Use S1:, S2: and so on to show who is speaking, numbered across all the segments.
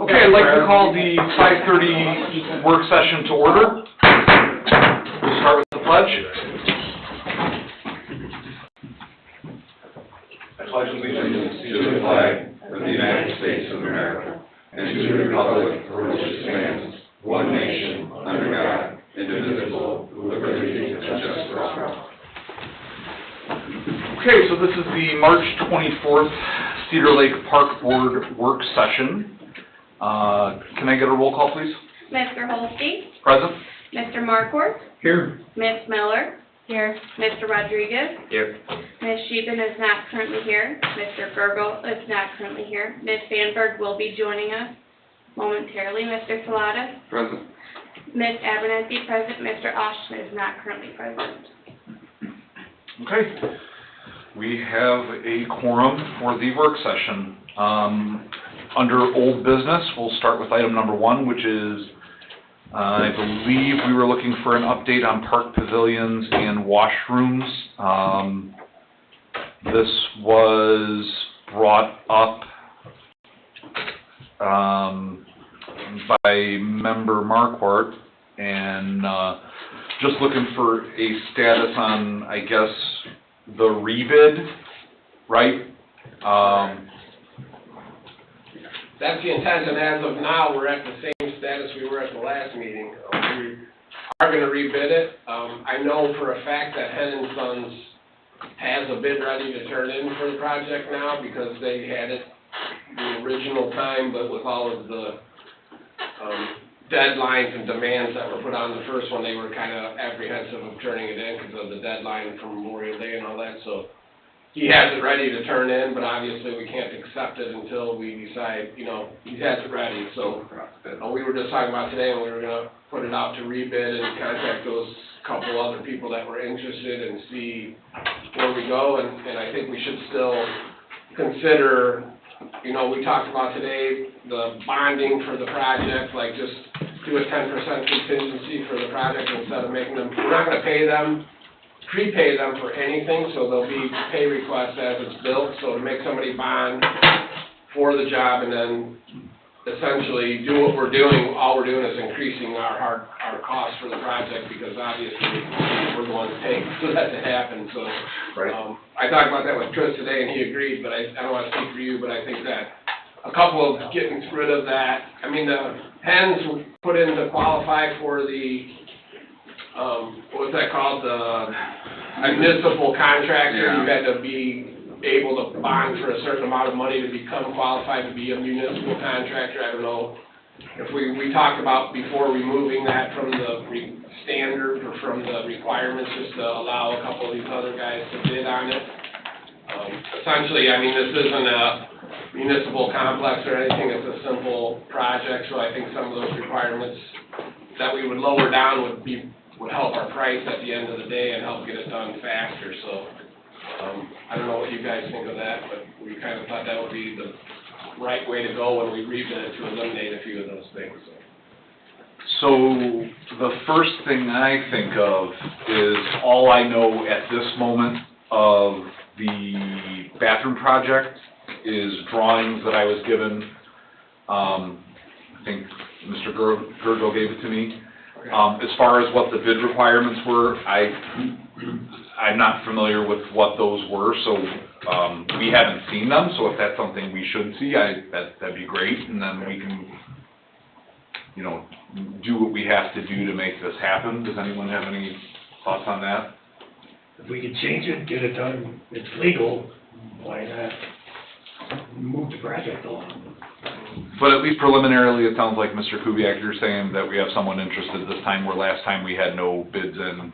S1: Okay, I'd like to call the 5:30 work session to order. We'll start with the pledge.
S2: I pledge allegiance to the flag of the United States of America and to the republic for which it stands, one nation, under God, indivisible, with liberty and justice for all.
S1: Okay, so this is the March 24th Cedar Lake Park Board work session. Can I get a roll call, please?
S3: Mr. Holstein?
S1: Present.
S3: Mr. Markworth?
S1: Here.
S3: Ms. Miller? Here. Mr. Rodriguez?
S1: Here.
S3: Ms. Sheehan is not currently here. Mr. Gergel is not currently here. Ms. Sandberg will be joining us momentarily. Mr. Salata?
S2: Present.
S3: Ms. Abernathy present. Mr. Austin is not currently present.
S1: Okay. We have a quorum for the work session. Under old business, we'll start with item number 1, which is, I believe we were looking for an update on park pavilions and washrooms. This was brought up by member Marquardt, and just looking for a status on, I guess, the rebid, right?
S4: That's the intent, and as of now, we're at the same status we were at the last meeting. We are going to rebid it. I know for a fact that Hen & Sons has a bid ready to turn in for the project now because they had it the original time, but with all of the deadlines and demands that were put on the first one, they were kind of apprehensive of turning it in because of the deadline from Memorial Day and all that. So he has it ready to turn in, but obviously we can't accept it until we decide, he has it ready. So we were just talking about today, and we were going to put it out to rebid and contact those couple other people that were interested and see where we go. And I think we should still consider, we talked about today, the bonding for the project, like just do a 10% contingency for the project instead of making them, we're not going to pay them, prepay them for anything, so there'll be pay requests as it's built, so to make somebody bond for the job and then essentially do what we're doing, all we're doing is increasing our costs for the project because obviously we're the ones paying for that to happen, so.
S1: Right.
S4: I talked about that with Chris today and he agreed, but I don't want to speak for you, but I think that a couple of getting rid of that, the hens were put in to qualify for the what's that called, the municipal contractor.
S2: Yeah.
S4: You had to be able to bond for a certain amount of money to become qualified to be a municipal contractor. I don't know if we talked about before removing that from the standard or from the requirements just to allow a couple of these other guys to bid on it. Essentially, this isn't a municipal complex or anything, it's a simple project, so I think some of those requirements that we would lower down would help our price at the end of the day and help get it done faster. So I don't know what you guys think of that, but we kind of thought that would be the right way to go when we rebid it to eliminate a few of those things.
S1: So the first thing I think of is all I know at this moment of the bathroom project is drawings that I was given. I think Mr. Gergel gave it to me. As far as what the bid requirements were, I'm not familiar with what those were, so we haven't seen them, so if that's something we should see, that'd be great, and then we can, do what we have to do to make this happen. Does anyone have any thoughts on that?
S5: If we can change it, get it done, it's legal, why not move the project along?
S1: But at least preliminarily, it sounds like, Mr. Kubiak, you're saying that we have someone interested this time, where last time we had no bids in.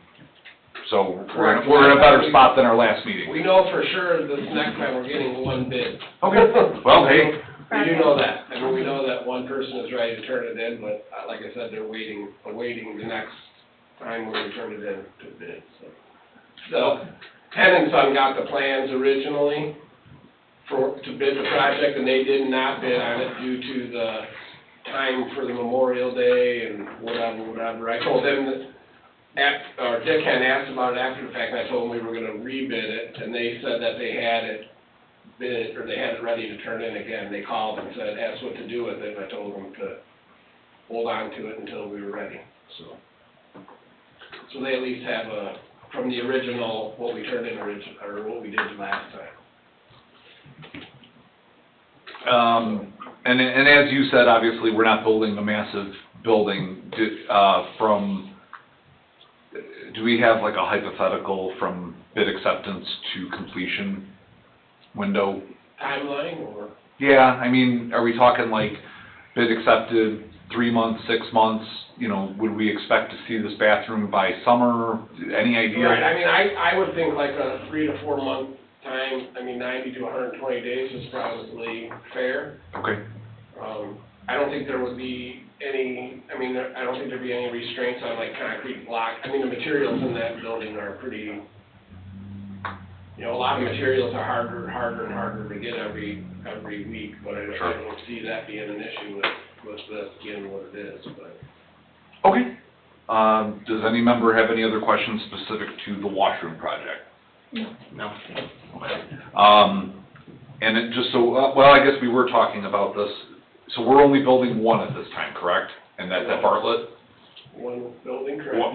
S1: So we're in a better spot than our last meeting.
S4: We know for sure this next time we're getting one bid.
S1: Okay. Well, hey.
S4: We do know that. We know that one person is ready to turn it in, but like I said, they're awaiting the next time when we turn it in to bid. So Hen & Son got the plans originally to bid the project, and they did not bid on it due to the time for the Memorial Day and whatever. I told them that, Dick had asked about it after the fact, and I told them we were going to rebid it, and they said that they had it bid, or they had it ready to turn in again. They called and said, asked what to do with it, and I told them to hold on to it until we were ready, so. So they at least have from the original, what we turned in or what we did last time.
S1: And as you said, obviously, we're not building a massive building. Do we have like a hypothetical from bid acceptance to completion window?
S4: Timeline, or?
S1: Yeah, I mean, are we talking like bid accepted 3 months, 6 months? You know, would we expect to see this bathroom by summer? Any idea?
S4: Right, I mean, I would think like a 3 to 4 month time, I mean, 90 to 120 days is probably fair.
S1: Okay.
S4: I don't think there would be any, I mean, I don't think there'd be any restraints on like concrete block. I mean, the materials in that building are pretty, you know, a lot of materials are harder and harder to get every week, but I don't see that being an issue with this being what it is, but.
S1: Okay. Does any member have any other questions specific to the washroom project?
S5: No.
S1: And it just so, well, I guess we were talking about this. So we're only building one at this time, correct? And that's at Bartlett?
S4: One building, correct?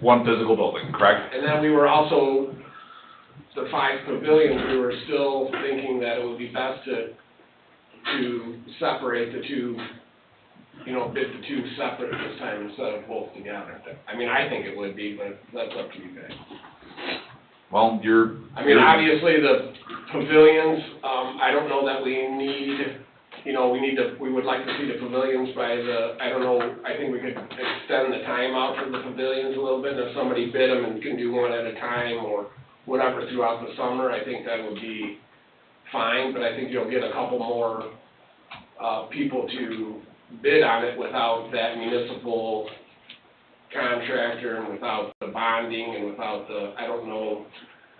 S1: One physical building, correct?
S4: And then we were also, the 5 pavilions, we were still thinking that it would be best to separate the two, you know, bid the two separate this time instead of both together. I mean, I think it would be, but that's up to you guys.
S1: Well,
S4: I mean, obviously, the pavilions, I don't know that we need, you know, we would like to see the pavilions by I don't know, I think we could extend the time out for the pavilions a little bit. If somebody bid them and can do one at a time or whatever throughout the summer, I think that would be fine, but I think you'll get a couple more, people to bid on it without that municipal contractor and without the bonding and without the, I don't know,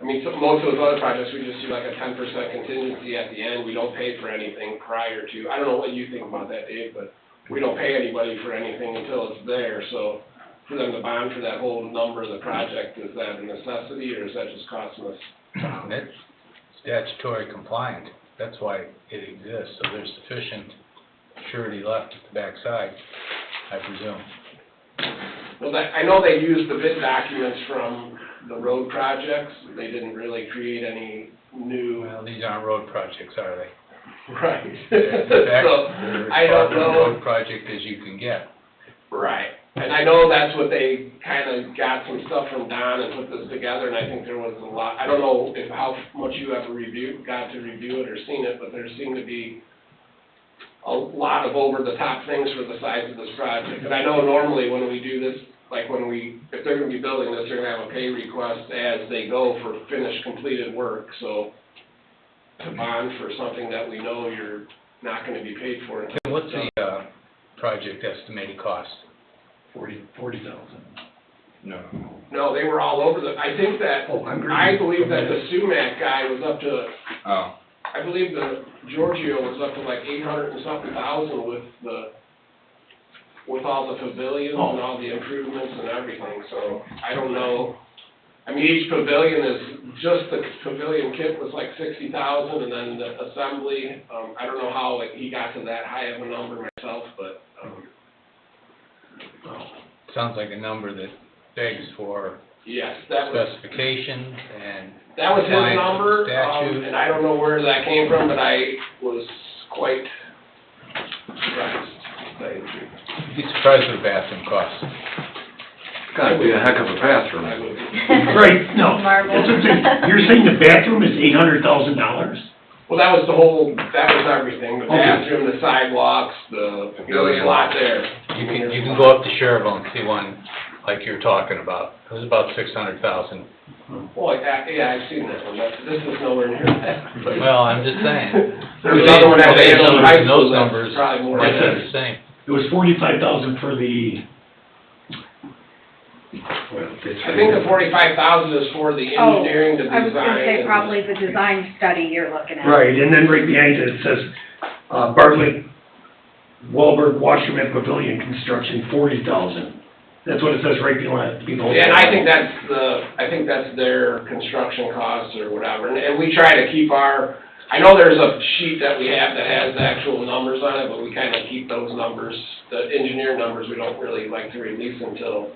S4: I mean, most of those other projects, we just do like a 10% contingency at the end. We don't pay for anything prior to, I don't know what you think about that, Dave, but we don't pay anybody for anything until it's there, so for them to bond for that whole number of the project, is that a necessity, or is that just costing us?
S6: It's statutory compliant, that's why it exists, so there's sufficient surety left at the backside, I presume.
S4: Well, I know they used the bid documents from the road projects. They didn't really create any new.
S6: Well, these aren't road projects, are they?
S4: Right.
S6: In fact,
S4: So,
S6: they're
S4: I
S6: as far
S4: don't
S6: from a
S4: know.
S6: road project as you can get.
S4: Right. And I know that's what they kind of got some stuff from Don and put this together, and I think there was a lot, I don't know how much you ever got to review it or seen it, but there seemed to be a lot of over-the-top things for the size of this project. And I know normally when we do this, like if they're gonna be building this, they're gonna have a pay request as they go for finished, completed work, so to bond for something that we know you're not gonna be paid for.
S6: What's the project estimated cost?
S5: 40,000.
S4: No, they were all over I think that,
S5: Oh, I'm agreeing.
S4: I believe that the Sumac guy was up to,
S6: Oh.
S4: I believe the Giorgio was up to like 800 and something thousand with all the pavilions and all the improvements and everything, so I don't know. I mean, each pavilion is, just the pavilion kit was like 60,000, and then the assembly, I don't know how he got to that high of a number myself, but,
S6: Sounds like a number that begs for
S4: yes, that was.
S6: specifications and
S4: That was his
S6: compliance with
S4: number,
S6: statute.
S4: and I don't know where that came from, but I was quite surprised, to tell you the truth.
S6: Be surprised what a bathroom costs.
S1: Gotta be a heck of a
S4: I
S1: bathroom.
S4: would be.
S5: Right, no,
S3: Marble.
S5: that's what I'm saying. You're saying the bathroom is $800,000?
S4: Well, that was everything, the bathroom, the sidewalks, there was a lot there.
S6: You can go up to Cherville and see one like you're talking about. It was about 600,000.
S4: Well, yeah, I've seen that one, but this is nowhere near that.
S6: Well, I'm just saying.
S4: There's another one at
S6: Those
S4: Salem High School
S6: numbers- those
S4: that's
S6: numbers
S4: probably more
S6: might
S4: than
S6: be the same.
S5: It was 45,000 for the, well,
S4: I think the 45,000 is for the engineering, the design.
S7: I was gonna say
S4: and-
S7: probably the design study you're looking at.
S5: right, and then right behind it, it says, Bartlett, Wahlberg, washroom and pavilion construction, 40,000. That's what it says right below.
S4: Yeah, and I think that's their construction costs or whatever, and we try to keep our I know there's a sheet that we have that has the actual numbers on it, but we kind of keep those numbers, the engineer numbers, we don't really like to release until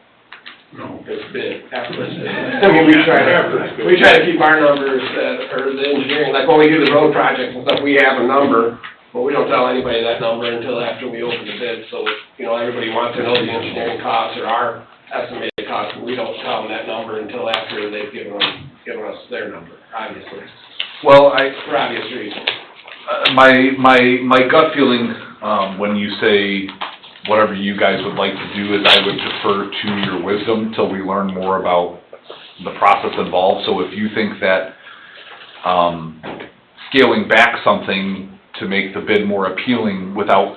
S4: it's bid, after it's bid. I mean, we try to keep our numbers or the engineering, like when we do the road projects and stuff, we have a number, but we don't tell anybody that number until after we open the bid. So, you know, everybody wants to know the engineering costs or our estimated costs, and we don't tell them that number until after they've given us their number, obviously,
S1: Well,
S4: for obvious reasons.
S1: my gut feeling, when you say whatever you guys would like to do, is I would defer to your wisdom till we learn more about the process involved. So if you think that, scaling back something to make the bid more appealing without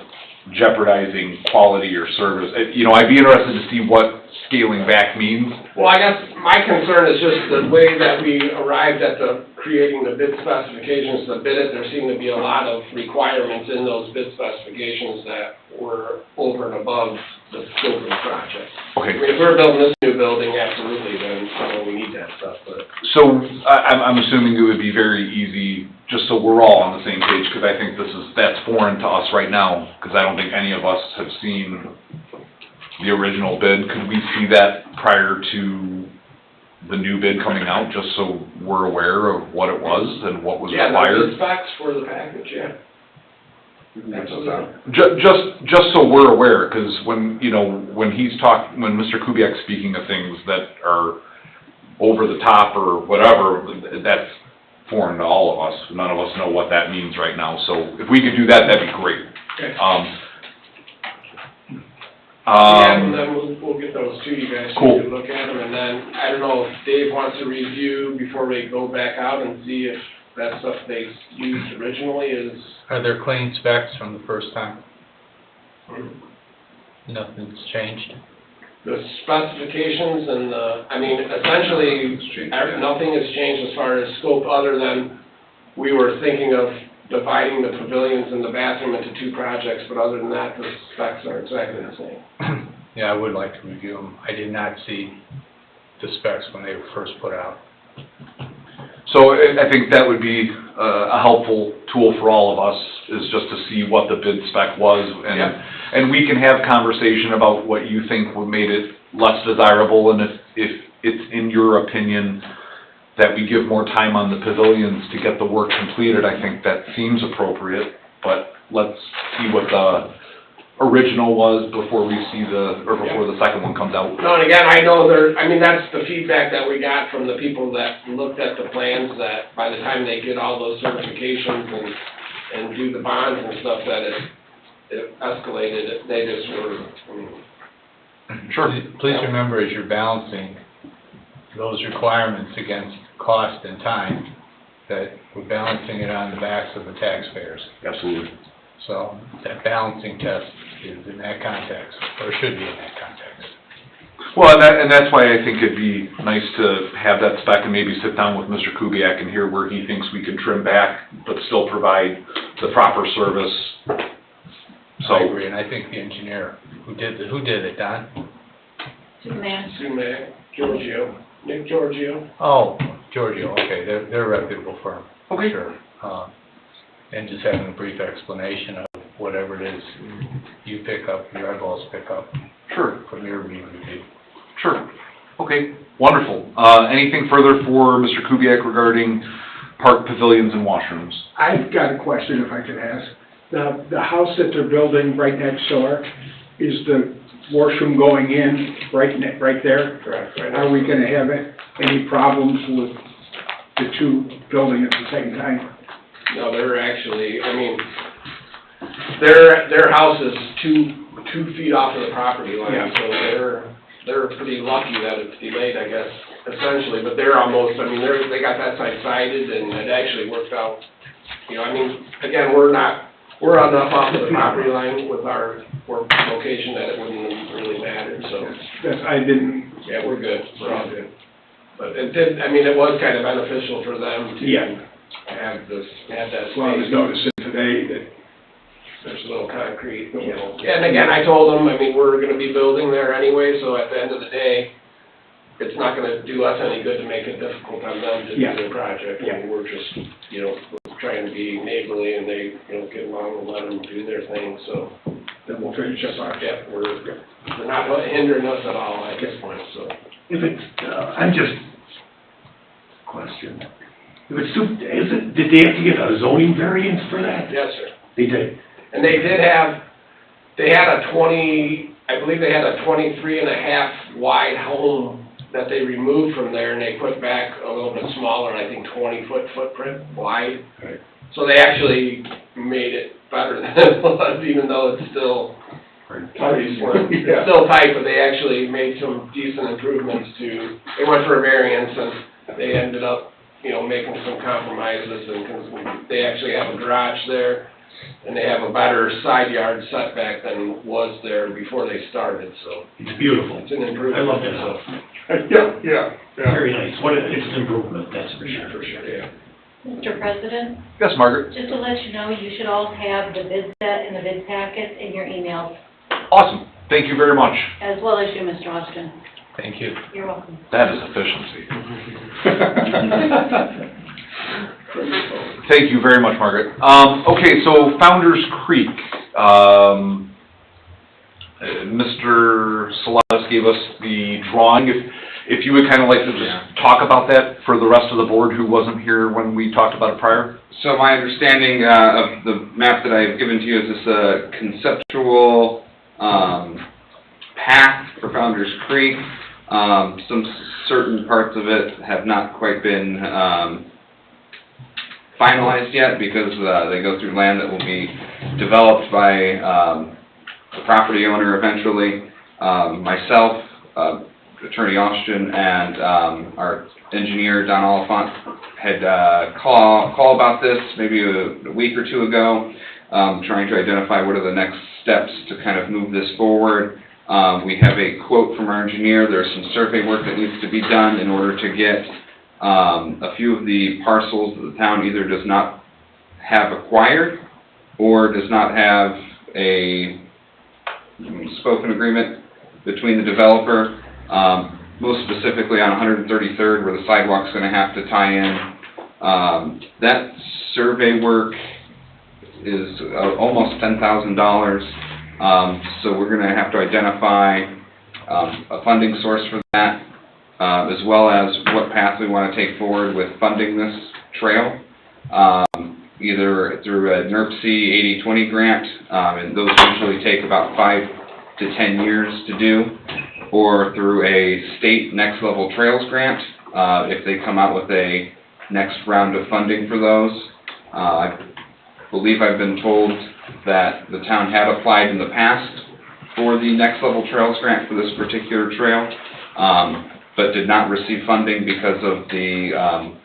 S1: jeopardizing quality or service, you know, I'd be interested to see what scaling back means.
S4: Well, I guess my concern is just the way that we arrived at creating the bid specifications to bid it. There seemed to be a lot of requirements in those bid specifications that were over and above the scope of the project.
S1: Okay.
S4: I mean, if we're building this new building, absolutely, then, you know, we need that stuff, but.
S1: So, I'm assuming it would be very easy, just so we're all on the same page, because I think that's foreign to us right now, because I don't think any of us have seen the original bid. Could we see that prior to the new bid coming out, just so we're aware of what it was and what was
S4: Yeah,
S1: required?
S4: the specs for the package, yeah. Absolutely.
S1: Just so we're aware, because when, you know, when Mr. Kubiak's speaking of things that are over the top or whatever, that's foreign to all of us. None of us know what that means right now, so if we could do that, that'd be great.
S4: Okay.
S1: Yeah,
S4: and then we'll get those to you guys, so
S1: Cool.
S4: you can look at them, and then, I don't know if Dave wants to review before we go back out and see if that stuff they used originally is.
S6: Are there clean specs from the first time? Nothing's changed?
S4: The specifications and I mean, essentially, nothing has changed as far as scope, other than we were thinking of dividing the pavilions and the bathroom into two projects, but other than that, the specs are exactly the same.
S6: Yeah, I would like to review them. I did not see the specs when they were first put out.
S1: so I think that would be a helpful tool for all of us, is just to see what the bid spec was, and we can have conversation about what you think would made it less desirable, and if it's in your opinion that we give more time on the pavilions to get the work completed, I think that seems appropriate, but let's see what the original was before we see before the second one comes out.
S4: No, and again, I know I mean, that's the feedback that we got from the people that looked at the plans, that by the time they get all those certifications and do the bonds and stuff, that it escalated, they just were, I mean.
S1: Sure.
S6: Please remember, as you're balancing those requirements against cost and time, that we're balancing it on the backs of the taxpayers.
S1: Absolutely.
S6: So that balancing test is in that context, or should be in that context.
S1: Well, and that's why I think it'd be nice to have that spec and maybe sit down with Mr. Kubiak and hear where he thinks we can trim back, but still provide the proper service. So.
S6: I agree, and I think the engineer who did it, Don?
S4: Sumac, Nick Giorgio.
S6: Oh, Giorgio, okay, they're a reputable firm, for
S1: Okay.
S6: sure. And just having a brief explanation of whatever it is you pick up, your eyeballs pick up
S1: Sure.
S6: from your review.
S1: Sure. Okay, wonderful. Anything further for Mr. Kubiak regarding park pavilions and washrooms?
S8: I've got a question if I could ask. The house that they're building right next door, is the washroom going in right there?
S4: Correct, right.
S8: Are we gonna have any problems with the two building at the same time?
S4: No, they're actually, I mean, their house is two feet off of the property line,
S8: Yeah.
S4: so they're pretty lucky that it's delayed, I guess, essentially, but they're almost, I mean, they got that side sided, and it actually worked out. You know, I mean, again, we're enough off of the property line with our work location that it wouldn't really matter, so, yeah, we're good, we're all good. But it did, I mean, it was kind of beneficial for them to have that space.
S8: Well, I was noticing today that
S4: There's a little concrete, you know. Yeah, and again, I told them, I mean, we're gonna be building there anyway, so at the end of the day, it's not gonna do us any good to make it difficult on them to do
S8: Yeah.
S4: their project. I
S8: Yeah.
S4: mean, we're just, you know, trying to be neighborly and they, get along and let them do their thing, so.
S8: Then we'll finish up our.
S4: Yeah, we're not hindering us at all at this point, so.
S5: If it's, I'm just, question. If it's did they have to get a zoning variance for that?
S4: Yes, sir.
S5: They did.
S4: And they had a 20, I believe they had a 23.5 wide home that they removed from there and they put back a little bit smaller, I think 20-foot footprint wide.
S5: Right.
S4: So they actually made it better than it was, even though it's still pretty slim.
S8: Yeah.
S4: It's still tight, but they actually made some decent improvements they went for a variance and they ended up, making some compromises and they actually have a garage there and they have a better side yard setback than was there before they started, so.
S5: It's beautiful.
S4: It's an improvement.
S5: I love that
S4: so.
S5: house.
S8: Yeah.
S5: Very nice. It's an improvement, that's for sure.
S4: For sure, yeah.
S7: Mr. President,
S1: Yes, Margaret?
S7: just to let you know, you should all have the bid set and the bid packet in your emails,
S1: Awesome. Thank you very much.
S7: as well as you, Mr. Austin.
S6: Thank you.
S7: You're welcome.
S1: That is efficiency. Thank you very much, Margaret. Okay, so Founder's Creek. Mr. Saladas gave us the drawing. If you would kind of like to just talk about that for the rest of the board who wasn't here when we talked about it prior.
S2: So my understanding of the map that I've given to you is this conceptual path for Founder's Creek. Some certain parts of it have not quite been finalized yet because they go through land that will be developed by the property owner eventually. Myself, Attorney Austin, and our engineer, Don Oliphant, had call about this maybe a week or two ago, trying to identify what are the next steps to kind of move this forward. We have a quote from our engineer. There's some survey work that needs to be done in order to get a few of the parcels that the town either does not have acquired or does not have a spoken agreement between the developer, most specifically on 133rd where the sidewalk's going to have to tie in. That survey work is almost $10,000, so we're going to have to identify a funding source for that, as well as what path we want to take forward with funding this trail, either through a NERC 80-20 grant, and those usually take about 5 to 10 years to do, or through a state next level trails grant, if they come out with a next round of funding for those. I believe I've been told that the town had applied in the past for the next level trails grant for this particular trail, but did not receive funding because of the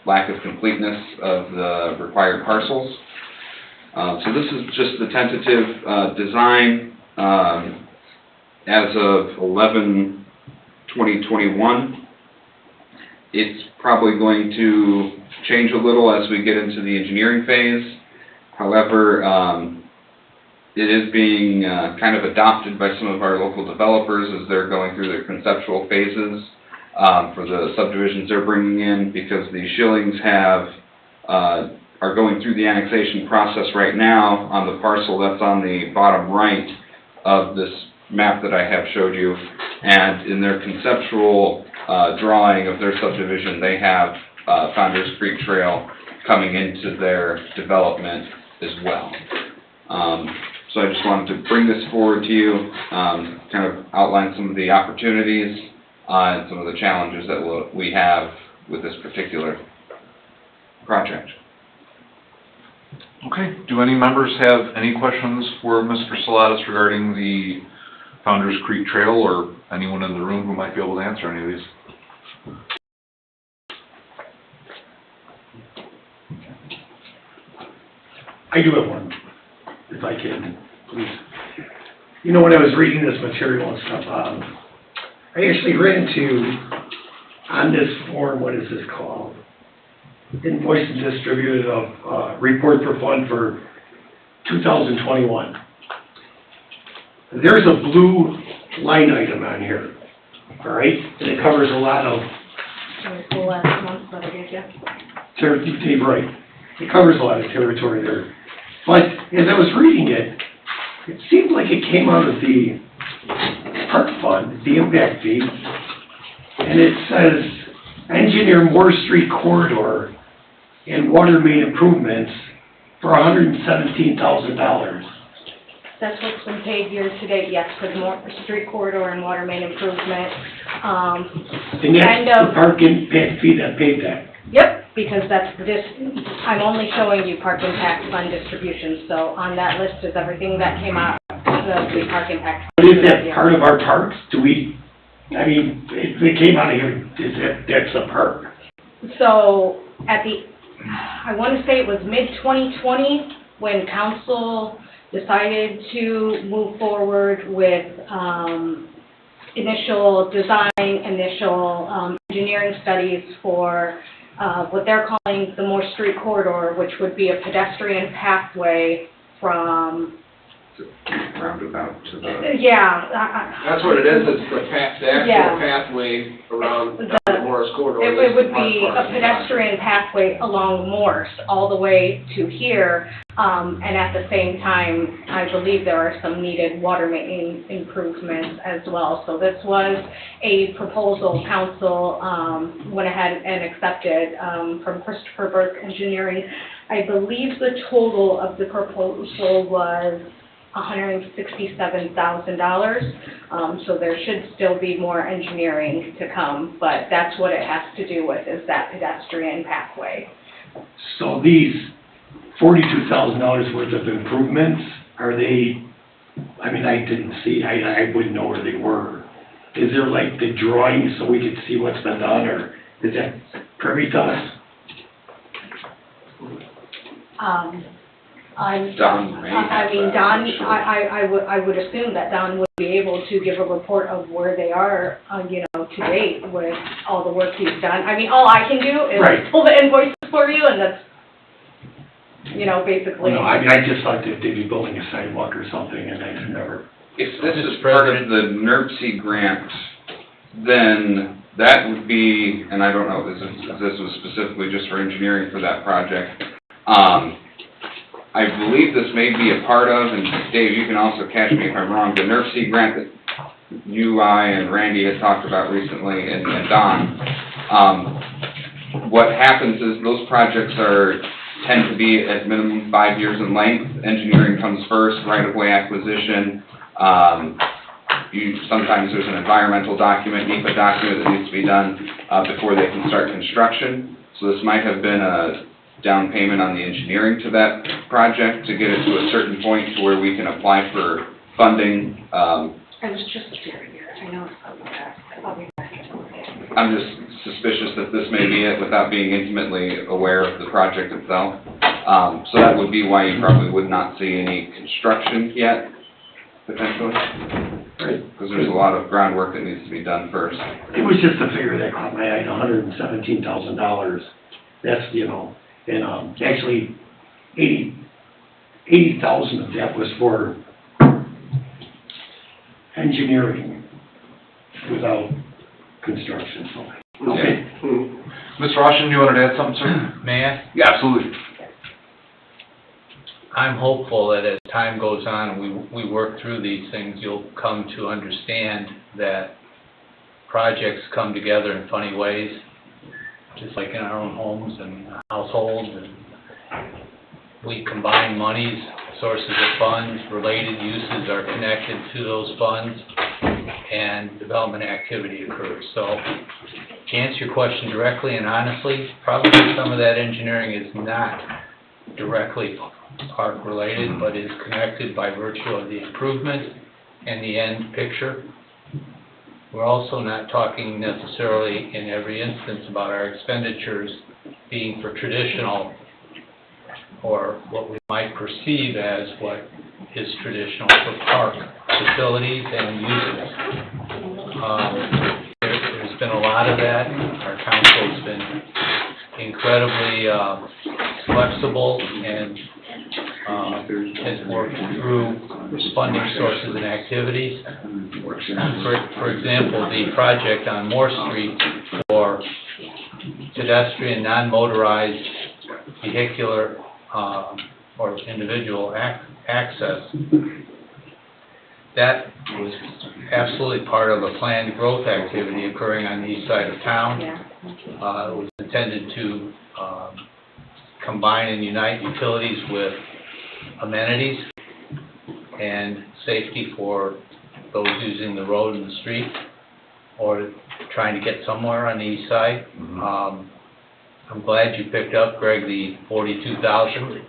S2: lack of completeness of the required parcels. So this is just the tentative design as of 11/20/21. It's probably going to change a little as we get into the engineering phase. However, it is being kind of adopted by some of our local developers as they're going through their conceptual phases for the subdivisions they're bringing in, because the Schillings are going through the annexation process right now on the parcel that's on the bottom right of this map that I have showed you, and in their conceptual drawing of their subdivision, they have Founder's Creek Trail coming into their development as well. So I just wanted to bring this forward to you, kind of outline some of the opportunities and some of the challenges that we have with this particular project.
S1: Okay, do any members have any questions for Mr. Saladas regarding the Founder's Creek Trail, or anyone in the room who might be able to answer any of these?
S5: I do have one, if I can, please. When I was reading this material and stuff, I actually ran into, on this form, what is this called? Invoice and distributed of report for fund for 2021. There's a blue line item on here, all right? And it covers a lot of,
S7: The last month that I gave you.
S5: Dave, right. it covers a lot of territory there. But as I was reading it, it seemed like it came out of the park fund, the impact fee, and it says, engineer Moore Street corridor and water main improvements for $117,000.
S7: That's what's been paid year to date, yes, for the Moore Street corridor and water main improvement.
S5: And that's
S7: Kind
S5: the
S7: of-
S5: park impact fee that paid that.
S7: Yep, because that's this, I'm only showing you park impact fund distributions, so on that list is everything that came out of the park impact.
S5: But is that part of our parks? Do we, I mean, if it came out of here, that's a park?
S7: So at the, I want to say it was mid-2020 when council decided to move forward with initial design, initial engineering studies for what they're calling the Moore Street corridor, which would be a pedestrian pathway from,
S2: Roundabout to the.
S7: yeah.
S4: That's what it is, it's the
S7: Yeah.
S4: actual pathway around the Morris corridor.
S7: It would be a pedestrian pathway along Morse all the way to here, and at the same time, I believe there are some needed water main improvements as well. So this was a proposal council went ahead and accepted from Christopher Burke Engineering. I believe the total of the proposal was $167,000, so there should still be more engineering to come, but that's what it has to do with, is that pedestrian pathway.
S5: So these $42,000 worth of improvements, are they, I mean, I didn't see, I wouldn't know where they were. Is there like the drawings so we could see what's been done, or is that privy to us?
S2: Don may have
S7: I mean,
S2: that,
S7: Don,
S2: I'm sure.
S7: I would assume that Don would be able to give a report of where they are, to date with all the work he's done. I mean, all I can do is
S5: Right.
S7: pull the invoices for you, and that's, basically.
S5: No, I mean, I just thought that they'd be building a sidewalk or something, and I never.
S2: If this is part of the NERC grant, then that would be, and I don't know if this was specifically just for engineering for that project. I believe this may be a part of, and Dave, you can also catch me if I'm wrong, the NERC grant that you, I, and Randy had talked about recently, and Don. What happens is those projects tend to be at minimum 5 years in length. Engineering comes first, right-of-way acquisition. Sometimes there's an environmental document, NEPA document that needs to be done before they can start construction. So this might have been a down payment on the engineering to that project to get it to a certain point to where we can apply for funding.
S7: I was just here, I know it's probably back. I'll be back.
S2: I'm just suspicious that this may be it without being intimately aware of the project itself. So that would be why you probably would not see any construction yet, potentially. Because there's a lot of groundwork that needs to be done first.
S5: It was just a figure that caught my eye, $117,000. That's, and actually, 80,000 of that was for engineering without construction, so. Okay.
S1: Mr. Roshan, you wanted to add something, sir?
S6: May I?
S1: Yeah, absolutely.
S6: I'm hopeful that as time goes on and we work through these things, you'll come to understand that projects come together in funny ways, just like in our own homes and households, and we combine monies, sources of funds, related uses are connected to those funds, and development activity occurs. So, to answer your question directly and honestly, probably some of that engineering is not directly park related, but is connected by virtue of the improvement and the end picture. We're also not talking necessarily in every instance about our expenditures being for traditional or what we might perceive as what is traditional for park facilities and uses. There's been a lot of that. Our council's been incredibly flexible and has worked through funding sources and activities. For example, the project on Moore Street for pedestrian, non-motorized vehicular, or individual access, that was absolutely part of a planned growth activity occurring on the east side of town.
S7: Yeah.
S6: It was intended to combine and unite utilities with amenities and safety for those using the road and the street, or trying to get somewhere on the east side. I'm glad you picked up, Greg, the 42,000.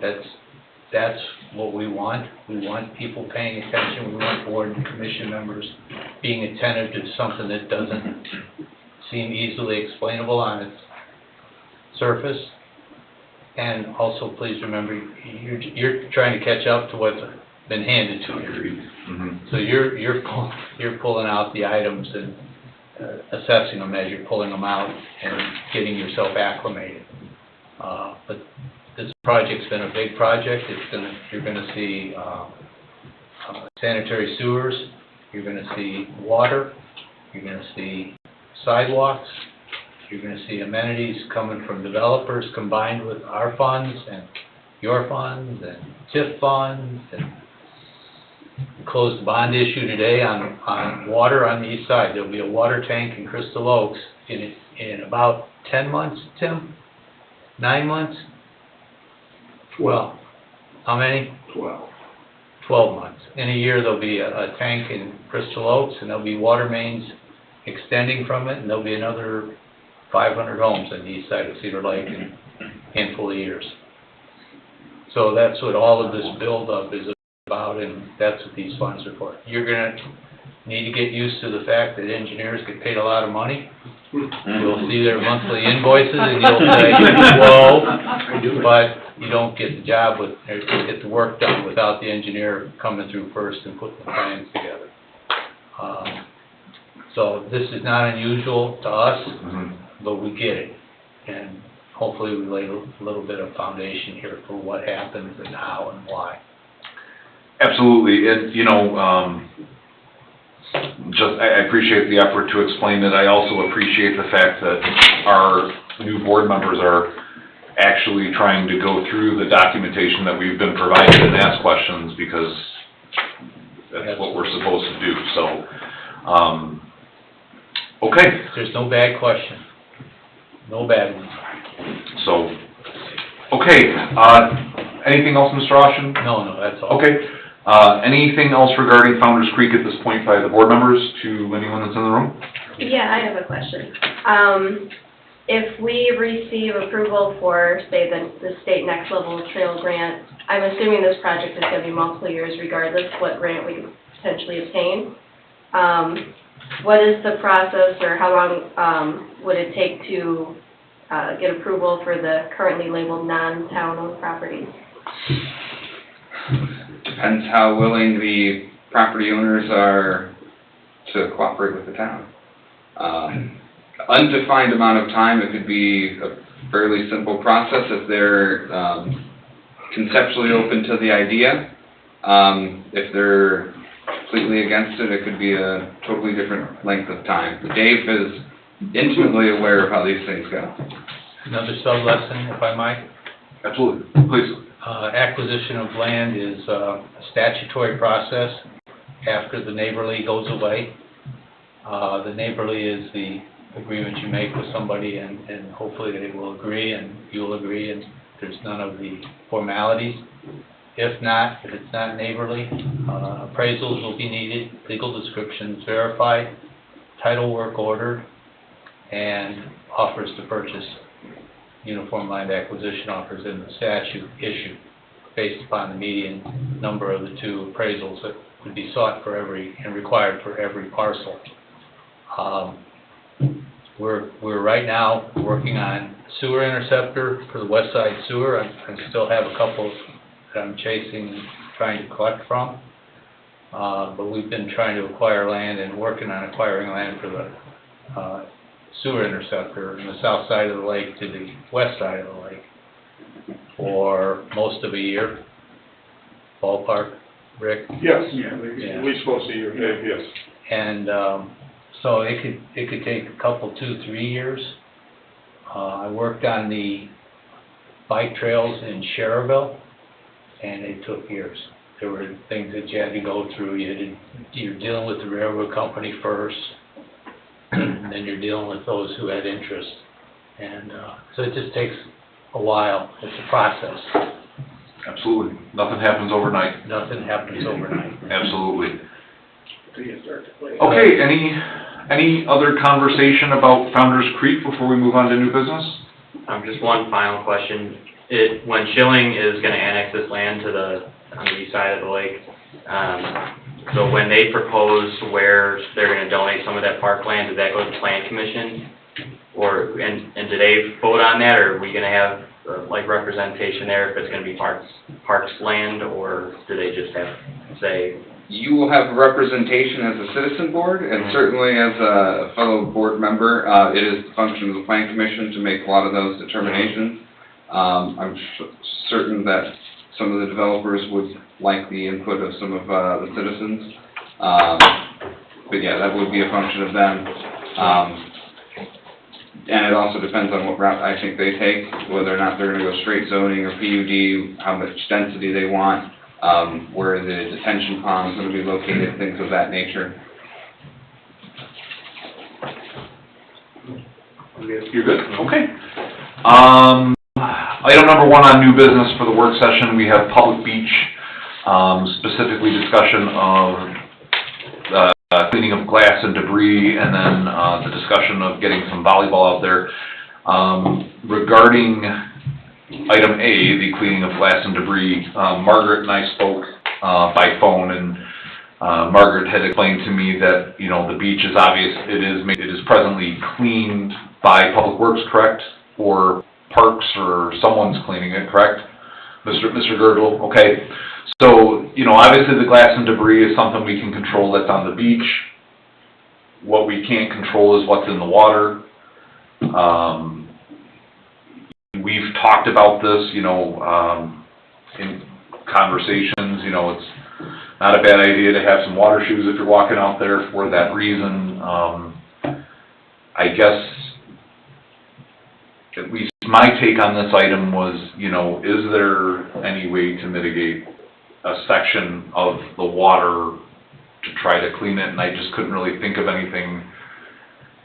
S6: That's what we want. We want people paying attention. We want board and commission members being attentive to something that doesn't seem easily explainable on its surface. And also, please remember, you're trying to catch up to what's been handed to you. So you're pulling out the items and assessing them as you're pulling them out and getting yourself acclimated. But this project's been a big project. You're gonna see sanitary sewers, you're gonna see water, you're gonna see sidewalks, you're gonna see amenities coming from developers combined with our funds and your funds and TIF funds, and closed the bond issue today on water on the east side. There'll be a water tank in Crystal Oaks in about 10 months, Tim? 9 months?
S8: 12.
S6: How many?
S8: 12.
S6: 12 months. In a year, there'll be a tank in Crystal Oaks, and there'll be water mains extending from it, and there'll be another 500 homes on the east side of Cedar Lake in a handful of years. So that's what all of this buildup is about, and that's what these funds are for. You're gonna need to get used to the fact that engineers get paid a lot of money. You'll see their monthly invoices, and you'll say, whoa, but you don't get the job or get the work done without the engineer coming through first and putting the plans together. So this is not unusual to us, but we get it, and hopefully we lay a little bit of foundation here for what happens and how and why.
S1: Absolutely, and, you know, I appreciate the effort to explain it. I also appreciate the fact that our new board members are actually trying to go through the documentation that we've been provided and ask questions, because that's what we're supposed to do, so, okay.
S6: There's no bad question, no bad ones.
S1: So, okay, anything else, Mr. Austin?
S6: No, that's all.
S1: Okay. Anything else regarding Founder's Creek at this point by the board members, to anyone that's in the room?
S9: Yeah, I have a question. If we receive approval for, say, the state next level trail grant, I'm assuming this project is going to be multiple years regardless what grant we potentially obtain. What is the process, or how long would it take to get approval for the currently labeled non-town owned properties?
S2: Depends how willing the property owners are to cooperate with the town. Undefined amount of time, it could be a fairly simple process if they're conceptually open to the idea. If they're completely against it, it could be a totally different length of time. Dave is intimately aware of how these things go.
S6: Another sub-lesson, if I might.
S1: Absolutely, please.
S6: Acquisition of land is a statutory process after the neighborly goes away. The neighborly is the agreement you make with somebody, and hopefully they will agree and you'll agree, and there's none of the formalities. If it's not neighborly, appraisals will be needed, legal descriptions verified, title work ordered, and offers to purchase, uniform land acquisition offers in the statute issued based upon the median number of the two appraisals that would be sought for every and required for every parcel. We're right now working on sewer interceptor for the west side sewer. I still have a couple that I'm chasing and trying to collect from. But we've been trying to acquire land and working on acquiring land for the sewer interceptor in the south side of the lake to the west side of the lake for most of a year. Ballpark, Rick?
S10: Yes,
S1: Yeah.
S10: at least most of your day, yes.
S6: And so it could take a couple, 2-3 years. I worked on the bike trails in Cherville, and it took years. There were things that you had to go through. You're dealing with the railroad company first, and then you're dealing with those who had interest. And so it just takes a while. It's a process.
S1: Absolutely. Nothing happens overnight.
S6: Nothing happens overnight.
S1: Absolutely.
S4: Until you start to play.
S1: Okay, any other conversation about Founder's Creek before we move on to new business?
S11: Just one final question. When Schilling is gonna annex this land on the east side of the lake, so when they propose where they're gonna donate some of that parkland, does that go to the Plan Commission? And do they vote on that, or are we gonna have, like, representation there if it's gonna be parks land, or do they just have, say?
S2: You will have representation as a citizen board, and certainly as a fellow board member, it is the function of the Plan Commission to make a lot of those determinations. I'm certain that some of the developers would like the input of some of the citizens. But yeah, that would be a function of them. And it also depends on what route I think they take, whether or not they're gonna go straight zoning or PUD, how much density they want, where the detention pond's gonna be located, things of that nature.
S1: You're good? Okay. Item number 1 on new business for the work session, we have public beach, specifically discussion of cleaning of glass and debris, and then the discussion of getting some volleyball out there. Regarding item A, the cleaning of glass and debris, Margaret and I spoke by phone, and Margaret had explained to me that, you know, the beach is obvious, it is presently cleaned by Public Works, correct? Or Parks, or someone's cleaning it, correct? Mr. Gergel, okay. So, you know, obviously the glass and debris is something we can control that's on the beach. What we can't control is what's in the water. We've talked about this, you know, in conversations, you know, it's not a bad idea to have some water shoes if you're walking out there for that reason. I guess, at least my take on this item was, you know, is there any way to mitigate a section of the water to try to clean it? And I just couldn't really think of anything.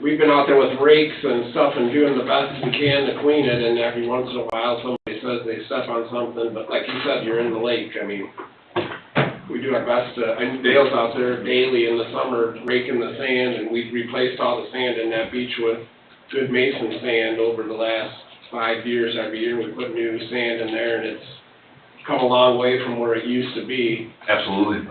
S4: We've been out there with rakes and stuff and doing the best we can to clean it, and every once in a while somebody says they step on something, but like you said, you're in the lake. I mean, we do our best to, and Dale's out there daily in the summer raking the sand, and we've replaced all the sand in that beach with good mason sand over the last 5 years. Every year we put new sand in there, and it's come a long way from where it used to be.
S1: Absolutely.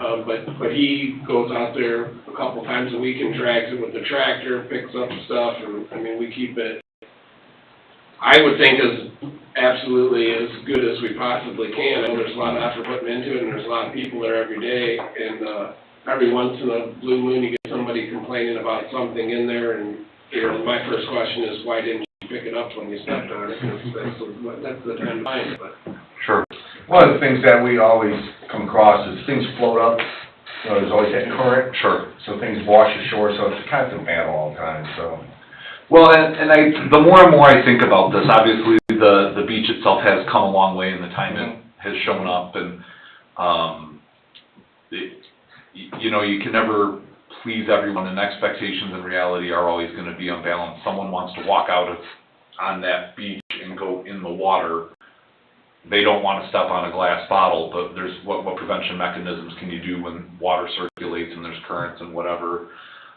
S4: But he goes out there a couple times a week and drags it with the tractor, picks up stuff, and I mean, we keep it, I would think, as absolutely as good as we possibly can. I know there's a lot of effort putting into it, and there's a lot of people there every day, and every once in a blue moon you get somebody complaining about something in there, and you know, my first question is, why didn't you pick it up when you stepped on it? 'Cause that's the time to find it. But
S1: Sure.
S10: One of the things that we always come across is things float up, you know, there's always that current.
S1: Sure.
S10: So things wash ashore, so it's a constant battle all the time, so.
S1: Well, and the more and more I think about this, obviously the beach itself has come a long way in the time it has shown up, and you know, you can never please everyone, and expectations and reality are always going to be unbalanced. Someone wants to walk out on that beach and go in the water. They don't want to step on a glass bottle, but there's what prevention mechanisms can you do when water circulates and there's currents and whatever.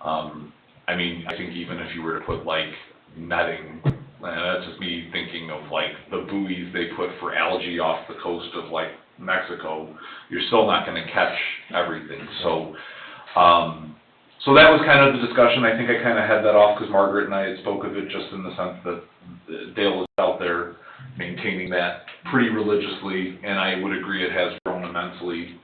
S1: I mean, I think even if you were to put like netting, and that's just me thinking of like the buoys they put for algae off the coast of like Mexico, you're still not going to catch everything. So, so that was kind of the discussion. I think I kind of had that off because Margaret and I had spoke of it just in the sense that Dale was out there maintaining that pretty religiously, and I would agree it has grown immensely.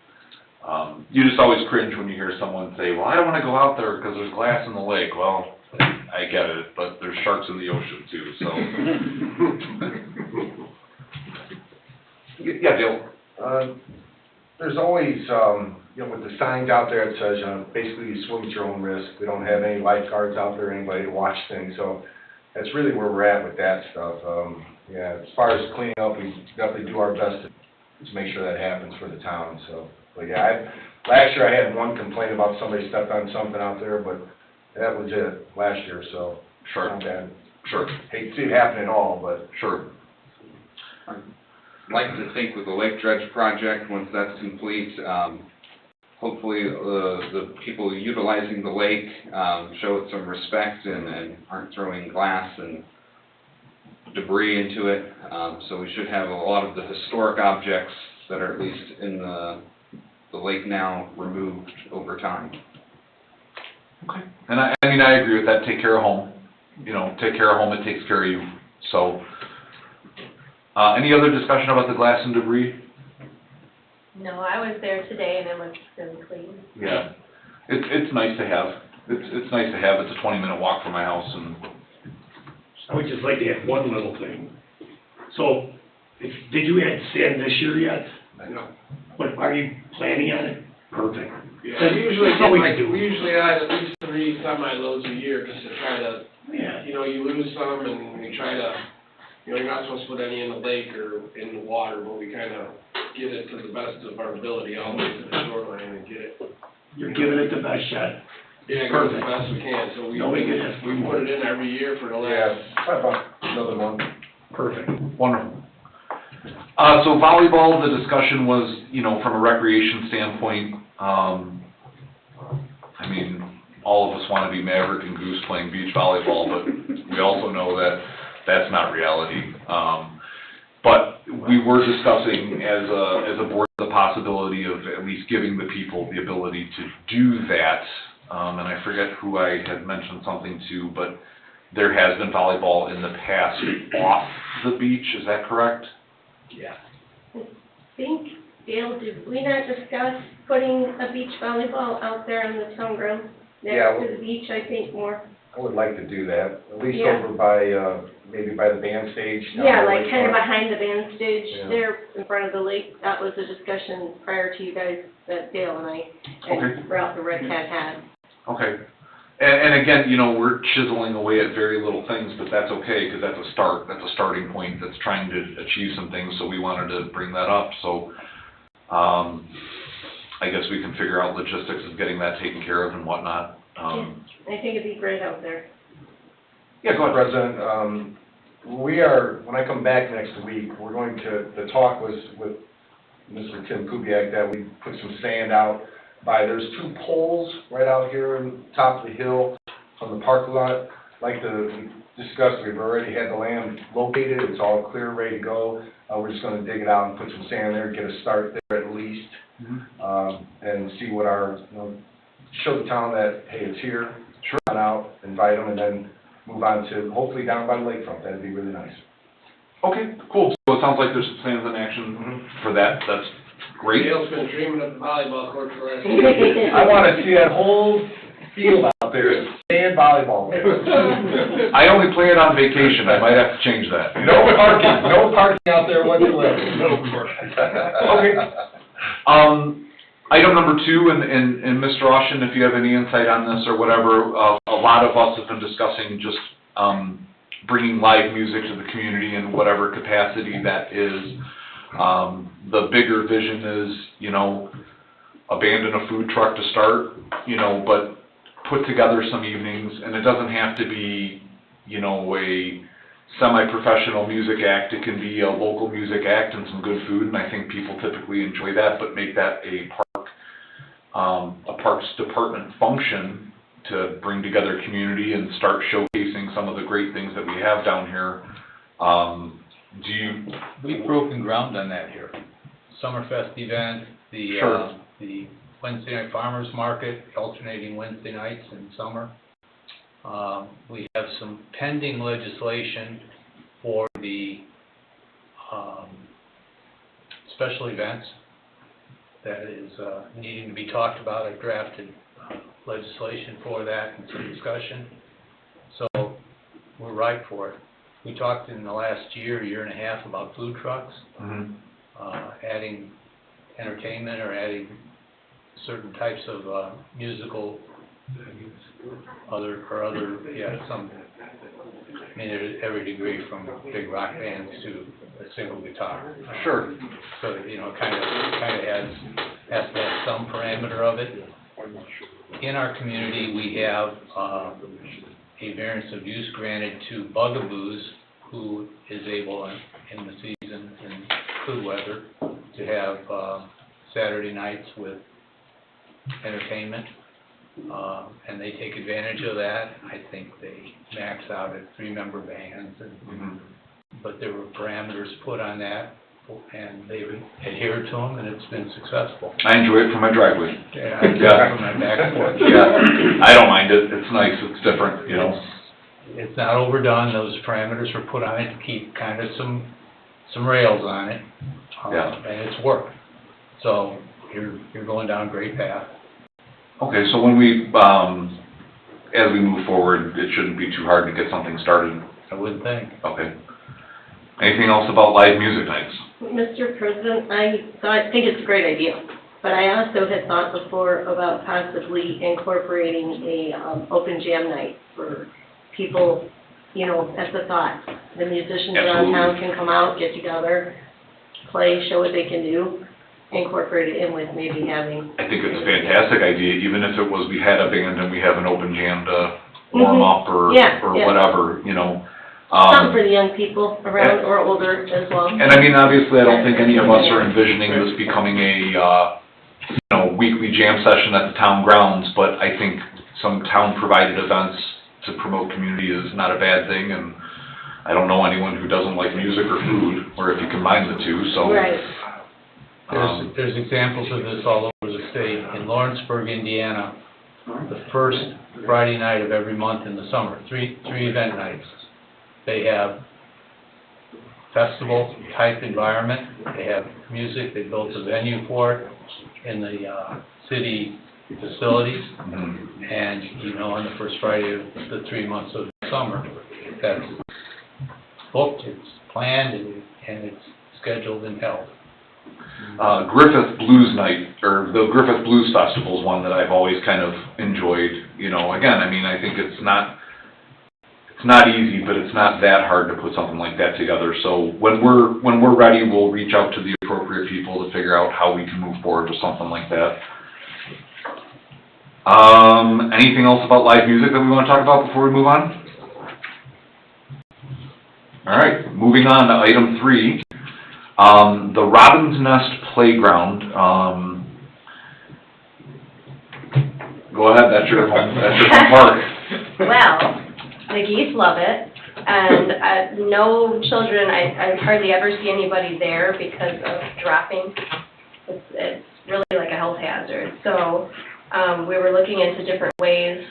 S1: You just always cringe when you hear someone say, well, I don't want to go out there because there's glass in the lake. Well, I get it, but there's sharks in the ocean too, so. Yeah, Dale.
S10: There's always, you know, with the signs out there, it says, basically you swim at your own risk. We don't have any lifeguards out there, anybody to watch things, so that's really where we're at with that stuff. Yeah, as far as cleaning up, we definitely do our best to make sure that happens for the town, so. But yeah, last year I had one complaint about somebody stepped on something out there, but that was it last year, so.
S1: Sure.
S10: Not bad.
S1: Sure,
S10: Hate to see it happen at all, but.
S1: sure.
S2: I'd like to think with the lake dredge project, once that's complete, hopefully, the people utilizing the lake, show it some respect and aren't throwing glass and debris into it. So we should have a lot of the historic objects that are at least in the lake now removed over time.
S1: Okay. And I mean, I agree with that, take care of home. You know, take care of home, it takes care of you. So, any other discussion about the glass and debris?
S9: No, I was there today and it looks really clean.
S1: Yeah. It's nice to have. It's nice to have. It's a 20-minute walk from my house and.
S5: I would just like to add one little thing. So, did you add sand this year yet?
S4: No.
S5: What, are you planning on it? Perfect.
S4: Yeah, we usually
S5: That's how we do.
S4: we usually add at least 3 semi-loads a year just to try to,
S5: Yeah.
S4: you know, you lose some and we try to, you know, you're not supposed to put any in the lake or in the water, but we kind of get it to the best of our ability all the way to the shoreline and get it.
S5: You're giving it the best shot.
S4: Yeah, get it the best we can, so we
S5: Nobody can ask for
S4: we
S5: more.
S4: put it in every year for the
S10: Yeah,
S4: last.
S10: probably about another month.
S5: Perfect.
S1: Wonderful. So volleyball, the discussion was, you know, from a recreation standpoint, I mean, all of us want to be Maverick and Goose playing beach volleyball, but we also know that that's not reality. But we were discussing as a board the possibility of at least giving the people the ability to do that. And I forget who I had mentioned something to, but there has been volleyball in the past off the beach, is that correct?
S5: Yeah.
S3: I think, Dale, did we not discuss putting a beach volleyball out there on the town grounds
S10: Yeah,
S3: next to the beach, I think, more?
S10: I would like to do that, at least
S3: Yeah.
S10: over by, maybe by the band stage. down
S3: Yeah,
S10: by
S3: like
S10: Lake
S3: kind of
S10: Park.
S3: behind the band stage
S10: Yeah.
S3: there in front of the lake. That was a discussion prior to you guys that Dale and I
S1: Okay.
S3: and Ralph and Rick had.
S1: Okay. And again, you know, we're chiseling away at very little things, but that's okay, because that's a start, that's a starting point that's trying to achieve some things, so we wanted to bring that up, so, I guess we can figure out logistics of getting that taken care of and whatnot.
S3: I think it'd be great out there.
S1: Yeah, go ahead.
S10: President, we are, when I come back next week, we're going to, the talk was with Mr. Tim Kubiak that we put some sand out by, there's 2 poles right out here on top of the hill from the parking lot. Like we discussed, we've already had the land located, it's all clear, ready to go. We're just gonna dig it out and put some sand there, get a start there at least. And see what our, you know, show the town that, hey, it's here.
S1: Sure.
S10: Come out, invite them, and then move on to hopefully down by the lakefront. That'd be really nice.
S1: Okay, cool, so it sounds like there's some plans in action for that, that's great.
S4: Dale's been dreaming of the volleyball court for the last 2 years.
S10: I wanna see that whole field out there, sand volleyball.
S1: I only play it on vacation, I might have to change that.
S10: No parking out there whatsoever.
S1: Okay. Item number 2, and Mr. Austin, if you have any insight on this or whatever, a lot of us have been discussing just, bringing live music to the community in whatever capacity that is. The bigger vision is, you know, abandon a food truck to start, you know, but put together some evenings, and it doesn't have to be, you know, a semi-professional music act. It can be a local music act and some good food, and I think people typically enjoy that, but make that a parks department function to bring together community and start showcasing some of the great things that we have down here.
S6: We've broken ground on that here. Summerfest event,
S1: Sure.
S6: The Wednesday night farmers market, alternating Wednesday nights in summer. We have some pending legislation for the, special events that is, needing to be talked about. I drafted, legislation for that and some discussion. So, we're ripe for it. We talked in the last year and a half about food trucks, adding entertainment or adding certain types of, musical, some I mean, there's every degree from big rock bands to a single guitar.
S1: Sure.
S6: So, you know, kind of has to have some parameter of it. In our community, we have, a variance of use granted to Bugaboos, who is able in the season, in good weather, to have, Saturday nights with entertainment. And they take advantage of that. I think they max out at 3-member bands, and, but there were parameters put on that, and they've adhered to them, and it's been successful.
S1: I enjoy it from my driveway.
S6: Yeah, I do it from my back porch.
S1: Yeah, I don't mind it, it's nice, it's different, you know.
S6: It's not overdone, those parameters were put on it to keep kind of some rails on it.
S1: Yeah.
S6: And it's worked. So you're going down a great path.
S1: Okay, so when we, as we move forward, it shouldn't be too hard to get something started.
S6: I wouldn't think.
S1: Okay. Anything else about live music nights?
S12: Mr. President, I think it's a great idea, but I also had thought before about possibly incorporating a open jam night for people, you know, as a thought. The musicians around town can come out, get together, play, show what they can do, incorporate it in with maybe having.
S1: I think it's a fantastic idea, even if it was we had a band and we have an open jam to warm up or whatever, you know.
S12: Something for the young people around or older as well.
S1: And I mean, obviously, I don't think any of us are envisioning this becoming a, you know, weekly jam session at the town grounds, but I think some town-provided events to promote community is not a bad thing, and I don't know anyone who doesn't like music or food, or if you combine the two, so.
S12: Right.
S6: There's examples of this all over the state. In Lawrenceburg, Indiana, the first Friday night of every month in the summer, three event nights. They have festival-type environment. They have music. They built a venue for it in the city facilities. And, you know, on the first Friday of the 3 months of the summer, that's booked, it's planned, and it's scheduled and held.
S1: Griffith Blues Night, or the Griffith Blues Festival is one that I've always kind of enjoyed. You know, again, I mean, I think it's not easy, but it's not that hard to put something like that together. So when we're ready, we'll reach out to the appropriate people to figure out how we can move forward with something like that. Anything else about live music that we want to talk about before we move on? All right, moving on to item 3. The Robin's Nest Playground. Go ahead, that's your home park.
S9: Well, the geese love it, and no children, I hardly ever see anybody there because of dropping. It's really like a health hazard. So we were looking into different ways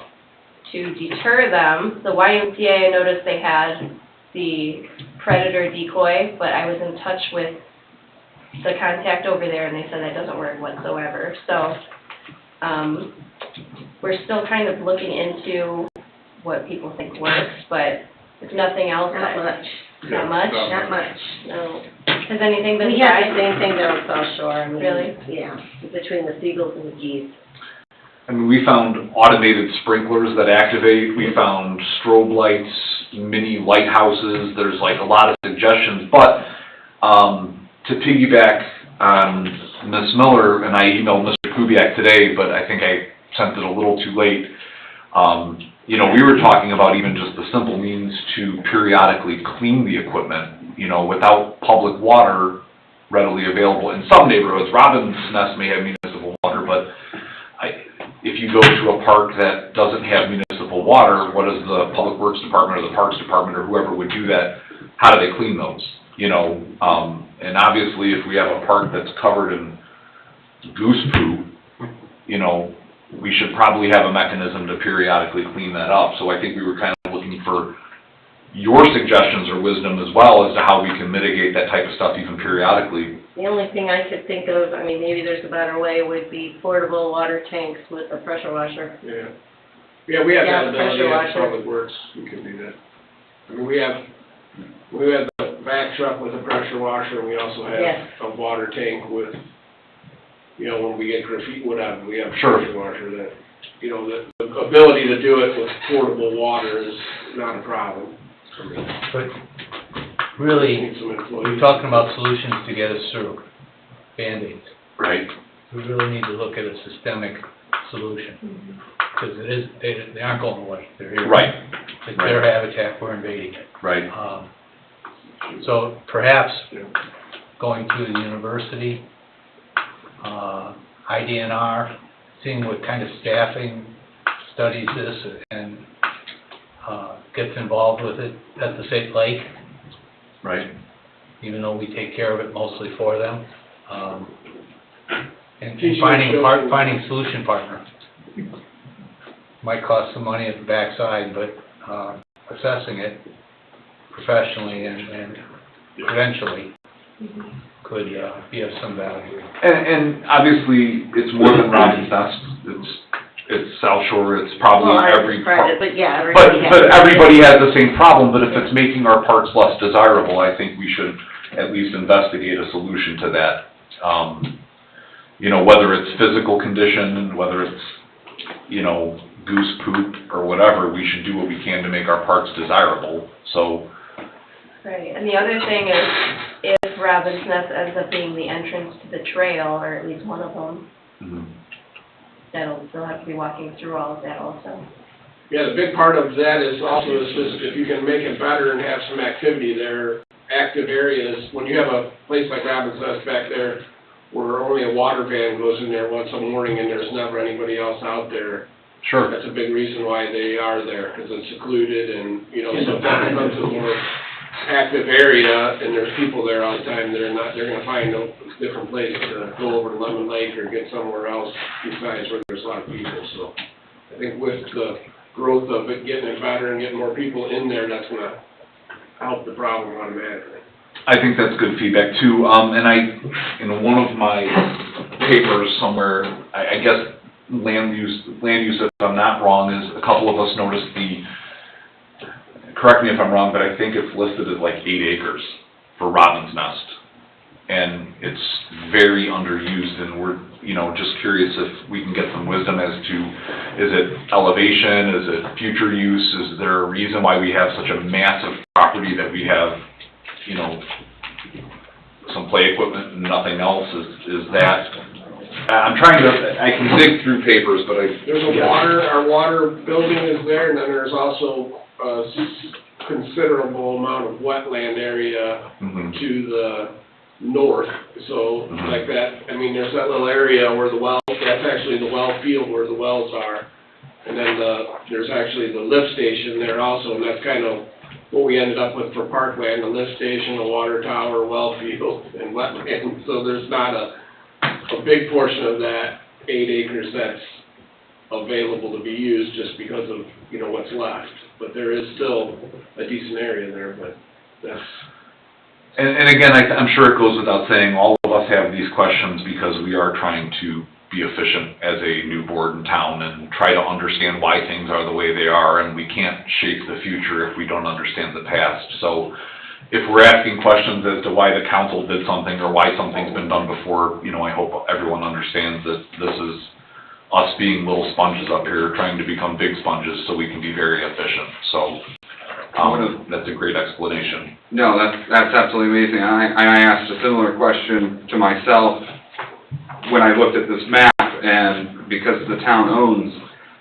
S9: to deter them. The YMCA, I noticed they had the predator decoy, but I was in touch with the contact over there, and they said that doesn't work whatsoever. So we're still kind of looking into what people think works, but if nothing else,
S12: Not much.
S9: Not much?
S12: Not much, no.
S9: Has anything been
S12: We had
S9: tried?
S12: the same thing down at South Shore. I mean,
S9: Really?
S12: Yeah, between the seagulls and the geese.
S1: I mean, we found automated sprinklers that activate, we found strobe lights, mini lighthouses, there's like a lot of suggestions, but to piggyback on Ms. Miller, and I emailed Mr. Kubiak today, but I think I sent it a little too late. You know, we were talking about even just the simple means to periodically clean the equipment, you know, without public water readily available. In some neighborhoods, Robin's Nest may have municipal water, but if you go to a park that doesn't have municipal water, what does the Public Works Department or the Parks Department or whoever would do that, how do they clean those? You know, and obviously if we have a park that's covered in goose poo, you know, we should probably have a mechanism to periodically clean that up. So I think we were kind of looking for your suggestions or wisdom as well as to how we can mitigate that type of stuff even periodically.
S12: The only thing I could think of, I mean, maybe there's a better way, would be portable water tanks with a pressure washer.
S4: Yeah, we have
S12: Yeah,
S4: that ability
S12: pressure
S4: at
S12: washer.
S4: Public Works, we can do that. I mean, we have the back truck with a pressure washer, and we also
S12: Yes.
S4: have a water tank with, you know, when we get graffiti, whatever, we have a
S1: Sure.
S4: pressure washer that, you know, the ability to do it with portable water is not a problem. for me.
S6: But really,
S4: Need some
S6: we're
S4: employees.
S6: talking about solutions to get us through, Band-Aids.
S1: Right.
S6: We really need to look at a systemic solution, because they aren't going away, they're here.
S1: Right,
S6: It's their habitat, we're invading it.
S1: right.
S6: So perhaps going to the university, IDNR, seeing what kind of staffing studies this and gets involved with it at the state lake,
S1: Right.
S6: even though we take care of it mostly for them. And
S4: Teaching
S6: finding
S4: children.
S6: finding solution partner. Might cost some money at the backside, but assessing it professionally and credentially could be of some value.
S1: And obviously, it's more than Robin's Nest, it's South Shore, it's probably
S12: Well, I
S1: every
S12: described
S1: part.
S12: it, but yeah,
S1: But,
S12: everybody has.
S1: but everybody has the same problem, but if it's making our parks less desirable, I think we should at least investigate a solution to that. You know, whether it's physical condition, whether it's, you know, goose poop or whatever, we should do what we can to make our parks desirable, so.
S9: Right, and the other thing is, if Robin's Nest ends up being the entrance to the trail, or at least one of them, they'll have to be walking through all of that also.
S4: Yeah, the big part of that is also is just if you can make it better and have some activity there, active areas. When you have a place like Robin's Nest back there, where only a water van goes in there once a morning and there's never anybody else out there.
S1: Sure.
S4: That's a big reason why they are there, because it's secluded and, you know, so if that becomes a more active area and there's people there all the time, they're gonna find a different place to go over to Lemon Lake or get somewhere else besides where there's a lot of people, so. I think with the growth of it, getting it better and getting more people in there, that's gonna help the problem automatically.
S1: I think that's good feedback too, and in one of my papers somewhere, I guess land use, if I'm not wrong, is a couple of us noticed correct me if I'm wrong, but I think it's listed as like 8 acres for Robin's Nest. And it's very underused, and we're, you know, just curious if we can get some wisdom as to, is it elevation, is it future use, is there a reason why we have such a massive property that we have, you know, some play equipment and nothing else, is that, I can dig through papers, but
S4: There's our water building is there, and then there's also a considerable amount of wetland area to the north, so like that, I mean, there's that little area where the well, that's actually the well field where the wells are, and then there's actually the lift station there also, and that's kind of what we ended up with for parkland, the lift station, the water tower, well field, and wetland, so there's not a big portion of that 8 acres that's available to be used just because of, you know, what's left, but there is still a decent area there, but that's...
S1: And again, I'm sure it goes without saying, all of us have these questions because we are trying to be efficient as a new board in town and try to understand why things are the way they are, and we can't shape the future if we don't understand the past. So if we're asking questions as to why the council did something or why something's been done before, you know, I hope everyone understands that this is us being little sponges up here trying to become big sponges so we can be very efficient. So that's a great explanation.
S2: No, that's absolutely amazing. I asked a similar question to myself when I looked at this map, and because the town owns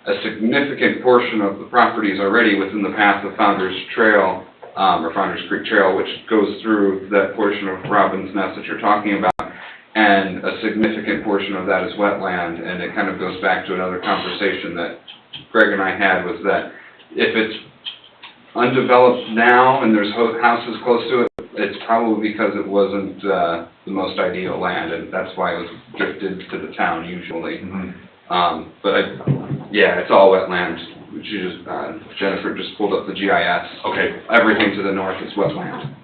S2: a significant portion of the properties already within the path of Founder's Trail, or Founder's Creek Trail, which goes through that portion of Robin's Nest that you're talking about, and a significant portion of that is wetland, and it kind of goes back to another conversation that Greg and I had, was that if it's undeveloped now and there's houses close to it, it's probably because it wasn't the most ideal land, and that's why it was gifted to the town usually. Yeah, it's all wetland. Jennifer just pulled up the GIS.
S1: Okay.
S2: Everything to the north is wetland.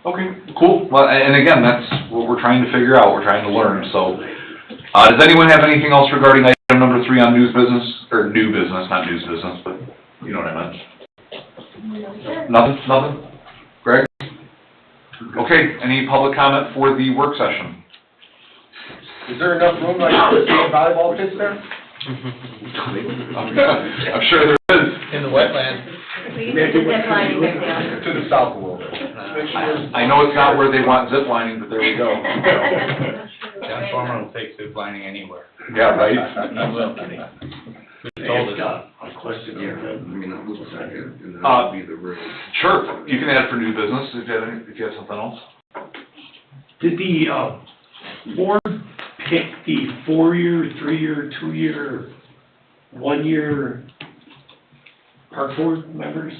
S1: Okay, cool. Well, and again, that's what we're trying to figure out, we're trying to learn, so. Does anyone have anything else regarding item number 3 on news business, or new business, not news business, but you know what I meant? Nothing? Greg? Okay, any public comment for the work session?
S10: Is there enough room like to see volleyball pits there?
S1: I'm sure there is.
S6: In the wetland.
S9: We
S5: Imagine what
S12: zip lining
S5: could be
S12: exam.
S10: To the south a little bit.
S1: I know it's not where they want zip lining, but there we go.
S6: John Foreman will take zip lining anywhere.
S1: Yeah, right?
S6: He will. He told us.
S5: A question here.
S2: who's second, and then
S1: it'll
S2: be the room.
S1: Sure, you can add it for new business if you have something else.
S5: Did the, board pick the 4-year, 3-year, 2-year, 1-year park board members?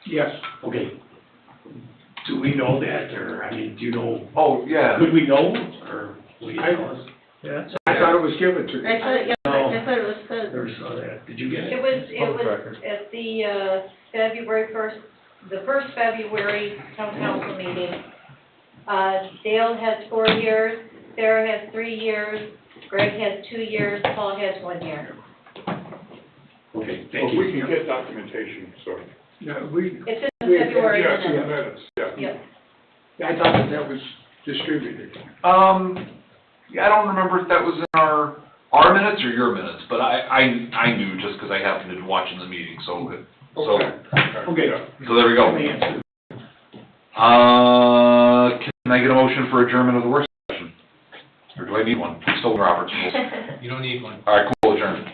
S8: Yes.
S5: Okay. Do we know that, or, I mean, do you know,
S1: Oh, yeah.
S5: could we know, or will you tell us?
S8: I thought it was given to
S12: I thought, yeah, I thought it was said.
S5: Never saw that. Did you get it?
S13: It was
S6: Public record.
S13: at the, February first, the first February town council meeting. Dale has 4 years, Sarah has 3 years, Greg has 2 years, Paul has 1 year.
S5: Okay, thank you.
S14: We can get documentation, so.
S8: Yeah, we,
S13: It's in the February
S14: Yes, in the
S13: minutes.
S14: minutes, yeah.
S13: Yep.
S8: I thought that was distributed.
S1: Yeah, I don't remember if that was in our minutes or your minutes, but I knew just because I happened to be watching the meeting, so
S8: Okay.
S1: so there we go.
S5: Answer.
S1: Can I get a motion for adjournment of the work session? Or do I need one? Still in Robert's rules.
S6: You don't need one.
S1: All right, cool, adjourned.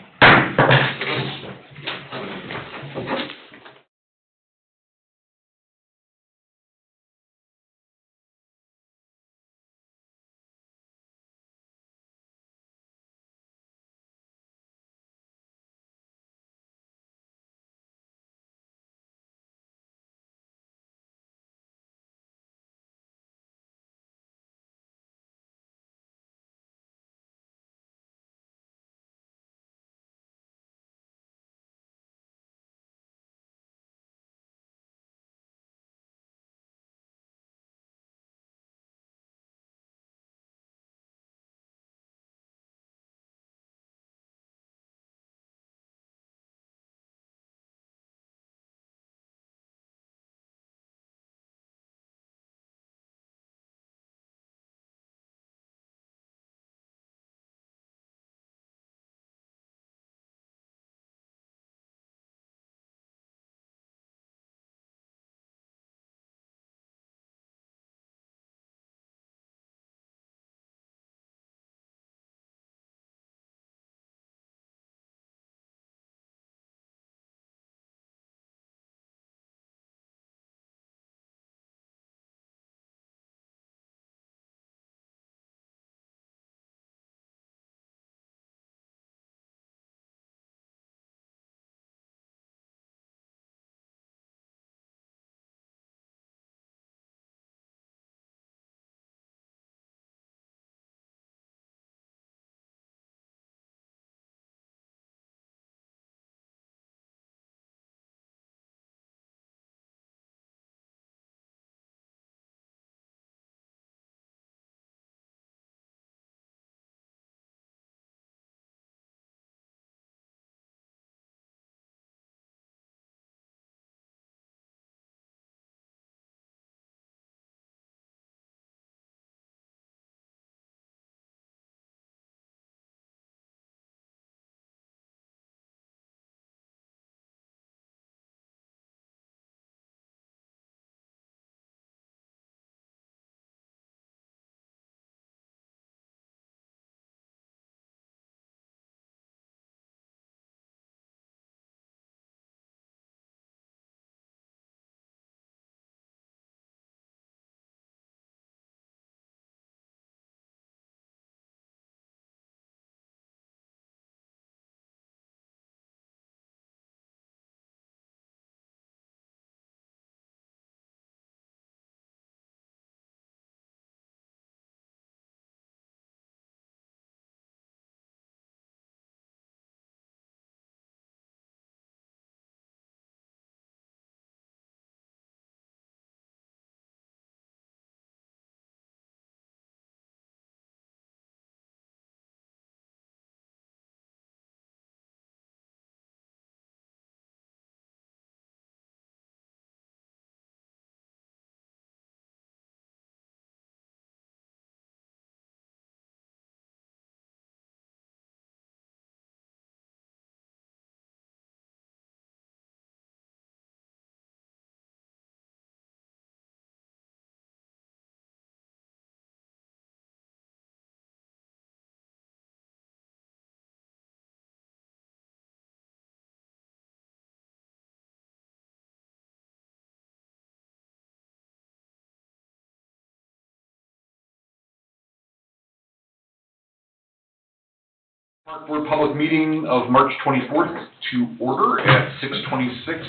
S1: Park Board Public Meeting of March 24th to order at 6:26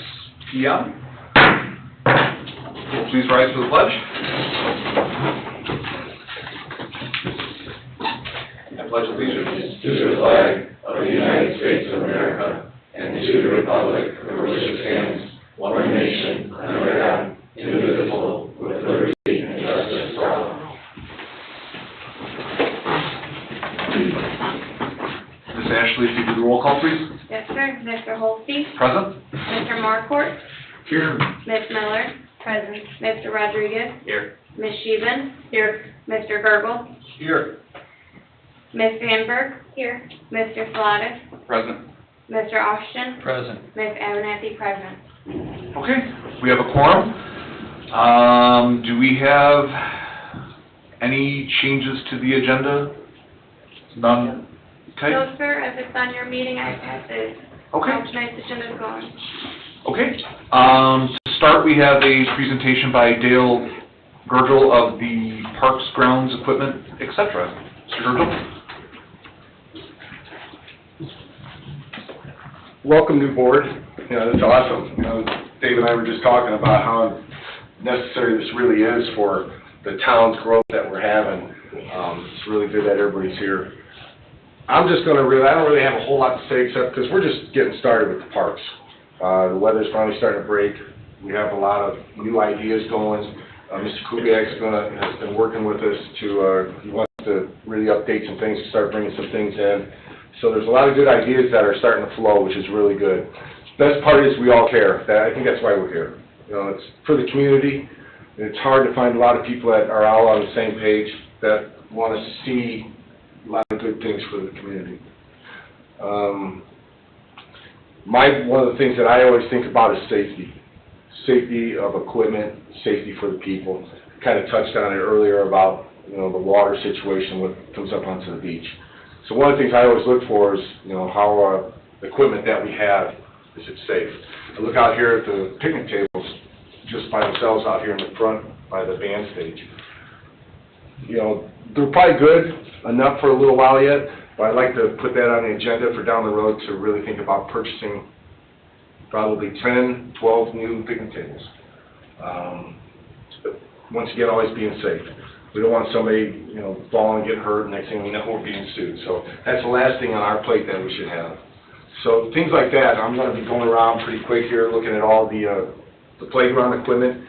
S1: PM. Please rise for the pledge. I pledge allegiance
S2: to the flag of the United States of America and to the republic for which it stands, one nation, under God, indivisible, with liberty and justice for all.
S1: Ms. Ashley, if you do the roll call, please.
S3: Yes, sir. Mr. Holstein?
S1: Present.
S3: Mr. Markort?
S1: Here.
S3: Ms. Miller? Present. Mr. Rodriguez?
S11: Here.
S3: Ms. Sheehan? Here. Mr. Gergel?
S1: Here.
S3: Ms. Sandberg? Here. Mr. Salatas?
S1: Present.
S3: Mr. Austin?
S6: Present.
S3: Ms. Abernathy? Present.
S1: Okay, we have a quorum. Do we have any changes to the agenda? None? Okay.
S3: No, sir. If it's on your meeting, I have the
S1: Okay.
S3: tonight's agenda is going.
S1: Okay. To start, we have a presentation by Dale Gergel of the Parks, Grounds, Equipment, etc. Mr. Gergel?
S10: Welcome, new board. You know, that's awesome. You know, Dave and I were just talking about how necessary this really is for the town's growth that we're having. It's really good that everybody's here. I'm just gonna I don't really have a whole lot to say except because we're just getting started with the parks. The weather's finally starting to break. We have a lot of new ideas going. Mr. Kubiak's has been working with us he wants to really update some things, start bringing some things in. So there's a lot of good ideas that are starting to flow, which is really good. Best part is we all care. I think that's why we're here. You know, it's for the community. It's hard to find a lot of people that are all on the same page that want to see a lot of good things for the community. One of the things that I always think about is safety. Safety of equipment, safety for the people. Kind of touched on it earlier about, you know, the water situation when it comes up onto the beach. So one of the things I always look for is, you know, how the equipment that we have, is it safe? I look out here at the picnic tables, just by themselves out here in the front by the band stage. You know, they're probably good enough for a little while yet, but I'd like to put that on the agenda for down the road to really think about purchasing probably 10, 12 new picnic tables. But once again, always being safe. We don't want somebody, you know, falling and getting hurt, and next thing we know, we're being sued. So that's the last thing on our plate that we should have. So things like that, I'm going to be going around pretty quick here, looking at all the playground equipment.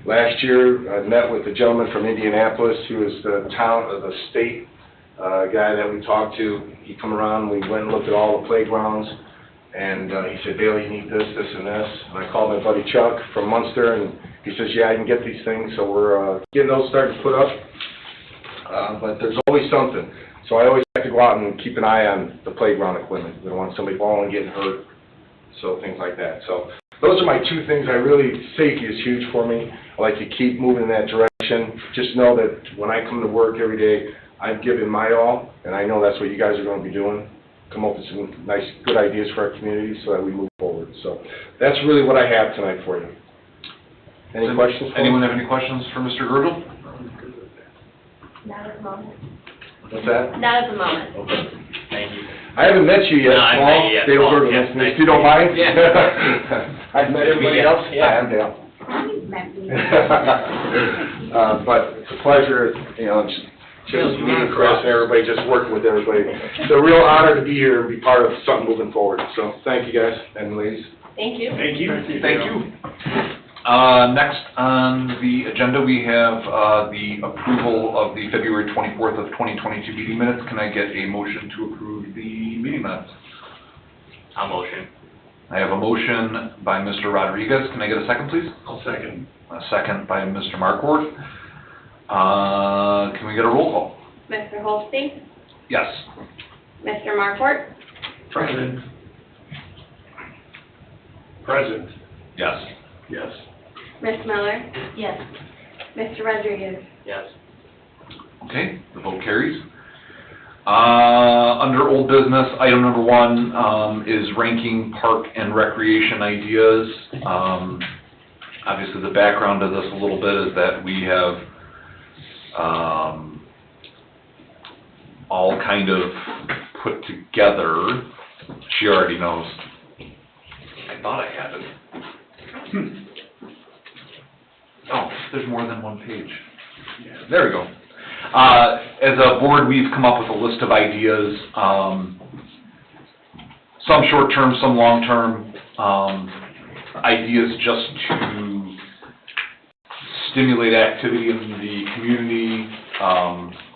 S10: Last year, I met with a gentleman from Indianapolis who is the state guy that we talked to. He come around, we went and looked at all the playgrounds, and he said, Dale, you need this, this, and this. And I called my buddy Chuck from Munster, and he says, yeah, I can get these things. So we're getting those started to put up. But there's always something. So I always have to go out and keep an eye on the playground equipment. We don't want somebody falling and getting hurt, so things like that. So those are my two things. Safety is huge for me. I like to keep moving in that direction. Just know that when I come to work every day, I've given my all, and I know that's what you guys are going to be doing. Come up with some nice, good ideas for our community so that we move forward. So that's really what I have tonight for you. Any questions?
S1: Anyone have any questions for Mr. Gergel?
S9: Not at the moment.
S10: What's that?
S9: Not at the moment.
S10: Okay.
S11: Thank you.
S10: I haven't met you yet,
S11: No, I've
S10: Paul.
S11: met you yet,
S10: Dale
S11: Paul.
S10: Gergel,
S11: Yes,
S10: nice to meet you.
S11: nice
S10: If you don't
S11: to meet
S10: mind?
S11: Yeah.
S10: I've met everybody else.
S11: Yeah.
S10: Hi, I'm Dale. But it's a pleasure, you know, just meeting Chris and everybody, just working with everybody. It's a real honor to be here and be part of something moving forward. So thank you guys and ladies.
S9: Thank you.
S1: Thank you. Thank you. Next on the agenda, we have the approval of the February 24th of 2022 meeting minutes. Can I get a motion to approve the meeting minutes?
S11: I'll motion.
S1: I have a motion by Mr. Rodriguez. Can I get a second, please?
S5: I'll second.
S1: A second by Mr. Markort. Can we get a roll call?
S3: Mr. Holstein?
S1: Yes.
S3: Mr. Markort?
S5: Present. Present.
S1: Yes.
S5: Yes.
S3: Ms. Miller?
S9: Yes.
S3: Mr. Rodriguez?
S11: Yes.
S1: Okay, the vote carries. Under old business, item number 1 is ranking park and recreation ideas. Obviously, the background to this a little bit is that we have all kind of put together. She already knows. I thought I had it. Oh, there's more than one page. There we go. As a board, we've come up with a list of ideas, some short-term, some long-term, ideas just to stimulate activity in the community,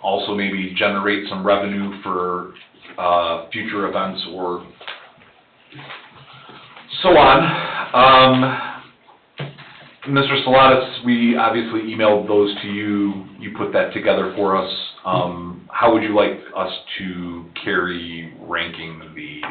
S1: also maybe generate some revenue for future events or so on. Mr. Salatas, we obviously emailed those to you. You put that together for us. How would you like us to carry ranking these?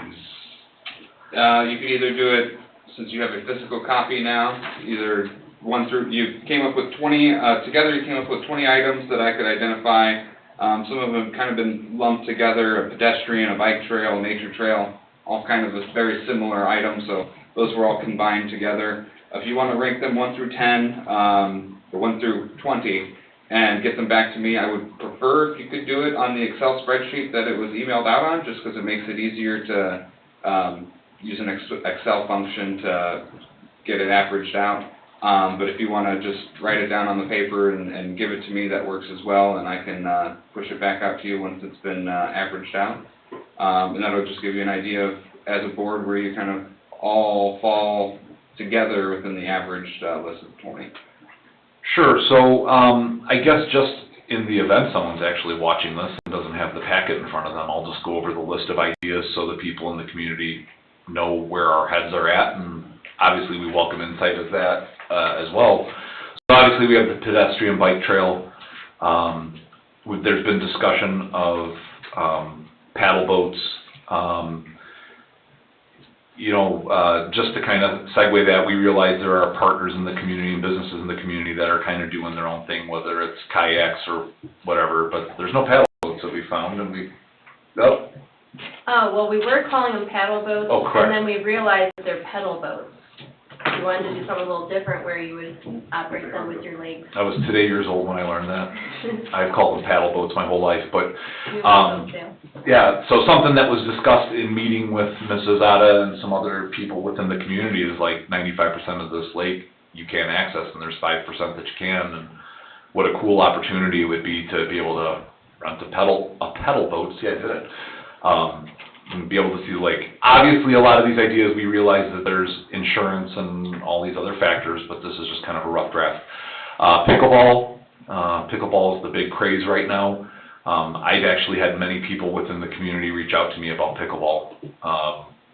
S2: You could either do it, since you have a physical copy now, either one through, you came up with 20, together you came up with 20 items that I could identify. Some of them have kind of been lumped together, a pedestrian, a bike trail, a nature trail, all kind of a very similar items, so those were all combined together. If you want to rank them 1 through 10, or 1 through 20, and get them back to me, I would prefer if you could do it on the Excel spreadsheet that it was emailed out on, just because it makes it easier to use an Excel function to get it averaged out. But if you want to just write it down on the paper and give it to me, that works as well, and I can push it back out to you once it's been averaged out. And that'll just give you an idea of, as a board, where you kind of all fall together within the averaged list of 20.
S1: Sure, so I guess just in the event someone's actually watching this and doesn't have the packet in front of them, I'll just go over the list of ideas so the people in the community know where our heads are at, and obviously we welcome insight as that as well. So obviously we have the pedestrian bike trail. There's been discussion of paddle boats. Just to kind of segue that, we realize there are partners in the community and businesses in the community that are kind of doing their own thing, whether it's kayaks or whatever, but there's no paddle boats that we found, and
S9: Well, we were calling them paddle boats.
S1: Oh, correct.
S9: And then we realized that they're pedal boats. We wanted to do something a little different where you would operate them with your legs.
S1: I was today years old when I learned that. I've called them paddle boats my whole life, but yeah, so something that was discussed in meeting with Mrs. Ada and some other people within the community is like 95% of this lake you can't access, and there's 5% that you can, and what a cool opportunity it would be to be able to rent a pedal boat, see I did it, and be able to see the lake. Obviously, a lot of these ideas, we realize that there's insurance and all these other factors, but this is just kind of a rough draft. Pickleball is the big craze right now. I've actually had many people within the community reach out to me about pickleball,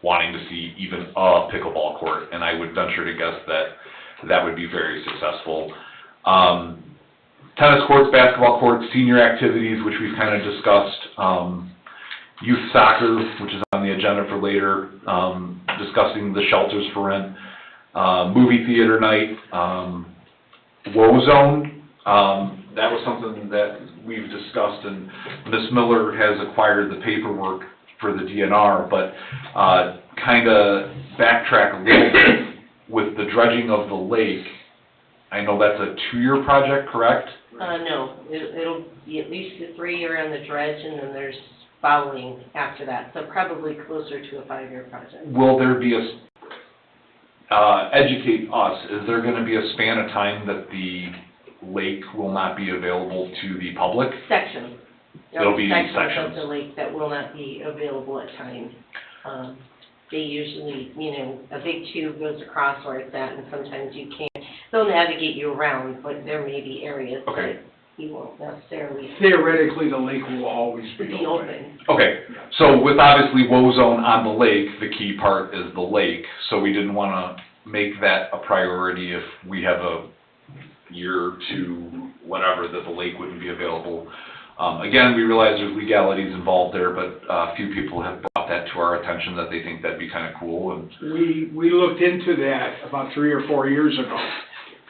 S1: wanting to see even a pickleball court, and I would venture to guess that that would be very successful. Tennis courts, basketball courts, senior activities, which we've kind of discussed, youth soccer, which is on the agenda for later, discussing the shelters for rent, movie theater night, Zone. That was something that we've discussed, and Ms. Miller has acquired the paperwork for the DNR, but kind of backtrack a little bit with the dredging of the lake. I know that's a 2-year project, correct?
S12: No, it'll be at least a 3-year on the dredge, and then there's following after that, so probably closer to a 5-year project.
S1: Will there be educate us, is there going to be a span of time that the lake will not be available to the public?
S12: Sections.
S1: There'll be
S12: sections
S1: sections
S12: of the lake that will not be available at times. They usually, a big tube goes across where it's at, and sometimes you can't. They'll navigate you around, but there may be areas that you won't necessarily.
S8: Theoretically, the lake will always be
S12: open.
S1: Okay, so with obviously Zone on the lake, the key part is the lake, so we didn't want to make that a priority if we have a year or two, whatever, that the lake wouldn't be available. Again, we realize there's legalities involved there, but a few people have brought that to our attention that they think that'd be kind of cool. And
S8: we looked into that about 3 or 4 years ago.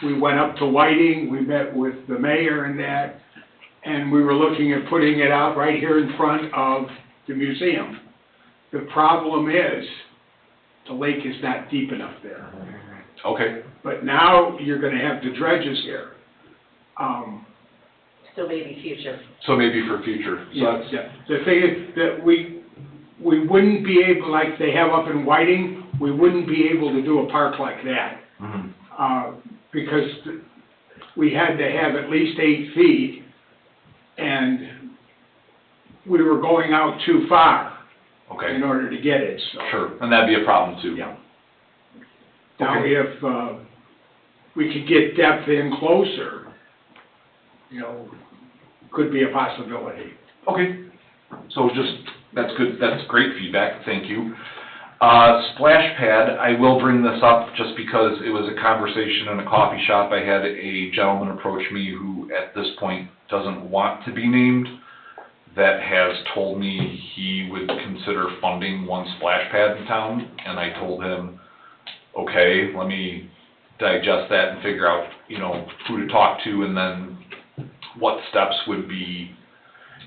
S8: We went up to Whiting, we met with the mayor and that, and we were looking at putting it out right here in front of the museum. The problem is, the lake is not deep enough there.
S1: Okay.
S8: But now you're gonna have the dredges here.
S12: So maybe future.
S1: So maybe for future. So
S8: Yeah, the thing is that we wouldn't be able, like they have up in Whiting, we wouldn't be able to do a park like that. Because we had to have at least 8 feet, and we were going out too far
S1: Okay,
S8: in order to get it, so.
S1: sure, and that'd be a problem too.
S8: Yeah. Now,
S1: Okay.
S8: if, we could get depth in closer, you know, could be a possibility.
S1: Okay, so that's good, that's great feedback, thank you. Splash pad, I will bring this up just because it was a conversation in a coffee shop. I had a gentleman approach me who at this point doesn't want to be named, that has told me he would consider funding one splash pad in town, and I told him, okay, let me digest that and figure out, you know, who to talk to and then what steps would be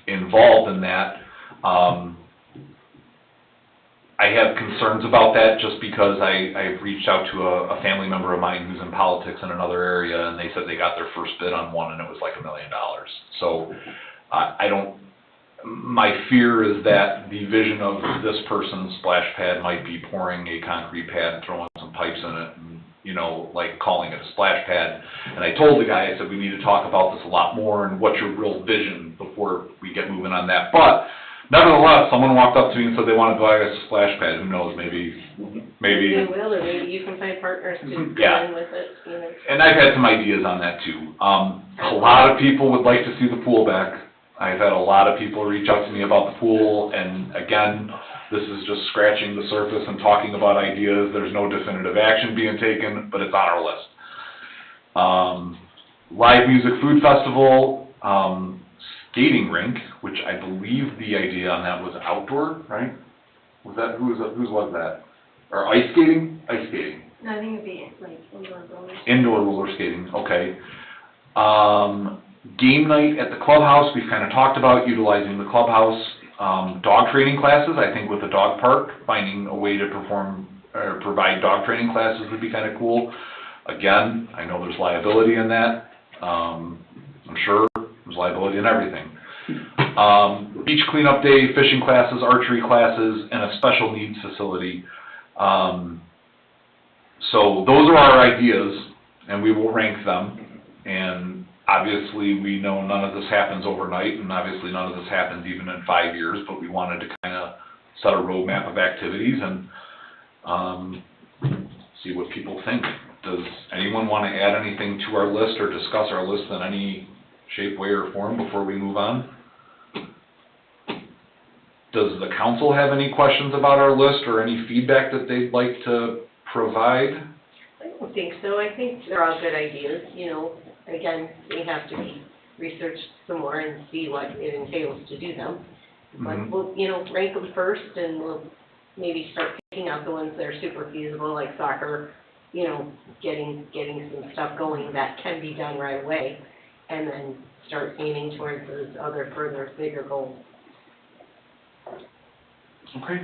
S1: involved in that. I have concerns about that just because I've reached out to a family member of mine who's in politics in another area, and they said they got their first bid on one and it was like $1 million. So my fear is that the vision of this person's splash pad might be pouring a concrete pad and throwing some pipes in it and, you know, like calling it a splash pad. And I told the guy, I said, we need to talk about this a lot more and what's your real vision before we get moving on that. But nevertheless, someone walked up to me and said they want to buy a splash pad. Who knows, maybe.
S12: Maybe they will, or maybe you can find partners to go
S1: Yeah.
S12: in with it, you know.
S1: And I've had some ideas on that too. A lot of people would like to see the pool back. I've had a lot of people reach out to me about the pool, and again, this is just scratching the surface and talking about ideas. There's no definitive action being taken, but it's on our list. Live music food festival, skating rink, which I believe the idea on that was outdoor, right? Was that, whose was that? Or ice skating? Ice skating.
S9: No, I think it'd be like indoor rollers.
S1: Indoor roller skating, okay. Game night at the clubhouse, we've kind of talked about utilizing the clubhouse. Dog training classes, I think with the dog park, finding a way to provide dog training classes would be kind of cool. Again, I know there's liability in that. I'm sure there's liability in everything. Beach cleanup day, fishing classes, archery classes, and a special needs facility. So those are our ideas, and we will rank them. And obviously, we know none of this happens overnight, and obviously none of this happens even in 5 years, but we wanted to kind of set a roadmap of activities and see what people think. Does anyone want to add anything to our list or discuss our list in any shape, way, or form before we move on? Does the council have any questions about our list or any feedback that they'd like to provide?
S12: I don't think so. I think they're all good ideas, you know. Again, we have to research some more and see what it entails to do them. But we'll, you know, rank them first, and we'll maybe start picking out the ones that are super feasible, like soccer, you know, getting some stuff going that can be done right away, and then start aiming towards those other further, bigger goals.
S1: Okay.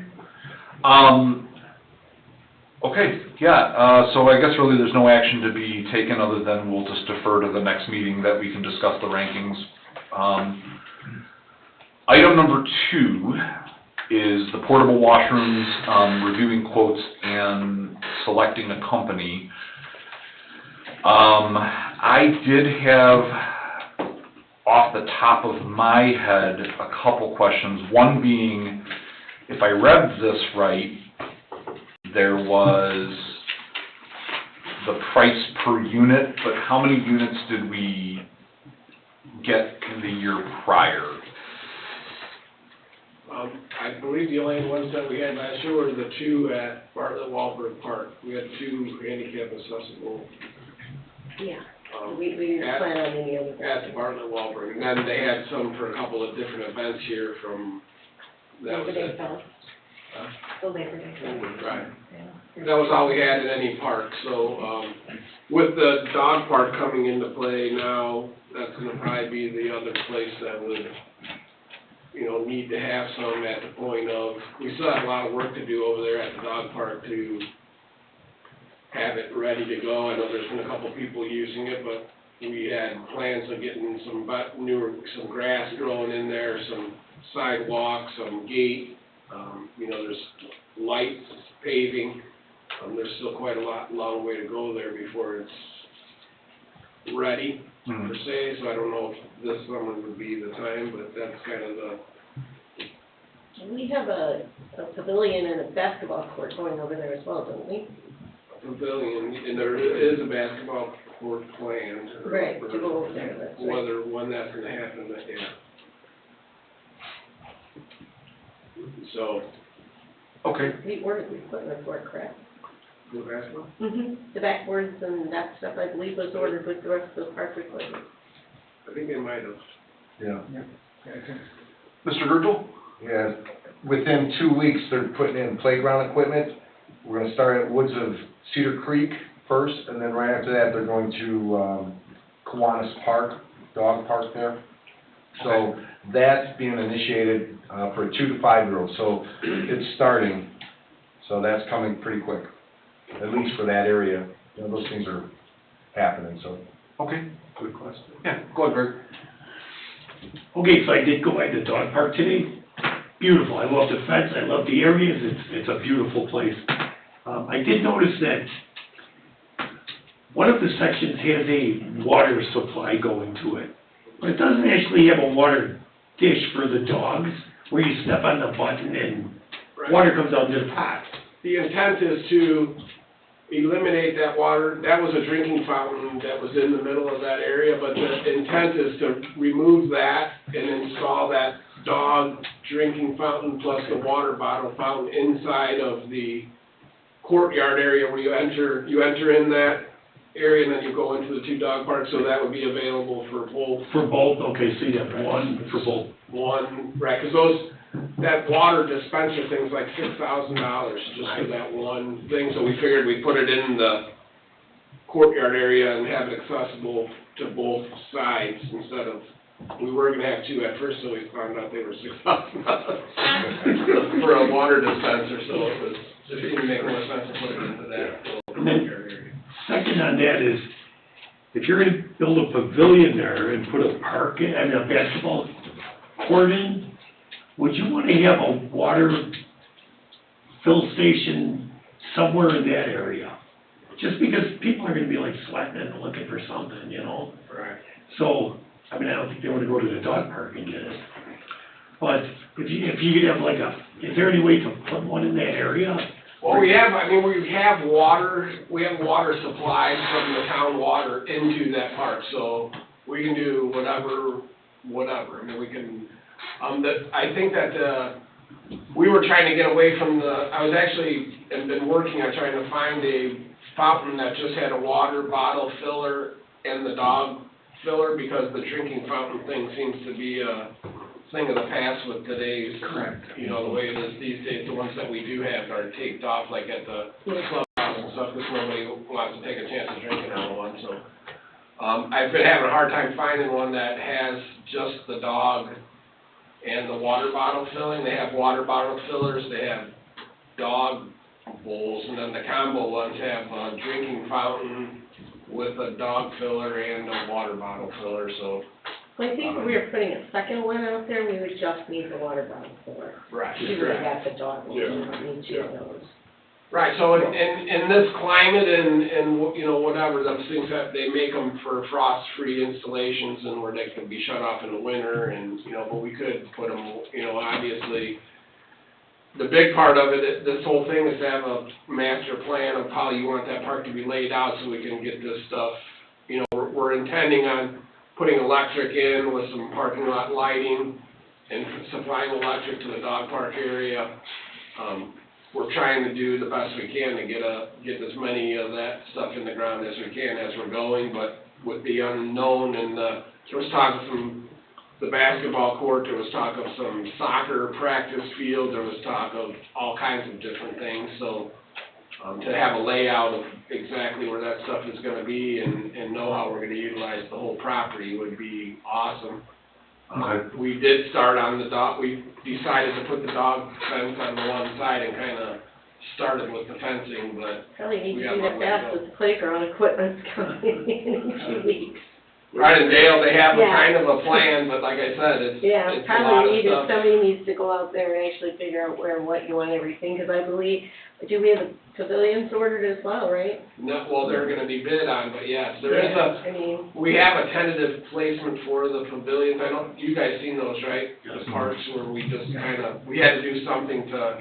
S1: Okay, yeah, so I guess really there's no action to be taken other than we'll just defer to the next meeting that we can discuss the rankings. Item number 2 is the portable washrooms, reviewing quotes and selecting a company. I did have, off the top of my head, a couple questions. One being, if I read this right, there was the price per unit, but how many units did we get the year prior?
S4: I believe the only ones that we had last year were the 2 at Bartlett Wahlberg Park. We had 2 handicap accessible.
S12: Yeah, we didn't plan on any other.
S4: At the Bartlett Wahlberg, and then they had some for a couple of different events here from, that was it.
S12: The Labor Day.
S4: Right. That was all we had in any park, so, with the dog park coming into play now, that's gonna probably be the other place that would, you know, need to have some at the point of, we still have a lot of work to do over there at the dog park to have it ready to go. I know there's been a couple people using it, but we had plans of getting some grass growing in there, some sidewalks, some gate You know, there's light paving, there's still quite a long way to go there before it's ready, per se, so I don't know if this summer would be the time, but that's kind of the.
S12: We have a pavilion and a basketball court going over there as well, don't we?
S4: Pavilion, and there is a basketball court planned.
S12: Right, to go over there, that's right.
S4: Whether, when that's gonna happen, but yeah. So.
S10: Okay.
S12: We ordered the equipment for it, correct?
S4: The basketball?
S12: The backboards and that stuff, I believe, was ordered with the rest of the park equipment.
S4: I think they might have.
S10: Yeah.
S1: Mr. Gergel?
S10: Yeah, within 2 weeks, they're putting in playground equipment. We're gonna start at Woods of Cedar Creek first, and then right after that, they're going to, Kiwanis Park, dog park there. So that's being initiated, for a 2 to 5-year-old, so it's starting. So that's coming pretty quick, at least for that area. You know, those things are happening, so.
S1: Okay.
S5: Good question.
S1: Yeah, go ahead, Greg.
S5: Okay, so I did go by the dog park today. Beautiful. I love the fence. I love the areas. It's a beautiful place. I did notice that one of the sections has a water supply going to it, but it doesn't actually have a water dish for the dogs where you step on the button and water comes out into the pot.
S4: The intent is to eliminate that water. That was a drinking fountain that was in the middle of that area, but the intent is to remove that and install that dog drinking fountain plus the water bottle fountain inside of the courtyard area where you enter in that area and then you go into the 2 dog parks, so that would be available for both.
S5: For both? Okay, so you have one for both.
S4: One, right, because that water dispenser thing's like $6,000 just for that one thing, so we figured we'd put it in the courtyard area and have it accessible to both sides instead of, we were gonna have 2 at first, so we found out they were $6,000 for a water dispenser, so it didn't make more sense to put it into that courtyard area.
S5: Second on that is, if you're gonna build a pavilion there and put a park in, and a basketball court in, would you wanna have a water fill station somewhere in that area? Just because people are gonna be like sweating and looking for something, you know?
S4: Right.
S5: So, I mean, I don't think they wanna go to the dog park and get it. But if you could have like is there any way to put one in that area?
S4: Well, we have water supplied from the town water into that park, so we can do whatever, I mean, we can, I think that, we were trying to get away from I was actually, have been working on trying to find a fountain that just had a water bottle filler and the dog filler, because the drinking fountain thing seems to be a thing of the past with today's, you know, the way it is these days. The ones that we do have are taped off, like at the Clubhouse and stuff, because nobody wants to take a chance of drinking out of one, so. I've been having a hard time finding one that has just the dog and the water bottle filling. They have water bottle fillers, they have dog bowls, and then the combo ones have a drinking fountain with a dog filler and a water bottle filler, so.
S12: Well, I think if we were putting a second one out there, we would just need the water bottle for it.
S4: Right.
S12: We would have got the dog one, we don't need 2 of those.
S4: Right, so in this climate and, you know, whatever, those things that they make them for frost-free installations and where they can be shut off in the winter and, you know, but we could put them, you know, obviously, the big part of it, this whole thing is to have a master plan of how you want that park to be laid out so we can get this stuff, you know, we're intending on putting electric in with some parking lot lighting and supplying electric to the dog park area. We're trying to do the best we can to get as many of that stuff in the ground as we can as we're going, but with the unknown and there was talk of the basketball court, there was talk of some soccer practice field, there was talk of all kinds of different things, so to have a layout of exactly where that stuff is gonna be and know how we're gonna utilize the whole property would be awesome. We did start on the dog, we decided to put the dog fence on the one side and kinda started with the fencing, but
S12: Probably need
S4: we
S12: to
S4: got
S12: do
S4: a long
S12: that
S4: way to
S12: fast
S4: go.
S12: with the playground equipment's coming in 2 weeks.
S4: Right, and Dale, they have a
S12: Yeah.
S4: kind of a plan, but like I said, it's
S12: Yeah,
S4: a lot
S12: probably
S4: of
S12: needed,
S4: stuff.
S12: somebody needs to go out there and actually figure out where and what you want everything, because I believe, do we have the pavilions ordered as well, right?
S4: No, well, they're gonna be bid on, but yes, there is
S12: Yeah, I mean,
S4: we have a tentative placement for the pavilions. I don't, you guys seen those, right? The parks where we just we had to do something to,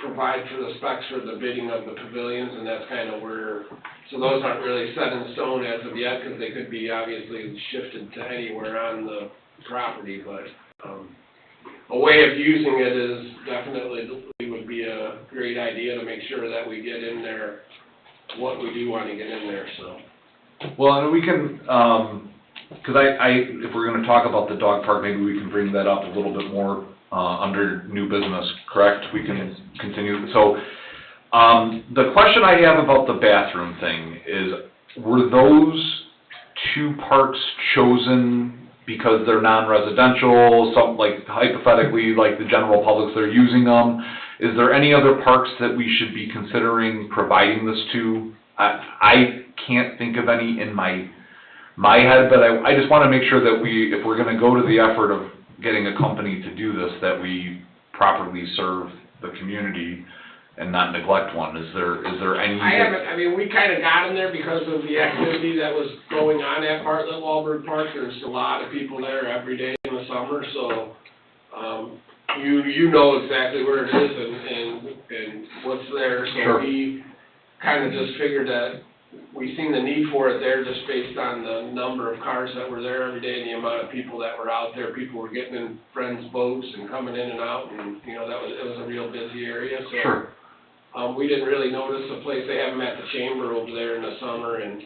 S4: provide for the specs for the bidding of the pavilions, and that's kind of where, so those aren't really set in stone as of yet, because they could be obviously shifted to anywhere on the property, but, a way of using it is definitely would be a great idea to make sure that we get in there what we do want to get in there, so.
S1: Well, and we can, because if we're gonna talk about the dog park, maybe we can bring that up a little bit more, under new business, correct? We can continue, so, the question I have about the bathroom thing is, were those two parks chosen because they're non-residential, some, like hypothetically, like the general public, they're using them? Is there any other parks that we should be considering providing this to? I can't think of any in my head, but I just wanna make sure that if we're gonna go to the effort of getting a company to do this, that we properly serve the community and not neglect one. Is there any?
S4: I mean, we kind of got them there because of the activity that was going on at Bartlett Wahlberg Park. There's a lot of people there every day in the summer, so, you know exactly where it is and what's there. So
S1: Sure.
S4: we kind of just figured that we seen the need for it there just based on the number of cars that were there every day and the amount of people that were out there. People were getting in friends' boats and coming in and out, and, it was a real busy area, so.
S1: Sure.
S4: We didn't really notice the place. They have them at the chamber over there in the summer, and,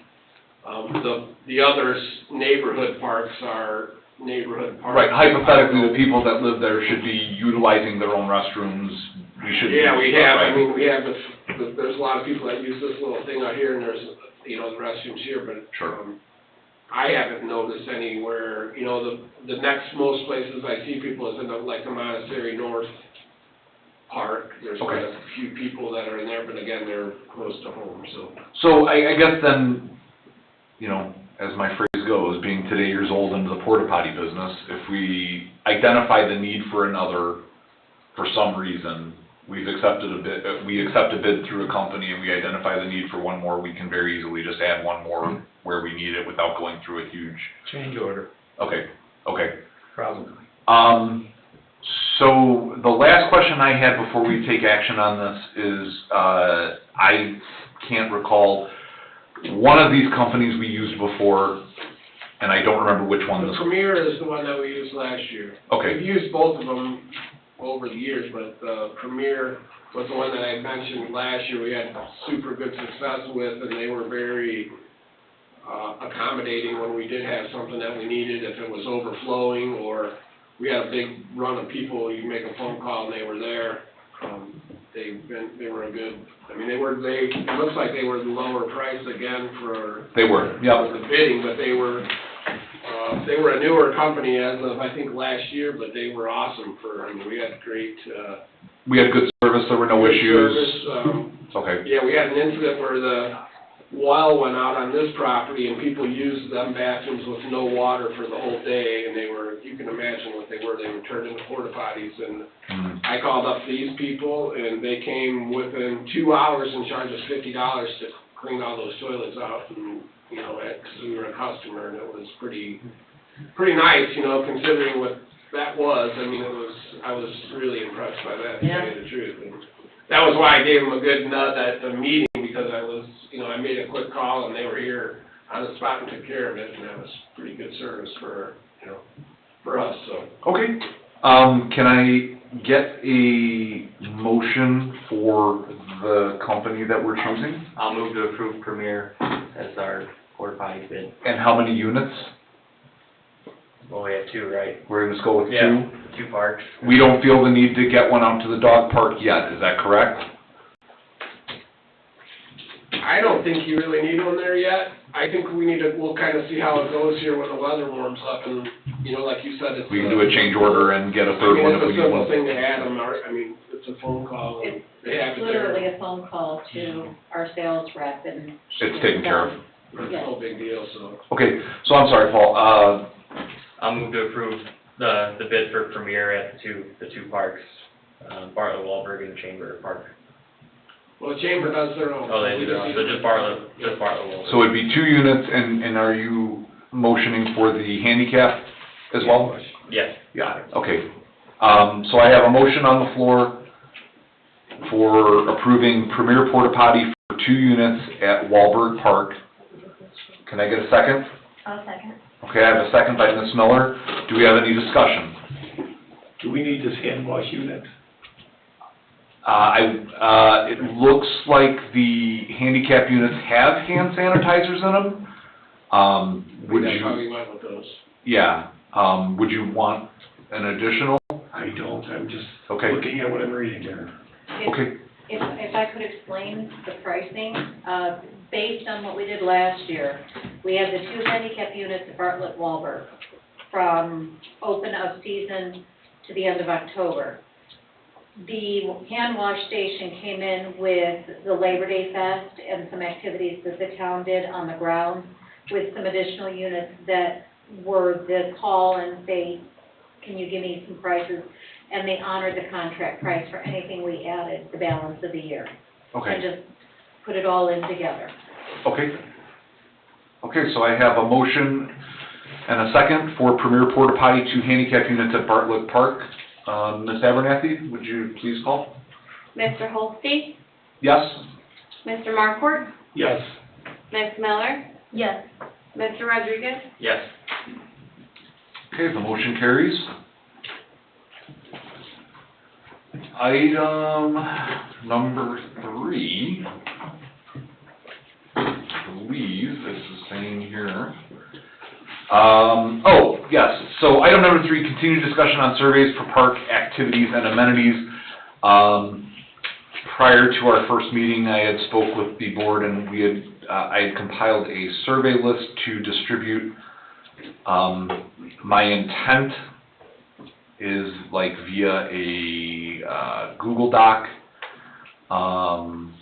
S4: the other neighborhood parks are neighborhood parks.
S1: Right, hypothetically, the people that live there should be utilizing their own restrooms. We should.
S4: Yeah, we have,
S1: Right.
S4: I mean, we have, there's a lot of people that use this little thing out here, and there's, the restrooms here, but,
S1: Sure.
S4: I haven't noticed anywhere, the next most places I see people is in the Montessori North Park. There's quite a few people that are in there, but again, they're close to home, so.
S1: So I guess then, as my phrase goes, being today years old into the porta potty business, if we identify the need for another, for some reason, we accept a bid through a company and we identify the need for one more, we can very easily just add one more where we need it without going through a huge.
S10: Change order,
S1: Okay.
S10: probably.
S1: So the last question I had before we take action on this is, I can't recall, one of these companies we used before, and I don't remember which one
S4: The
S1: this.
S4: Premier is the one that we used last year.
S1: Okay.
S4: We've used both of them over the years, but Premier was the one that I mentioned last year we had super good success with, and they were very accommodating when we did have something that we needed, if it was overflowing or we had a big run of people, you make a phone call and they were there. They were a good, it looks like they were the lower price again for.
S1: They were, yeah.
S4: For the bidding, but they were a newer company as of, I think, last year, but they were awesome we had great,
S1: We had good service, there were no
S4: good
S1: issues.
S4: service,
S1: Okay.
S4: Yeah, we had an incident where the well went out on this property and people used them bathrooms with no water for the whole day, and you can imagine what they were turned into porta potties, and I called up these people and they came within 2 hours and charged us $50 to clean all those toilets out, and, because we were a customer, and it was pretty nice, considering what that was. I was really impressed by that, to tell you the truth. And that was why I gave them a good nod at the meeting, because I made a quick call and they were here on the spot and took care of it, and that was pretty good service for us, so.
S1: Okay. Can I get a motion for the company that we're choosing?
S11: I'll move to approve Premier as our porta potty bid.
S1: And how many units?
S11: Well, we have two, right?
S1: We're gonna just go with two?
S11: Yeah, 2 parks.
S1: We don't feel the need to get one out to the dog park yet, is that correct?
S4: I don't think you really need one there yet. I think we'll kind of see how it goes here when the weather warms up, and, like you said, it's.
S1: We can do a change order and get a third one if we
S4: It's a
S1: need
S4: simple
S1: one.
S4: thing to add them, it's a phone call, and they have
S13: It's
S4: it there.
S13: literally a phone call to our sales rep and.
S1: It's taken care of.
S4: It's no big deal, so.
S1: Okay, so I'm sorry, Paul,
S11: I'll move to approve the bid for Premier at the two parks, Bartlett, Wahlberg, and the Chamber Park.
S4: Well, the chamber does their own.
S11: Oh, they do, so just Bartlett, Wahlberg.
S1: so it'd be 2 units, and are you motioning for the handicap as well?
S11: Yes.
S1: Got it, okay. So I have a motion on the floor for approving Premier Porta Potty for 2 units at Wahlberg Park. Can I get a second?
S9: I'll second.
S1: Okay, I have a second by Ms. Miller. Do we have any discussion?
S5: Do we need this hand wash unit?
S1: It looks like the handicap units have hand sanitizers in them. Would
S4: That's how
S1: you,
S4: we went with those.
S1: yeah, would you want an additional?
S5: I don't, I'm just
S1: Okay.
S5: looking at what I'm reading here.
S1: Okay,
S13: If I could explain the pricing, based on what we did last year, we had the 2 handicap units at Bartlett Wahlberg from open of season to the end of October. The hand wash station came in with the Labor Day Fest and some activities that the town did on the grounds with some additional units that were the call and say, can you give me some prices? And they honored the contract price for anything we added the balance of the year.
S1: okay,
S13: And just put it all in together.
S1: okay. Okay, so I have a motion and a second for Premier Porta Potty 2 handicap units at Bartlett Park. Ms. Abernathy, would you please call?
S3: Mr. Holstein,
S1: Yes?
S3: Mr. Markort,
S5: Yes.
S3: Ms. Miller,
S9: Yes.
S3: Mr. Rodriguez,
S11: Yes.
S1: Okay, the motion carries. Item number 3, I believe this is saying here. Oh, yes, so item number 3, continued discussion on surveys for park activities and amenities. Prior to our first meeting, I had spoke with the board and we had, I had compiled a survey list to distribute. My intent is like via a Google Doc. I'm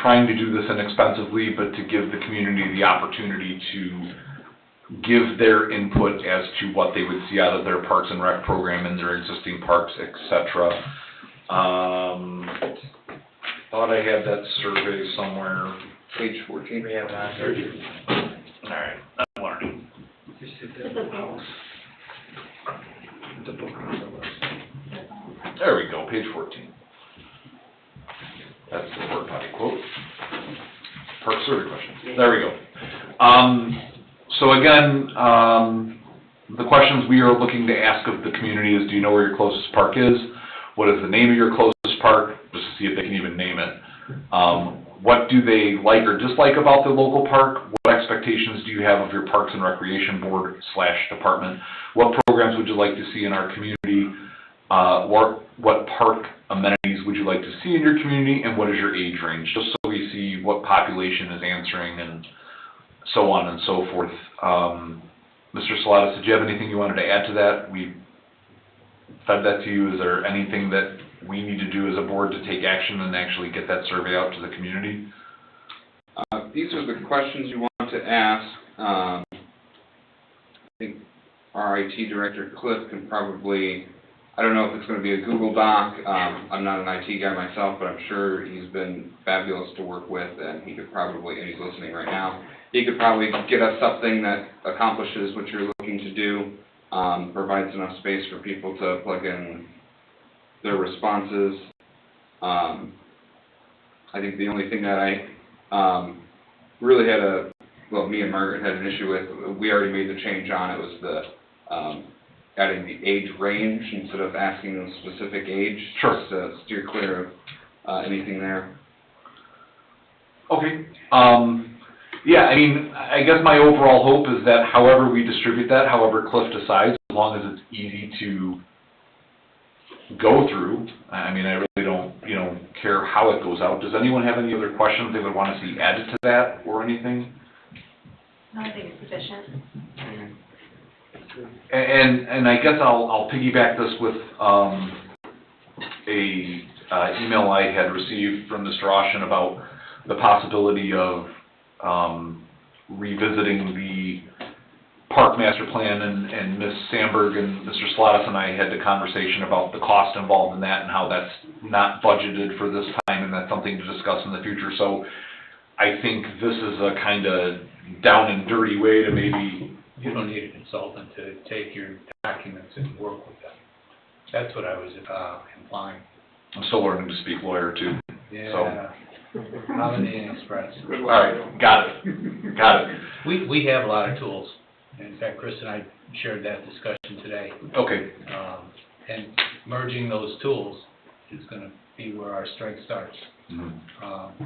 S1: trying to do this inexpensively, but to give the community the opportunity to give their input as to what they would see out of their Parks and Rec program in their existing parks, et cetera. Thought I had that survey somewhere.
S11: Page 14, we have it on here.
S1: All right, I'm learning. There we go, page 14. That's the porta potty quote. Park survey question. There we go. So again, the questions we are looking to ask of the community is, do you know where your closest park is? What is the name of your closest park? Just to see if they can even name it. What do they like or dislike about the local park? What expectations do you have of your Parks and Recreation Board / department? What programs would you like to see in our community? What park amenities would you like to see in your community, and what is your age range? Just so we see what population is answering and so on and so forth. Mr. Salatas, did you have anything you wanted to add to that? We fed that to you. Is there anything that we need to do as a board to take action and actually get that survey out to the community?
S2: These are the questions you want to ask. I think our IT director, Cliff, can probably, I don't know if it's going to be a Google Doc. I'm not an IT guy myself, but I'm sure he's been fabulous to work with, and he could probably, and he's listening right now, he could probably get us something that accomplishes what you're looking to do, provides enough space for people to plug in their responses. I think the only thing that I really had me and Margaret had an issue with, we already made the change on, it was the adding the age range instead of asking a specific age.
S1: Sure.
S2: Just to steer clear of anything there.
S1: Okay. Yeah, I mean, I guess my overall hope is that however we distribute that, however Cliff decides, as long as it's easy to go through, I mean, I really don't, care how it goes out. Does anyone have any other questions they would want to see added to that or anything?
S9: No, I think it's sufficient.
S1: And I guess I'll piggyback this with a email I had received from Mr. Oshin about the possibility of revisiting the park master plan, and Ms. Sandberg and Mr. Slatus and I had the conversation about the cost involved in that and how that's not budgeted for this time, and that's something to discuss in the future. So I think this is a kind of down and dirty way to maybe...
S6: You don't need a consultant to take your documents and work with them. That's what I was implying.
S1: I'm still learning to speak lawyer too.
S6: Yeah. Holiday Inn Express.
S1: All right, got it. Got it.
S6: We have a lot of tools. In fact, Chris and I shared that discussion today.
S1: Okay.
S6: And merging those tools is going to be where our strength starts.
S1: Mm-hmm.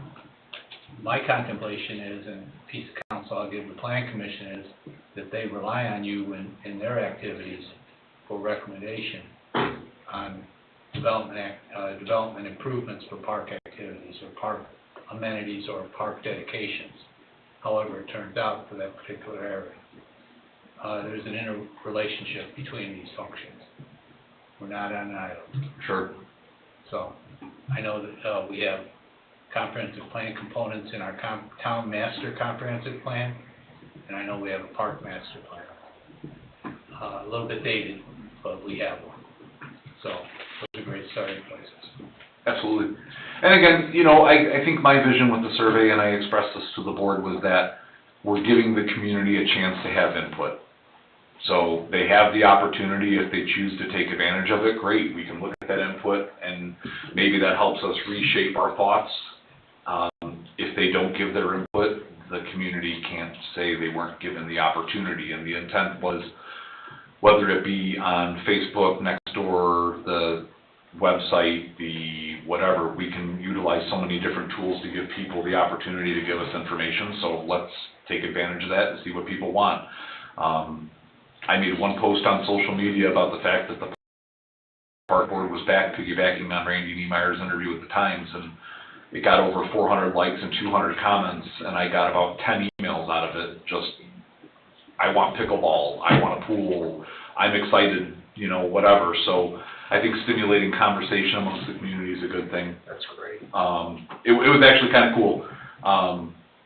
S6: My contemplation is, and piece of counsel I'll give the Plan Commission is, that they rely on you in their activities for recommendation on development improvements for park activities or park amenities or park dedications, however it turns out for that particular area. There's an interrelationship between these functions. We're not on an island.
S1: Sure.
S6: So I know that we have comprehensive plan components in our town master comprehensive plan, and I know we have a park master plan. A little bit dated, but we have one. So those are great starting places.
S1: Absolutely. And again, you know, I think my vision with the survey, and I expressed this to the board, was that we're giving the community a chance to have input. So they have the opportunity, if they choose to take advantage of it, great, we can look at that input, and maybe that helps us reshape our thoughts. If they don't give their input, the community can't say they weren't given the opportunity, and the intent was, whether it be on Facebook, Nextdoor, the website, the whatever, we can utilize so many different tools to give people the opportunity to give us information, so let's take advantage of that and see what people want. I made one post on social media about the fact that the park board was back piggybacking on Randy Niemeyer's interview with the Times, and it got over 400 likes and 200 comments, and I got about 10 emails out of it, just, I want pickleball, I want a pool, I'm excited, you know, whatever. So I think stimulating conversation amongst the community is a good thing.
S6: That's great.
S1: It was actually kind of cool.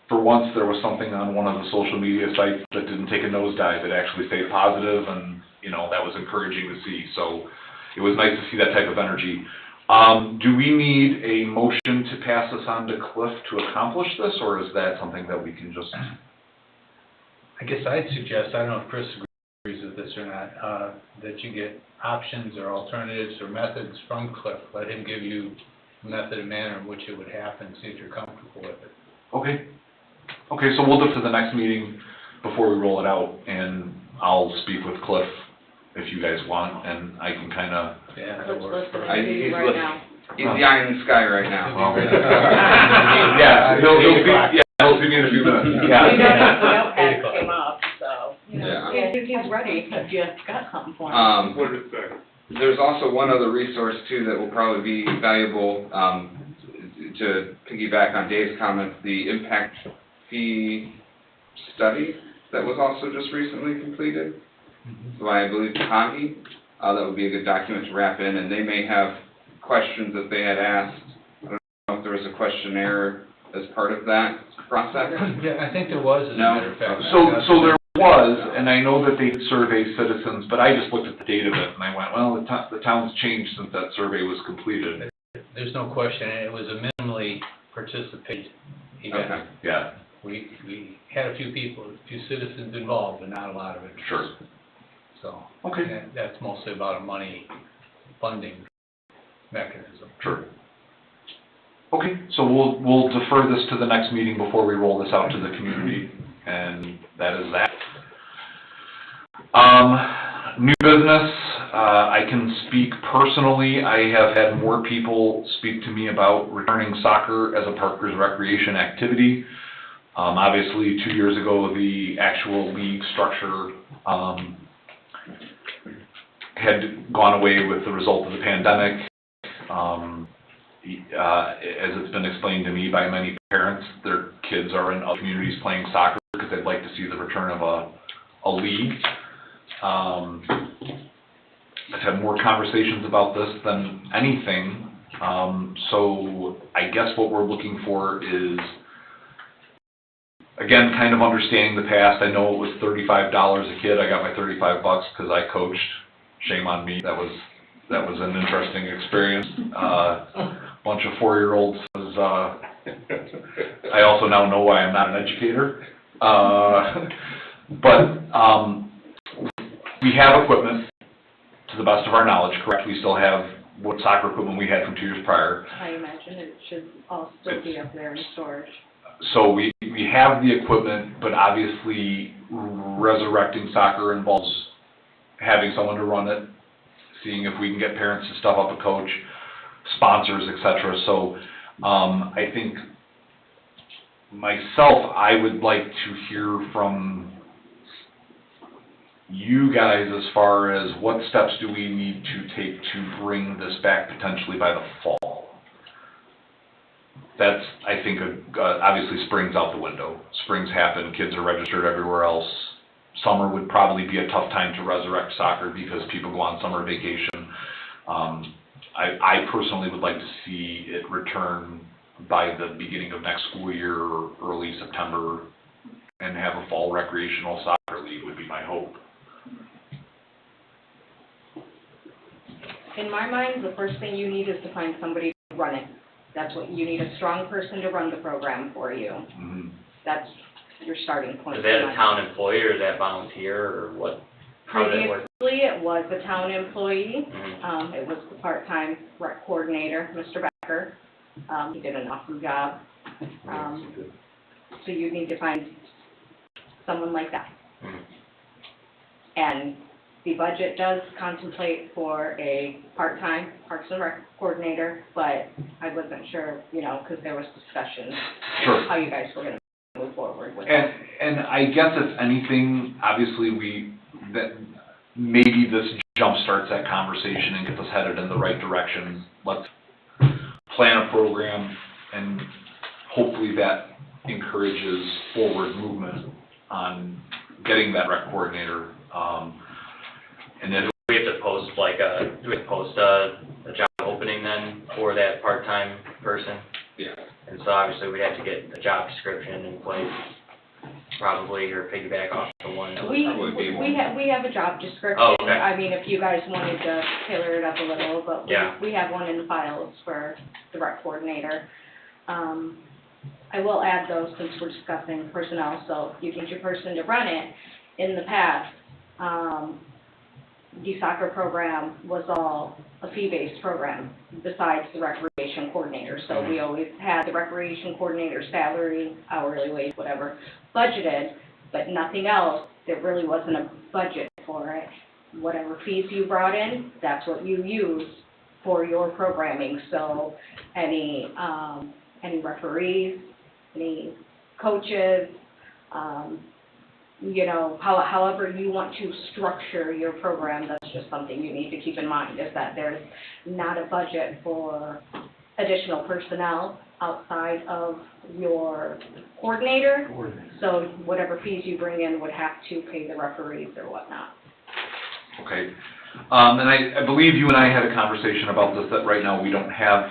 S1: For once, there was something on one of the social media sites that didn't take a nosedive. It actually stayed positive, and, you know, that was encouraging to see. So it was nice to see that type of energy. Do we need a motion to pass this on to Cliff to accomplish this, or is that something that we can just...
S6: I guess I'd suggest, I don't know if Chris agrees with this or not, that you get options or alternatives or methods from Cliff. Let him give you the method and manner in which it would happen, see if you're comfortable with it.
S1: Okay. Okay, so we'll do it to the next meeting before we roll it out, and I'll speak with Cliff if you guys want, and I can kind of...
S6: Yeah, that'll work.
S2: He's the eye in the sky right now.
S1: Yeah, he'll see me in a few minutes. Yeah.
S7: We don't have him up, so, you know,
S2: Yeah.
S7: if he's ready, if you got something for him.
S14: What is that?
S2: There's also one other resource too that will probably be valuable, to piggyback on Dave's comments, the impact fee study that was also just recently completed by, I believe, Connie. That would be a good document to wrap in, and they may have questions that they had asked. I don't know if there was a questionnaire as part of that process.
S6: Yeah, I think there was, as a matter of fact.
S1: So there was, and I know that they surveyed citizens, but I just looked at the date of it, and I went, well, the town's changed since that survey was completed.
S6: There's no question, and it was a minimally participated event.
S2: Okay.
S1: Yeah.
S6: We had a few citizens involved, but not a lot of it.
S1: Sure.
S6: So,
S1: Okay.
S6: and that's mostly about a money funding mechanism.
S1: Sure. Okay, so we'll defer this to the next meeting before we roll this out to the community, and that is that. New business, I can speak personally. I have had more people speak to me about returning soccer as a Parkers recreation activity. Obviously, 2 years ago, the actual league structure had gone away with the result of the pandemic. As it's been explained to me by many parents, their kids are in other communities playing soccer because they'd like to see the return of a league. I've had more conversations about this than anything, so I guess what we're looking for is again, kind of understanding the past, I know it was $35 a kid, I got my $35 because I coached, shame on me, that was an interesting experience. Bunch of 4-year-olds was, I also now know why I'm not an educator. But we have equipment, to the best of our knowledge, correct? We still have what soccer equipment we had from 2 years prior.
S7: I imagine it should all still be up there in storage.
S1: So we have the equipment, but obviously resurrecting soccer involves having someone to run it, seeing if we can get parents to stuff up a coach, sponsors, etc. So I think myself, I would like to hear from you guys as far as what steps do we need to take to bring this back potentially by the fall. That's, I think, obviously spring's out the window. Springs happen, kids are registered everywhere else. Summer would probably be a tough time to resurrect soccer because people go on summer vacation. I personally would like to see it return by the beginning of next school year or early September and have a fall recreational soccer league would be my hope.
S7: In my mind, the first thing you need is to find somebody to run it. That's what, you need a strong person to run the program for you.
S1: Mm-hmm.
S7: That's your starting point.
S11: Is that a town employee or is that volunteer or what? How does that work?
S7: Previously, it was a town employee.
S11: Mhm.
S7: It was the part-time rec coordinator, Mr. Becker. He did an awesome job. So you need to find someone like that.
S11: Mhm.
S7: And the budget does contemplate for a part-time Parks and Rec coordinator, but I wasn't sure, because there was discussion
S1: Sure.
S7: how you guys were going to move forward with it.
S1: And I guess if anything, obviously that maybe this jumpstarts that conversation and gets us headed in the right direction. Let's plan a program and hopefully that encourages forward movement on getting that rec coordinator. And then
S11: We have to post do we have to post a job opening then for that part-time person?
S1: yeah.
S11: And so obviously we'd have to get a job description in place, probably, or piggyback off the one that would probably be one.
S7: We have a job description.
S11: Oh, okay.
S7: I mean, if you guys wanted to tailor it up a little, but
S11: Yeah.
S7: we have one in the files for the rec coordinator. I will add though, since we're discussing personnel, so you get your person to run it. In the past, the soccer program was all a fee-based program besides the recreation coordinator. So we always had the recreation coordinator salary, hourly wage, whatever, budgeted, but nothing else. There really wasn't a budget for it. Whatever fees you brought in, that's what you use for your programming. So any referees, any coaches, however you want to structure your program, that's just something you need to keep in mind, is that there's not a budget for additional personnel outside of your coordinator. So whatever fees you bring in would have to pay the referees or whatnot.
S1: Okay. And I believe you and I had a conversation about this, that right now we don't have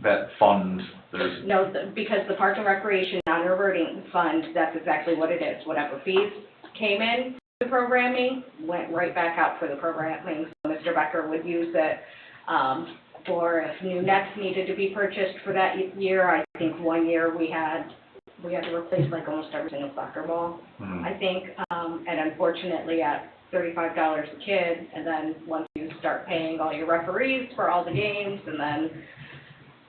S1: that fund.
S7: No, because the Park and Recreation non-reverting fund, that's exactly what it is. Whatever fees came in for the programming went right back out for the programming. So Mr. Becker would use it for if new nets needed to be purchased for that year. I think one year we had to replace like almost every single soccer ball, I think. And unfortunately at $35 a kid, and then once you start paying all your referees for all the games, and then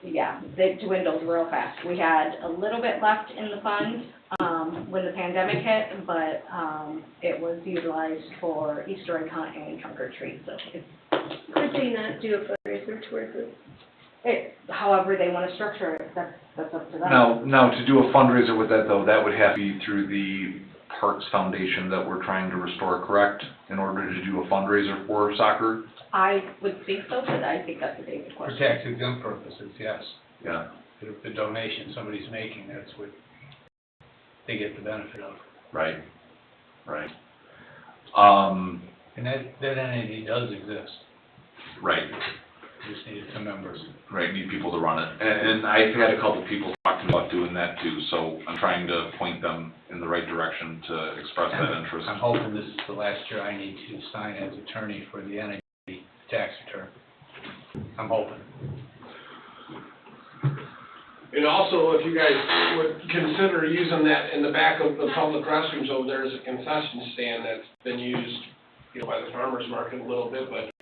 S7: yeah, they dwindled real fast. We had a little bit left in the fund when the pandemic hit, but it was utilized for Easter egg hunt and trunk or treat. So
S12: Could they not do a fundraiser towards it?
S7: However they want to structure it, that's up to them.
S1: Now, to do a fundraiser with that though, that would have to be through the Parks Foundation that we're trying to restore, correct? In order to do a fundraiser for soccer?
S7: I would think so, but I think that's a David
S6: For
S7: question.
S6: tax exempt purposes, yes.
S1: Yeah.
S6: The donation somebody's making, that's what they get the benefit of.
S1: Right.
S6: And that entity does exist.
S1: Right.
S6: Just needed some members.
S1: Right, need people to run it. And I've had a couple people talk talked to me about doing that too, so I'm trying to point them in the right direction to express that interest.
S6: I'm hoping this is the last year I need to sign as attorney for the NAD tax return. I'm hoping.
S4: And also, if you guys would consider using that in the back of the public restrooms over there as a concession stand that's been used, you know, by the farmer's market a little bit, but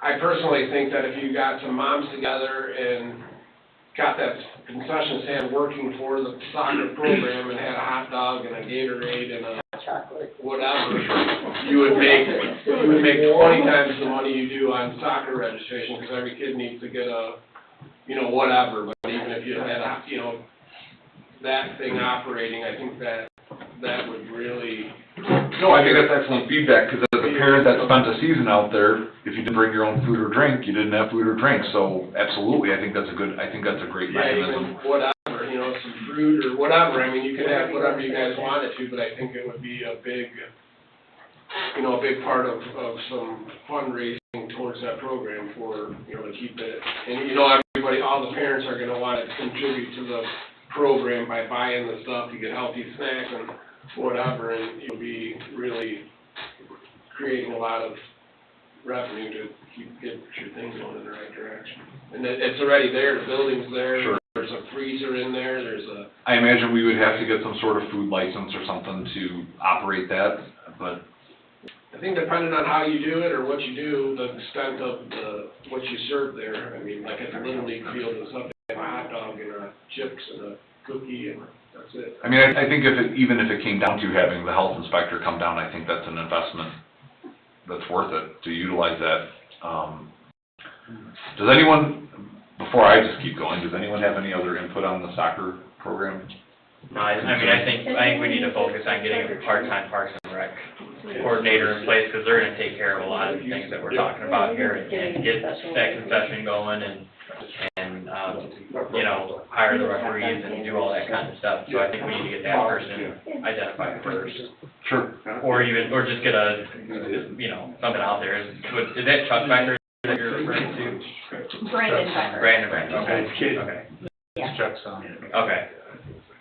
S4: I personally think that if you got some moms together and got that concession stand working for the soccer program and had a hot dog and a Gatorade and a whatever, you would make 20 times the money you do on soccer registration, because every kid needs to get a, you know, whatever, but even if you had a, you know, that thing operating, I think that would really.
S1: No, I think that's excellent feedback, because as a parent that spent a season out there, if you didn't bring your own food or drink, you didn't have food or drink, so absolutely, I think that's a great mechanism.
S4: Even whatever, you know, some fruit or whatever, I mean, you could have whatever you guys wanted to, but I think it would be a big, you know, a big part of some fundraising towards that program for, you know, to keep it, and you know, everybody, all the parents are gonna wanna contribute to the program by buying the stuff, you get healthy snacks and whatever, and you'll be really creating a lot of revenue to get your things going in the right direction. And it's already there, the building's there.
S1: Sure.
S4: There's a freezer in there, there's a.
S1: I imagine we would have to get some sort of food license or something to operate that, but.
S4: I think depending on how you do it or what you do, the extent of what you serve there, I mean, like at the Little League field and stuff, they have a hot dog and a chips and a cookie and that's it.
S1: I mean, I think even if it came down to having the health inspector come down, I think that's an investment that's worth it, to utilize that. Does anyone, before I just keep going, does anyone have any other input on the soccer program?
S11: No, I think we need to focus on getting a part-time Parks and Rec coordinator in place, because they're gonna take care of a lot of the things that we're talking about here, and get that concession going, and you know, hire the referees and do all that kind of stuff. So I think we need to get that person identified first.
S1: Sure.
S11: Or just get a, you know, something out there. Is that Chuck Becker that you're referring to?
S7: Brandon Becker.
S11: Brandon Becker, okay.
S5: Kid.
S11: Okay.
S7: Yeah.
S6: Chuck's on.
S11: Okay.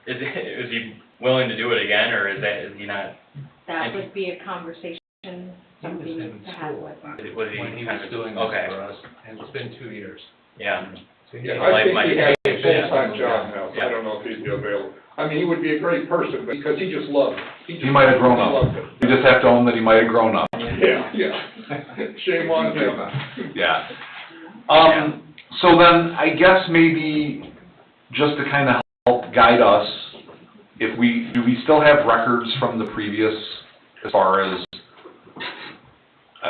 S11: Is he willing to do it again, or is he not?
S7: That would be a conversation somebody needs to have with him.
S6: When he was doing this for us, and it's been 2 years.
S11: Yeah.
S14: Yeah, I think he has a full-time job now, so I don't know if he'd be available. I mean, he would be a great person, but because he just loved it.
S1: He might have grown up.
S14: Loved it.
S1: You just have to own that he might have grown up.
S14: Yeah. Shame on him.
S1: Yeah. So then, I guess maybe, just to kind of help guide us, do we still have records from the previous, as far as,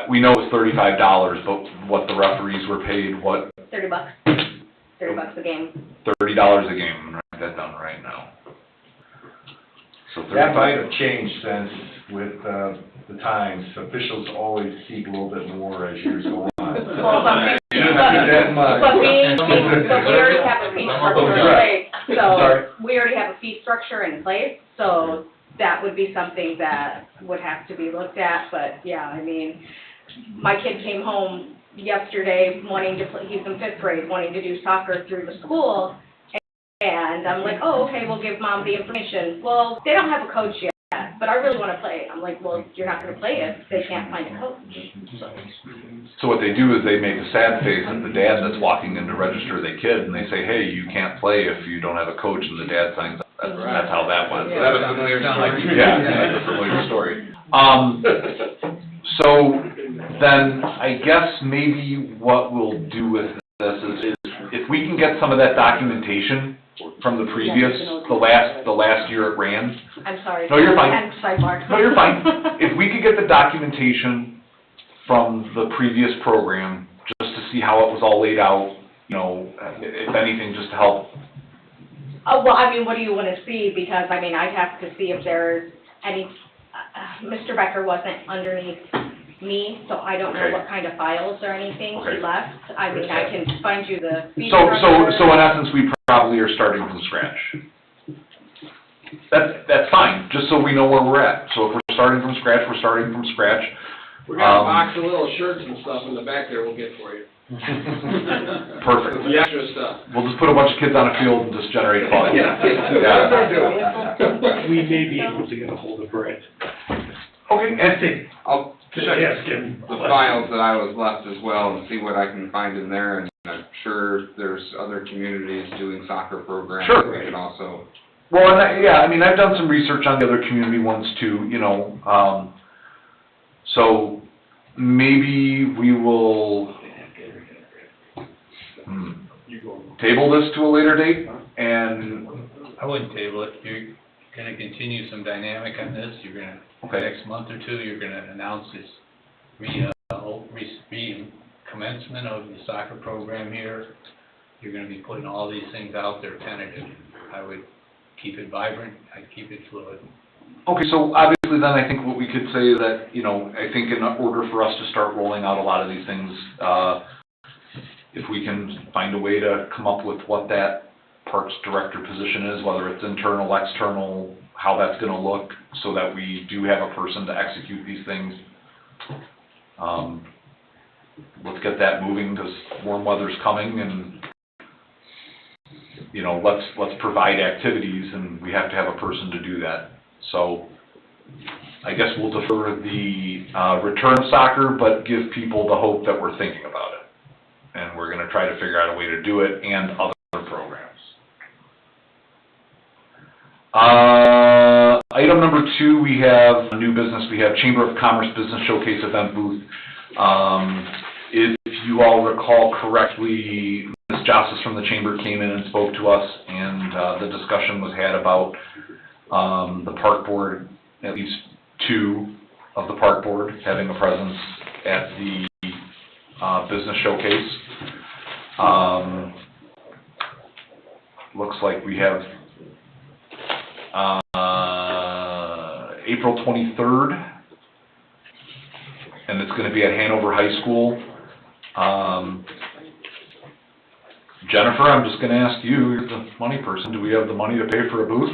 S1: we know it's $35, but what the referees were paid, what?
S7: $30. $30 a game.
S1: $30 a game, I'm gonna write that down right now. So
S10: That might
S1: 35.
S10: have changed since with the times. Officials always keep a little bit more as years go on.
S7: Well,
S10: Shouldn't do that much.
S7: but we already have a fee structure in place,
S10: Sorry.
S7: so we already have a fee structure in place, so that would be something that would have to be looked at, but yeah, I mean, my kid came home yesterday wanting to play, he's in 5th grade, wanting to do soccer through the school, and I'm like, oh, okay, we'll give mom the information. Well, they don't have a coach yet, but I really want to play. I'm like, well, you're not going to play if they can't find a coach.
S1: So what they do is they make a sad face at the dad that's walking in to register their kid, and they say, hey, you can't play if you don't have a coach, and the dad signs up. That's how that went.
S11: Is that a familiar story?
S1: Yeah, that's a familiar story. So then, I guess maybe what we'll do with this is if we can get some of that documentation from the previous, the last year it ran.
S7: I'm sorry.
S1: No, you're fine.
S7: I'm sidebar.
S1: No, you're fine. If we could get the documentation from the previous program, just to see how it was all laid out, you know, if anything, just to help.
S7: Oh, well, I mean, what do you want to see? Because, I mean, I'd have to see if there's any, Mr. Becker wasn't underneath me, so I don't know
S1: Okay.
S7: what kind of files or anything he
S1: Okay.
S7: left. I mean, I can find you the fee
S1: So
S7: structure.
S1: in essence, we probably are starting from scratch. That's fine, just so we know where we're at. So if we're starting from scratch, we're starting from scratch.
S4: We got a box of little shirts and stuff in the back there we'll get for you.
S1: Perfect.
S4: The extra stuff.
S1: We'll just put a bunch of kids on a field and just generate fun.
S14: Yeah, that's what I'm doing.
S5: We may be able to get a hold of Brett.
S1: Okay,
S5: I think,
S2: I'll
S5: just
S2: check
S5: ask him.
S2: the files that I was left as well and see what I can find in there, and I'm sure there's other communities doing soccer programs.
S1: Sure.
S2: that we can also,
S1: well, and I mean, I've done some research on the other community ones too, you know, so maybe we will table this to a later date, and,
S6: I wouldn't table it. You're gonna continue some dynamic on this. You're gonna, next month or two, you're gonna announce this recommencement of the soccer program here. You're gonna be putting all these things out there tentative. I would keep it vibrant. I'd keep it fluid.
S1: okay, so obviously then I think what we could say is that, you know, I think in order for us to start rolling out a lot of these things, if we can find a way to come up with what that Parks Director position is, whether it's internal, external, how that's gonna look, so that we do have a person to execute these things. Let's get that moving, because warm weather's coming, and, you know, let's provide activities, and we have to have a person to do that. So, I guess we'll defer the, return of soccer, but give people the hope that we're thinking about it. And we're gonna try to figure out a way to do it, and other programs. Item number 2, we have a new business. We have Chamber of Commerce Business Showcase event booth. If you all recall correctly, Ms. Jossis from the Chamber came in and spoke to us, and the discussion was had about the park board, at least 2 of the park board having a presence at the business showcase. Looks like we have April 23rd, and it's going to be at Hanover High School. Jennifer, I'm just going to ask you, you're the money person, do we have the money to pay for a booth?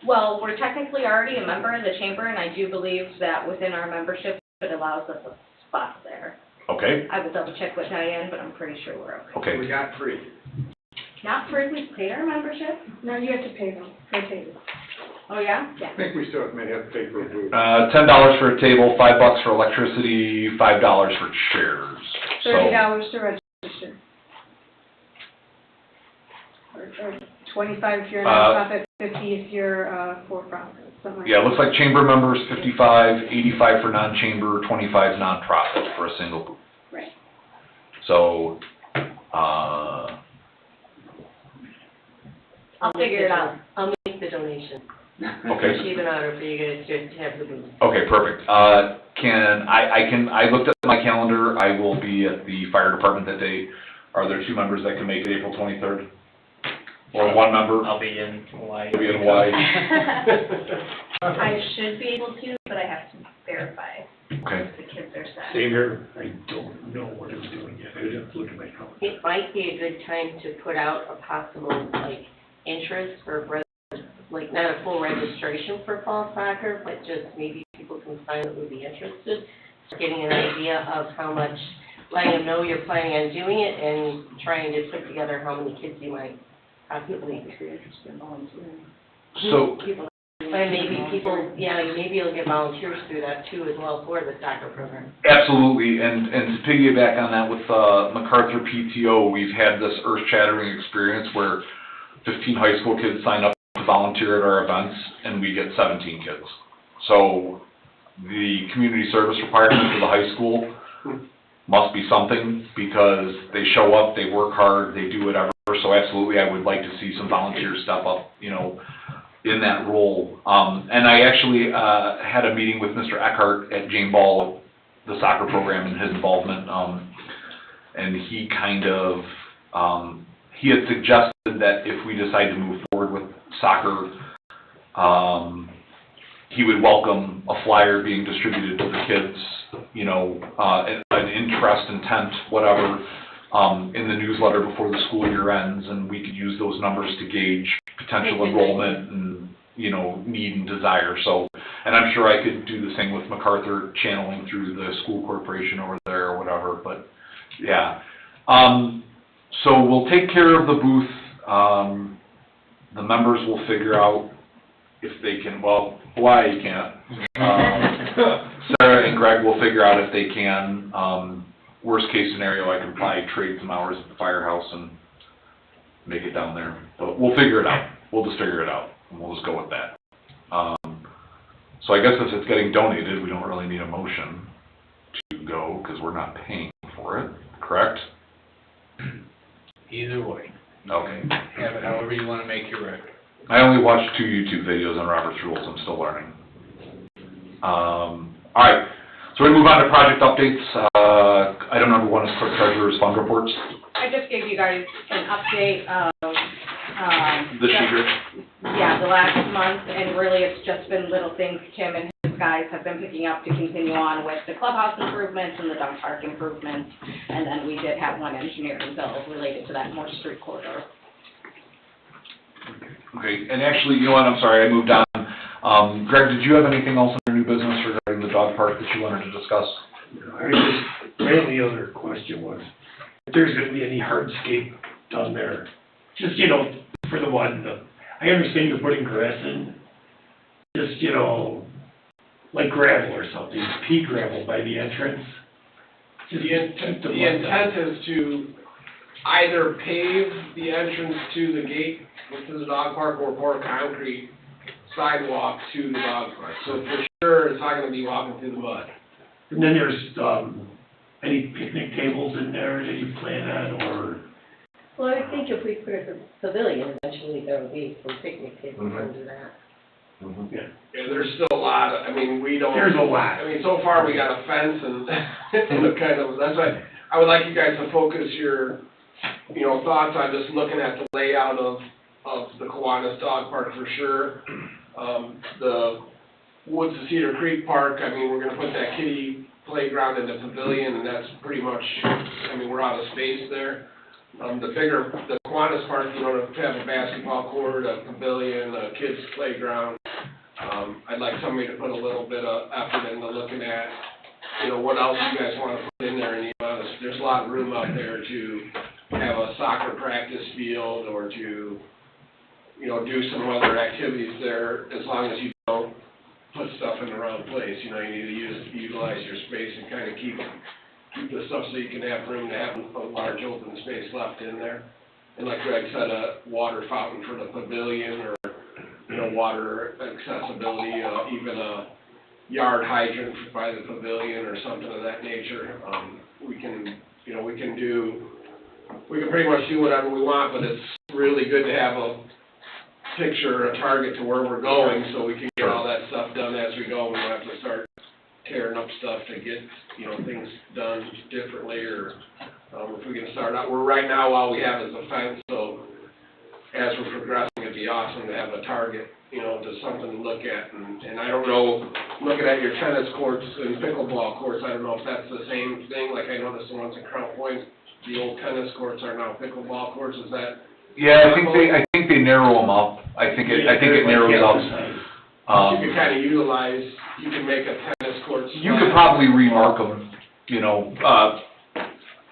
S7: Well, we're technically already a member of the chamber, and I do believe that within our membership, it allows us a spot there.
S1: Okay,
S7: I will double check with Diane, but I'm pretty sure we're okay.
S1: okay.
S4: We got 3.
S7: Not free, we paid our membership?
S13: No, you have to pay them, for tables.
S7: Oh, yeah? Yeah.
S14: I think we still may have to pay for a booth.
S1: $10 for a table, $5 for electricity, $5 for chairs. So,
S13: $30 to register. Or 25 if you're a nonprofit, 50 if you're for-profit, something like that.
S1: yeah, it looks like chamber members, 55, 85 for non-chamber, 25 non-profit for a single booth.
S13: Right.
S1: So,
S12: I'll figure it out. I'll make the donation.
S1: Okay.
S12: It's even honor for you guys to have the booth.
S1: okay, perfect. I looked at my calendar, I will be at the fire department that day. Are there 2 members that can make it April 23rd? Or 1 member?
S11: I'll be in Hawaii.
S1: You'll be in Hawaii.
S7: I should be able to, but I have to verify
S1: Okay.
S7: the kids are set.
S5: Same here, I don't know what I'm doing yet, I didn't look at my calendar.
S12: It might be a good time to put out a possible, like, interest for, like, not a full registration for fall soccer, but just maybe people can sign up would be interested, getting an idea of how much, letting them know you're planning on doing it, and trying to put together how many kids you might possibly be interested in volunteering.
S1: So,
S12: And maybe people, yeah, maybe you'll get volunteers through that too as well for the soccer program.
S1: absolutely, and to piggyback on that with MacArthur PTO, we've had this earth-shattering experience where 15 high school kids sign up to volunteer at our events, and we get 17 kids. So, the community service requirement for the high school must be something, because they show up, they work hard, they do whatever. So absolutely, I would like to see some volunteers step up, you know, in that role. And I actually had a meeting with Mr. Eckhart at Jane Ball, the soccer program, and his involvement. And he kind of, he had suggested that if we decide to move forward with soccer, he would welcome a flyer being distributed to the kids, you know, an interest, intent, whatever, in the newsletter before the school year ends, and we could use those numbers to gauge potential enrollment and, you know, need and desire. So, and I'm sure I could do the same with MacArthur, channeling through the school corporation over there or whatever, but yeah. So we'll take care of the booth. The members will figure out if they can, well, Hawaii can't. Sarah and Greg will figure out if they can. Worst case scenario, I can probably trade some hours at the firehouse and make it down there. But we'll figure it out. We'll just figure it out, and we'll just go with that. So I guess if it's getting donated, we don't really need a motion to go, because we're not paying for it, correct?
S6: Either way,
S1: Okay.
S6: have it however you wanna make your record.
S1: I only watched 2 YouTube videos on Robert's Rules, I'm still learning. Alright, so we move on to project updates. Item number 1 is clerk treasurer's fund reports.
S7: I just gave you guys an update of,
S1: The sheet here.
S7: yeah, the last month, and really it's just been little things Tim and his guys have been picking up to continue on with the clubhouse improvements and the dog park improvements. And then we did have one engineering bill related to that Moore Street corridor.
S1: Okay, and actually, you know what, I'm sorry, I moved on. Greg, did you have anything else in your new business regarding the dog park that you wanted to discuss?
S5: My only other question was, if there's gonna be any hardscape done there, just, for the one, I understand you're putting grass in, just, like gravel or something, pea gravel by the entrance. Just
S4: The intent is to either pave the entrance to the gate, to the dog park, or pour concrete sidewalk to the dog park. So for sure, it's not gonna be walking through the mud.
S5: And then there's, any picnic tables in there that you plan on, or?
S12: Well, I think if we put a pavilion, eventually there will be some picnic tables under that.
S5: Yeah.
S4: Yeah, there's still a lot, we don't.
S5: There's a lot.
S4: So far, we got a fence and, that's why, I would like you guys to focus your, thoughts on just looking at the layout of the Kiwanis Dog Park for sure. The Woods to Cedar Creek Park, we're gonna put that kiddie playground in the pavilion, and that's pretty much, we're out of space there. The Kiwanis Park, to have a basketball court, a pavilion, a kids playground. I'd like somebody to put a little bit of effort into looking at, what else you guys wanna put in there, and there's a lot of room out there to have a soccer practice field, or to, do some other activities there, as long as you don't put stuff in the wrong place. You need to utilize your space and kind of keep the stuff so you can have room to have a large open space left in there. And like Greg said, a water fountain for the pavilion, or, water accessibility, even a yard hydrant by the pavilion or something of that nature. We can pretty much do whatever we want, but it's really good to have a picture, a target to where we're going, so we can get all that stuff done as we go. We don't have to start tearing up stuff to get, things done differently, or, if we can start out, right now, all we have is a fence, so as we're progressing, it'd be awesome to have a target, just something to look at, and I don't know, looking at your tennis courts and pickleball courts, I don't know if that's the same thing. Like, I noticed the ones in Crown Point, the old tennis courts are now pickleball courts. Is that?
S1: Yeah, I think they narrow them up. I think it narrows up.
S4: You can kind of utilize, you can make a tennis court.
S1: You could probably remark them,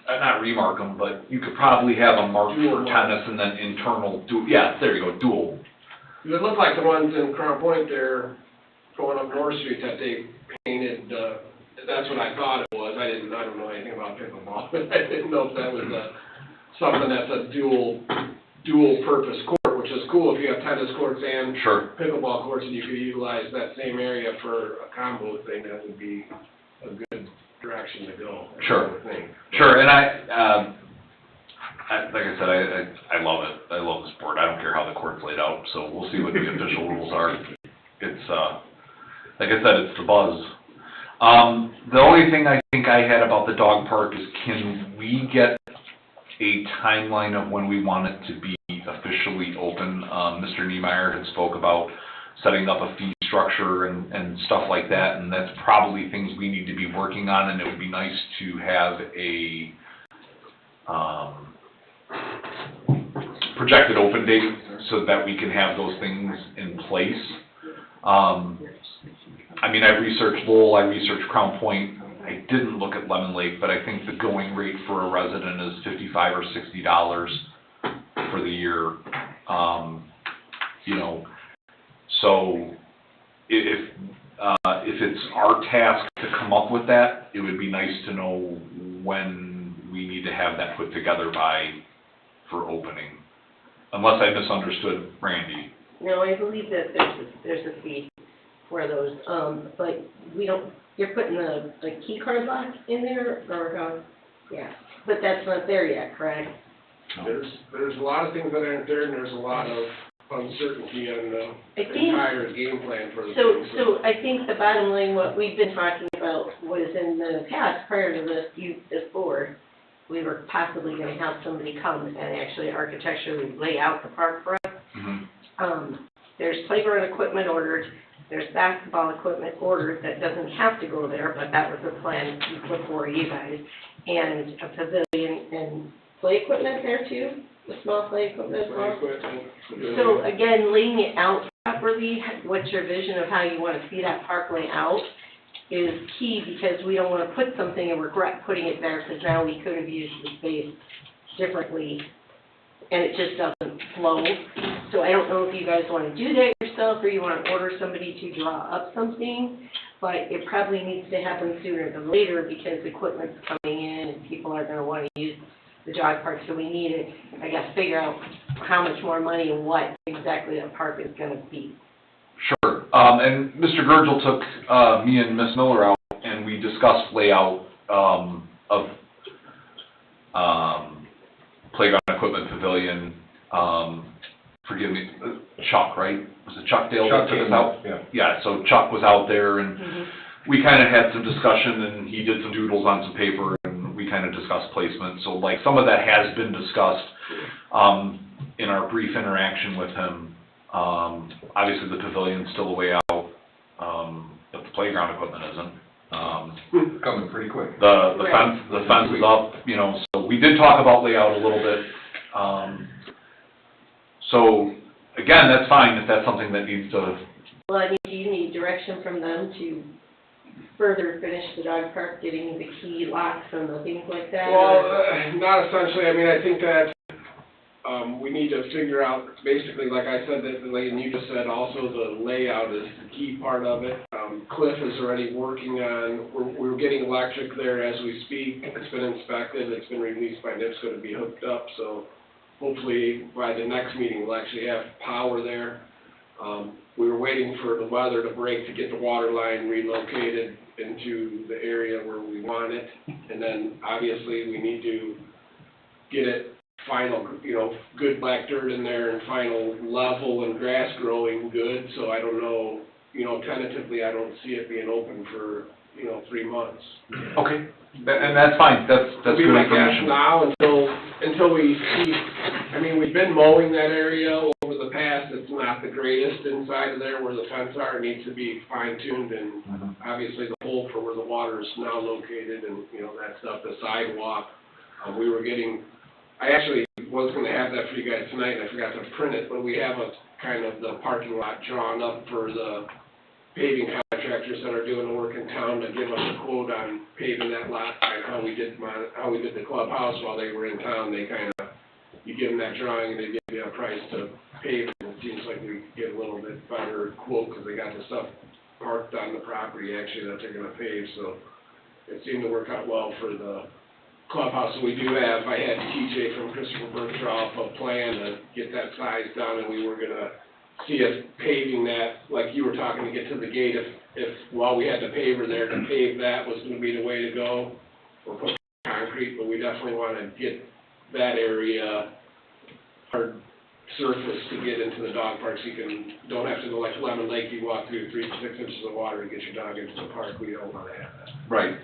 S1: not remark them, but you could probably have them marked for tennis and then internal, there you go, dual.
S4: It looked like the ones in Crown Point there, going up North Street, that they painted, that's what I thought it was. I don't know anything about pickleball, but I didn't know if that was something that's a dual purpose court, which is cool if you have tennis courts and pickleball courts, and you could utilize that same area for a combo thing. That would be a good direction to go.
S1: Sure, and like I said, I love it. I love the sport. I don't care how the court's laid out, so we'll see what the official rules are. It's, like I said, it's the buzz. The only thing I think I had about the dog park is, can we get a timeline of when we want it to be officially open? Mr. Niemeyer had spoke about setting up a fee structure and stuff like that, and that's probably things we need to be working on, and it would be nice to have a projected open date so that we can have those things in place. I've researched Lowell, I researched Crown Point. I didn't look at Lemon Lake, but I think the going rate for a resident is $55 or $60 for the year. You know, so if it's our task to come up with that, it would be nice to know when we need to have that put together by, for opening. Unless I misunderstood Randy.
S12: No, I believe that there's a fee for those, but we don't, you're putting the key card lock in there, or how? Yeah, but that's not there yet, correct?
S4: There's a lot of things that aren't there, and there's a lot of uncertainty on the entire game plan for the team.
S12: So I think the bottom line, what we've been talking about was in the past, prior to this board, we were possibly gonna have somebody come and actually architecturally lay out the park for us.
S1: Mm-hmm.
S12: There's playground equipment ordered, there's basketball equipment ordered that doesn't have to go there, but that was the plan before you guys. And a pavilion and play equipment there too, the small play equipment as well. So again, laying it out properly, what's your vision of how you want to see that park lay out is key, because we don't want to put something and regret putting it there, because now we could have used the space differently and it just doesn't flow. So I don't know if you guys want to do that yourself or you want to order somebody to draw up something, but it probably needs to happen sooner than later, because equipment's coming in and people are going to want to use the dog park. So we need to, I guess, figure out how much more money and what exactly a park is going to be.
S1: Sure. And Mr. Gurgel took me and Miss Miller out, and we discussed layout of playground equipment, pavilion. Forgive me, Chuck, right? Was it Chuck Dale that took us out?
S10: Yeah.
S1: Yeah. So Chuck was out there, and we kind of had some discussion, and he did some doodles on some paper, and we kind of discussed placement. So like some of that has been discussed in our brief interaction with him. Obviously the pavilion's still a way out, but the playground equipment isn't.
S10: Coming pretty quick.
S1: The fence is up, you know, so we did talk about layout a little bit. So again, that's fine if that's something that needs to.
S12: Well, I mean, do you need direction from them to further finish the dog park, getting the key locks and the things like that?
S4: Well, not essentially. I mean, I think that we need to figure out, basically, like I said, that, like you just said, also the layout is the key part of it. Cliff is already working on, we're getting electric there as we speak. It's been inspected, it's been released by NIPSCO to be hooked up, so hopefully by the next meeting we'll actually have power there. We were waiting for the weather to break to get the water line relocated into the area where we want it. And then obviously we need to get it final, you know, good black dirt in there and final level and grass growing good. So I don't know, you know, tentatively I don't see it being open for, you know, 3 months.
S1: Okay, and that's fine, that's good
S4: Be my guess
S1: information.
S4: now until we see, I mean, we've been mowing that area over the past. It's not the greatest inside of there where the fence are. It needs to be fine tuned, and obviously the hole for where the water is now located and, you know, that stuff, the sidewalk. We were getting, I actually was gonna have that for you guys tonight, and I forgot to print it, but we have a kind of the parking lot drawn up for the paving contractors that are doing the work in town to give us a quote on paving that lot, and how we did the clubhouse while they were in town. They kind of, you give them that drawing and they give you a price to pave it. It seems like we get a little bit better quote because they got the stuff parked on the property actually that they're gonna pave, so it seemed to work out well for the clubhouse. So we do have, I had TJ from Christopher Burke draw up a plan to get that size done, and we were gonna see us paving that, like you were talking, to get to the gate, if while we had the paver there, to pave that was gonna be the way to go, or put concrete, but we definitely wanna get that area hard surface to get into the dog park, so you don't have to go like Lemon Lake, you walk through 3 to 6 inches of water to get your dog into the park. We don't wanna have that.
S1: Right,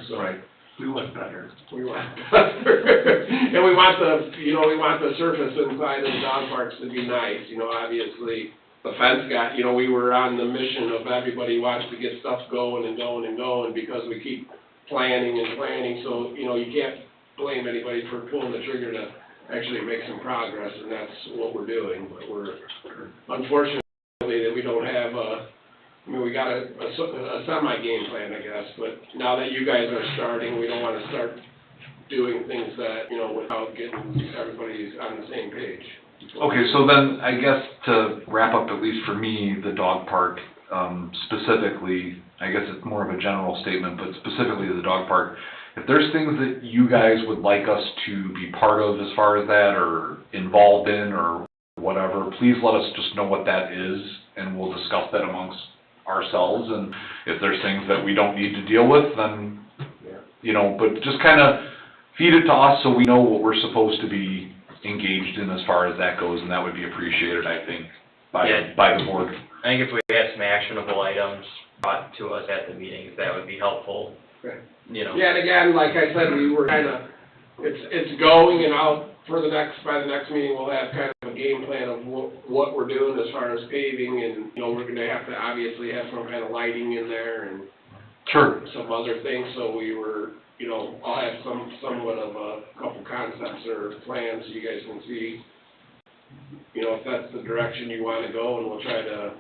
S4: So,
S1: right.
S5: We want better.
S4: We want better. And we want the surface inside of the dog parks to be nice, you know, obviously. The fence got, you know, we were on the mission of everybody wants to get stuff going and going and going, because we keep planning and planning, so, you know, you can't blame anybody for pulling the trigger to actually make some progress, and that's what we're doing. But we're, unfortunately, that we don't have I mean, we got a semi-game plan, I guess, but now that you guys are starting, we don't wanna start doing things that, you know, without getting everybody on the same page.
S1: Okay, so then, I guess to wrap up, at least for me, the dog park, specifically, I guess it's more of a general statement, but specifically the dog park, if there's things that you guys would like us to be part of as far as that, or involved in, or whatever, please let us just know what that is, and we'll discuss that amongst ourselves, and if there's things that we don't need to deal with, then, you know, but just kinda feed it to us so we know what we're supposed to be engaged in as far as that goes, and that would be appreciated, I think, by the board.
S11: I think if we had some actionable items brought to us at the meetings, that would be helpful, you know.
S4: Yeah, and again, like I said, we were kinda, it's going, and by the next meeting, we'll have kind of a game plan of what we're doing as far as paving, and, you know, we're gonna have to obviously have some kind of lighting in there, and
S1: Sure.
S4: some other things, so we were, you know, I'll have somewhat of a couple concepts or plans so you guys can see, you know, if that's the direction you wanna go, and we'll try to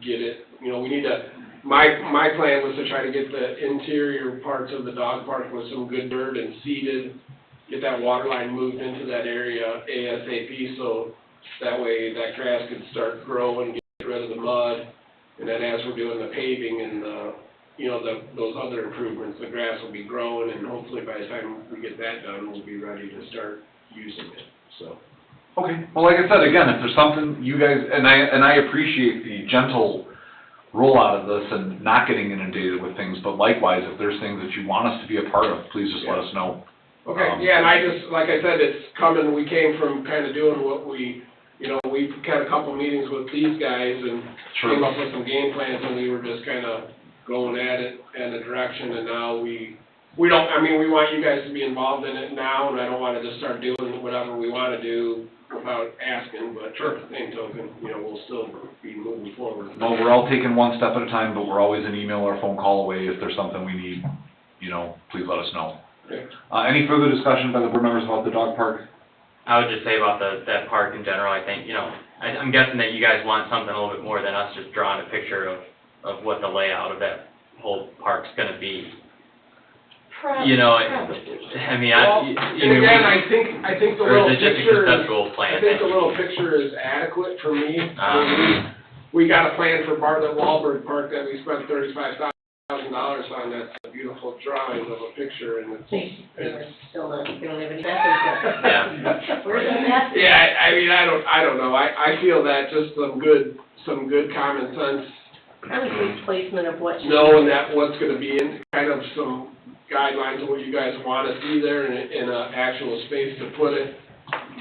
S4: get it, you know, we need to, my plan was to try to get the interior parts of the dog park with some good dirt and seeded, get that water line moved into that area ASAP, so that way that grass could start growing, get rid of the mud, and then as we're doing the paving and the, you know, those other improvements, the grass will be growing, and hopefully by the time we get that done, we'll be ready to start using it, so.
S1: Okay, well, like I said, again, if there's something you guys, and I appreciate the gentle rollout of this and not getting inundated with things, but likewise, if there's things that you want us to be a part of, please just let us know.
S4: Okay, yeah, and I just, like I said, it's coming, we came from kind of doing what we, you know, we've had a couple meetings with these guys and came up with some game plans, and we were just kind of going at it in a direction, and now we don't, I mean, we want you guys to be involved in it now, and I don't want to just start doing whatever we want to do without asking, but at the same token, you know, we'll still be moving forward.
S1: Well, we're all taking one step at a time, but we're always an email or phone call away. If there's something we need, you know, please let us know.
S4: Okay.
S1: Any further discussion by the board members about the dog park?
S11: I would just say about that park in general, I think, you know, I'm guessing that you guys want something a little bit more than us just drawing a picture of what the layout of that whole park's gonna be. You know, I mean,
S4: Well, and again, I think the little picture
S11: plan?
S4: I think the little picture is adequate for me. We got a plan for Bartlett Wahlberg Park that we spent $35,000 on. That's a beautiful drawing of a picture, and it's
S12: Still not, we don't have any bathrooms yet. Where's the bathroom?
S4: yeah, I mean, I don't know. I feel that just some good common sense,
S12: I would say placement of what you.
S4: knowing that what's gonna be in, kind of some guidelines of what you guys wanna see there in a actual space to put it,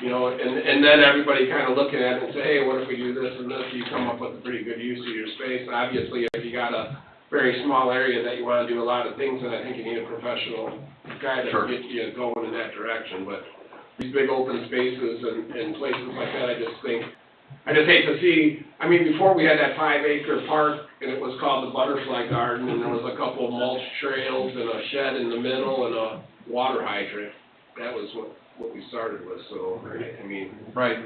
S4: you know, and then everybody kinda looking at it and say, hey, what if we do this and this, you come up with a pretty good use of your space. Obviously, if you got a very small area that you wanna do a lot of things, then I think you need a professional guy to get you going in that direction, but these big open spaces and places like that, I just hate to see, I mean, before we had that 5-acre park, and it was called the Butterfly Garden, and there was a couple of mulch trails and a shed in the middle and a water hydrant. That was what we started with, so, I mean.
S1: Right.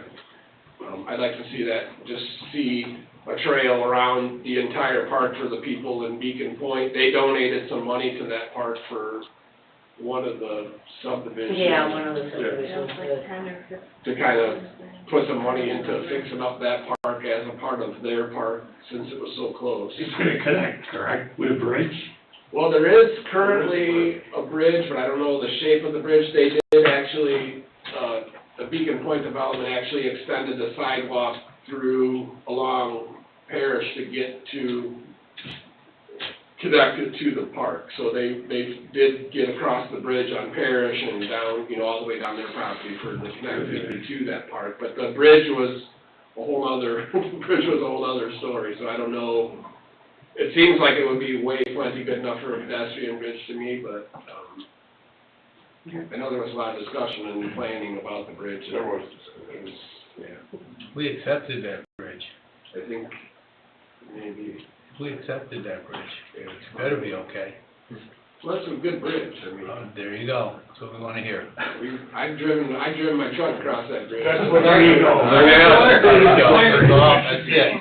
S4: I'd like to see that, just see a trail around the entire park for the people in Beacon Point. They donated some money to that park for one of the subdivisions.
S12: Yeah, one of the subdivisions.
S4: To kind of put some money into fixing up that park as a part of their park, since it was so close.
S5: It's gonna connect, correct, with a bridge?
S4: Well, there is currently a bridge, but I don't know the shape of the bridge. They did actually, the Beacon Point development actually extended the sidewalk along Parish to get connected to the park. So they did get across the bridge on Parish and down, you know, all the way down their property for the connectivity to that park. But the bridge was a whole other story, so I don't know. It seems like it would be plenty good enough for a pedestrian bridge to me, but, I know there was a lot of discussion and planning about the bridge.
S14: There was.
S6: We accepted that bridge.
S4: I think maybe.
S6: We accepted that bridge. It better be okay.
S4: Well, that's a good bridge, I mean.
S6: There you go. That's what we wanna hear.
S4: I've driven my truck across that bridge.
S5: There you go.
S6: There you go. That's it.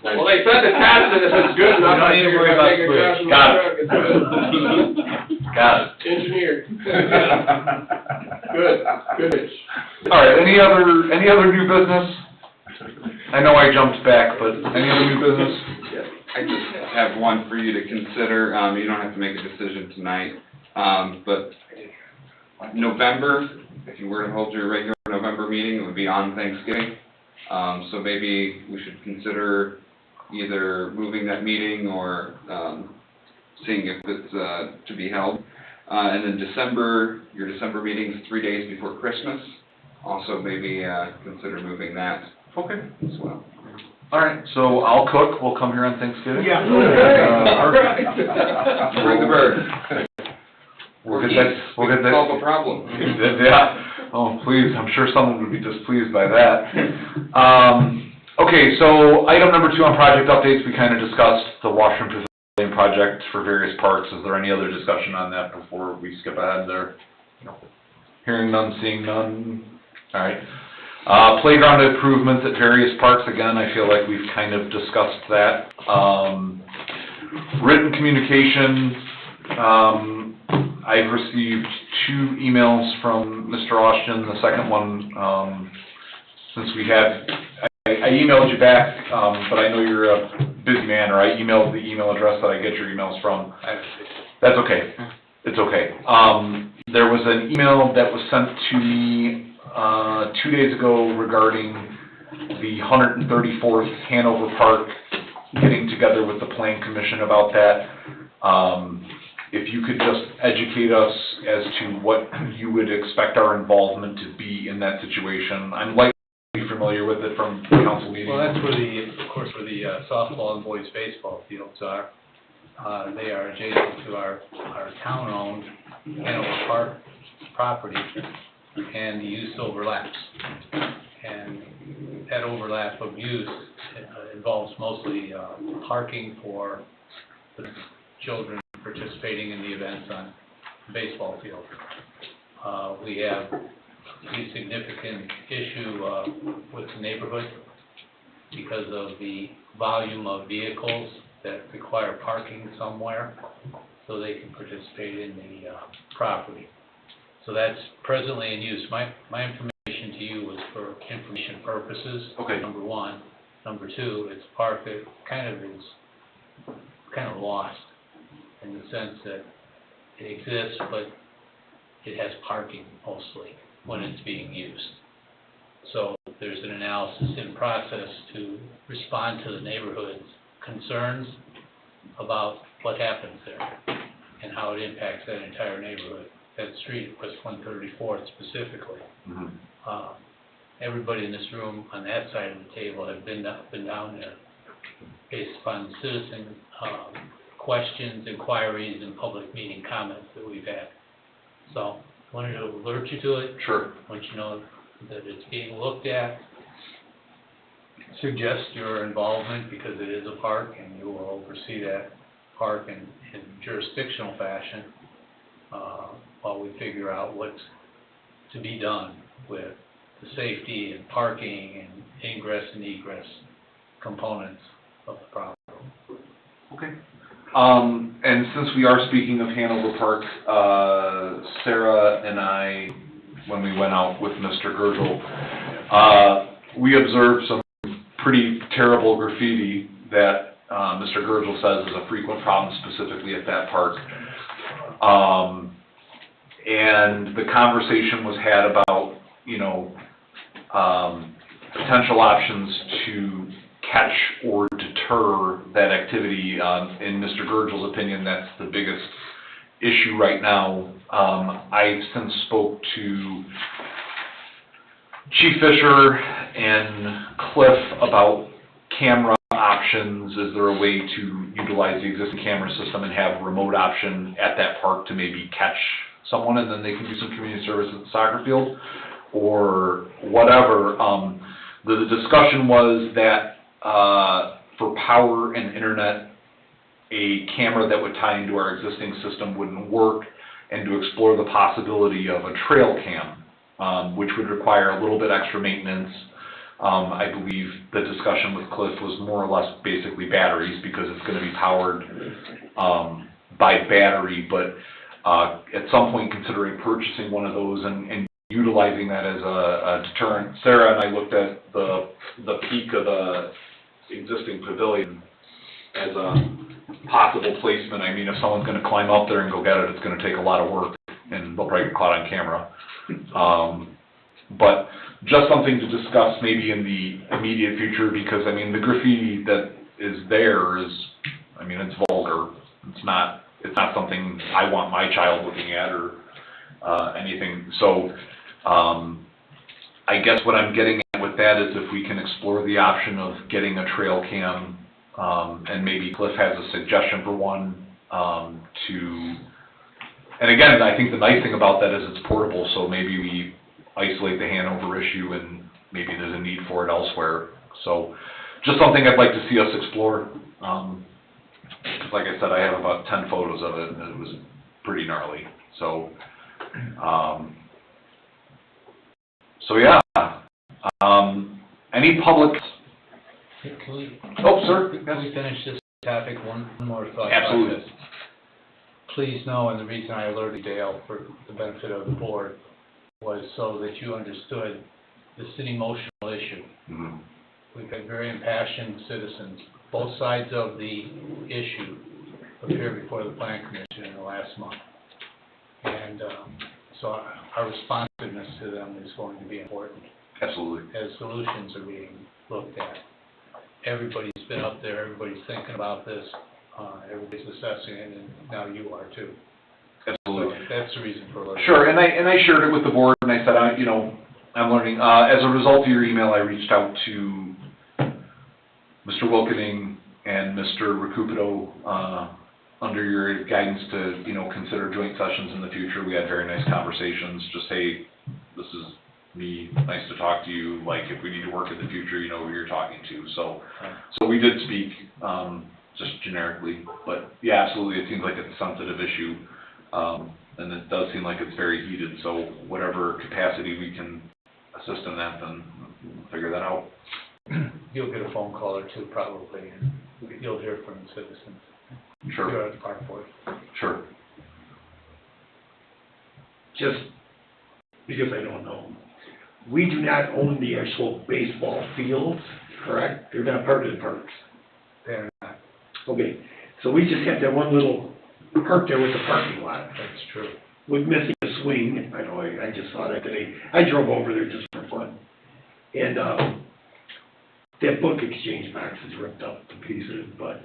S4: Well, they said had to test it, if it's good enough,
S6: You don't
S4: I
S6: need to
S4: figure
S6: worry
S4: if I
S6: about
S4: take a
S6: switch.
S4: gas in my
S1: Got it.
S4: truck, it's good.
S1: Got it.
S4: Engineered. Good.
S1: All right, any other new business? I know I jumped back, but any other new business?
S2: I just have one for you to consider, you don't have to make a decision tonight, but November, if you were to hold your regular November meeting, it would be on Thanksgiving. So maybe we should consider either moving that meeting or, seeing if it's, to be held. And then December, your December meeting is 3 days before Christmas. Also maybe, consider moving that
S1: Okay.
S2: as well.
S1: All right, so I'll cook, we'll come here on Thanksgiving.
S8: Yeah.
S2: Bring the bird.
S1: We'll get that.
S2: Solve the problem.
S1: Yeah, oh, please, I'm sure someone would be displeased by that. Okay, so item number 2 on project updates, we kind of discussed the Washington Pavilion project for various parks. Is there any other discussion on that before we skip ahead there? Hearing none, seeing none, all right. Playground improvements at various parks, again, I feel like we've kind of discussed that. Written communication, I've received 2 emails from Mr. Austin. The second one, since we had, I emailed you back, but I know you're a busy man, or I emailed the email address that I get your emails from. That's okay. It's okay. There was an email that was sent to me 2 days ago regarding the 134th Hanover Park, getting together with the Plan Commission about that. If you could just educate us as to what you would expect our involvement to be in that situation. I'm likely familiar with it from council meetings.
S6: Well, that's where of course, where the softball and boys baseball fields are. They are adjacent to our town-owned Hanover Park property, and the use overlaps. And that overlap of use involves mostly parking for the children participating in the events on the baseball field. We have a significant issue with the neighborhood because of the volume of vehicles that require parking somewhere so they can participate in the property. So that's presently in use. My information to you was for information purposes.
S1: Okay.
S6: Number 1. Number 2, it's a park that kind of lost in the sense that it exists, but it has parking mostly when it's being used. So there's an analysis in process to respond to the neighborhood's concerns about what happens there and how it impacts that entire neighborhood. That street, West 134th specifically.
S1: Mm-hmm.
S6: Everybody in this room on that side of the table have been down there based upon citizen questions, inquiries, and public meeting comments that we've had. So, wanted to alert you to it.
S1: Sure.
S6: Want you to know that it's being looked at. Suggest your involvement because it is a park and you will oversee that park in jurisdictional fashion while we figure out what's to be done with the safety and parking and ingress and egress components of the property.
S1: Okay. And since we are speaking of Hanover Park, Sarah and I, when we went out with Mr. Gergel, we observed some pretty terrible graffiti that Mr. Gergel says is a frequent problem specifically at that park. And the conversation was had about, potential options to catch or deter that activity. In Mr. Gergel's opinion, that's the biggest issue right now. I since spoke to Chief Fisher and Cliff about camera options. Is there a way to utilize the existing camera system and have a remote option at that park to maybe catch someone and then they can do some community service at the soccer field or whatever? The discussion was that for power and internet, a camera that would tie into our existing system wouldn't work, and to explore the possibility of a trail cam, which would require a little bit extra maintenance, I believe the discussion with Cliff was more or less basically batteries, because it's gonna be powered, by battery, but, at some point considering purchasing one of those and utilizing that as a deterrent. Sarah and I looked at the peak of the existing pavilion as a possible placement. I mean, if someone's gonna climb up there and go get it, it's gonna take a lot of work, and they'll probably get caught on camera. But just something to discuss maybe in the immediate future, because, I mean, the graffiti that is there is, I mean, it's vulgar. It's not something I want my child looking at or, anything. So, I guess what I'm getting at with that is if we can explore the option of getting a trail cam, and maybe Cliff has a suggestion for one, and again, I think the nice thing about that is it's portable, so maybe we isolate the Hanover issue and maybe there's a need for it elsewhere. So, just something I'd like to see us explore. Like I said, I have about 10 photos of it, and it was pretty gnarly. So, yeah. Any public?
S6: Can we,
S1: Oh, sir.
S6: can we finish this topic, one more thought?
S1: Absolutely.
S6: Process? Please know, and the reason I alerted Dale for the benefit of the board was so that you understood the city motional issue.
S1: Mm-hmm.
S6: We've had very impassioned citizens, both sides of the issue, appear before the plan commission in the last month. And so our responsiveness to them is going to be important
S1: Absolutely.
S6: as solutions are being looked at. Everybody's been up there, everybody's thinking about this, everybody's assessing it, and now you are too.
S1: Absolutely.
S6: So that's the reason for alerting.
S1: Sure, and I shared it with the board, and I said, I'm learning. As a result of your email, I reached out to Mr. Wilkening and Mr. Recupito, under your guidance to, consider joint sessions in the future. We had very nice conversations, just, hey, this is me, nice to talk to you, like, if we need to work in the future, you know who you're talking to. So we did speak, just generically, but yeah, absolutely, it seems like it's a sensitive issue, and it does seem like it's very heated, so whatever capacity we can assist in that, then we'll figure that out.
S6: You'll get a phone call or two probably, and you'll hear from the citizens.
S1: Sure.
S6: You're at the park board.
S1: Sure.
S5: Just because I don't know, we do not own the actual baseball fields, correct? They're not part of the parks.
S6: They're not.
S5: Okay, so we just got that one little park there with the parking lot.
S6: That's true.
S5: With missing a swing, I know, I just saw that today. I drove over there just for fun. And, that book exchange box is ripped up to pieces, but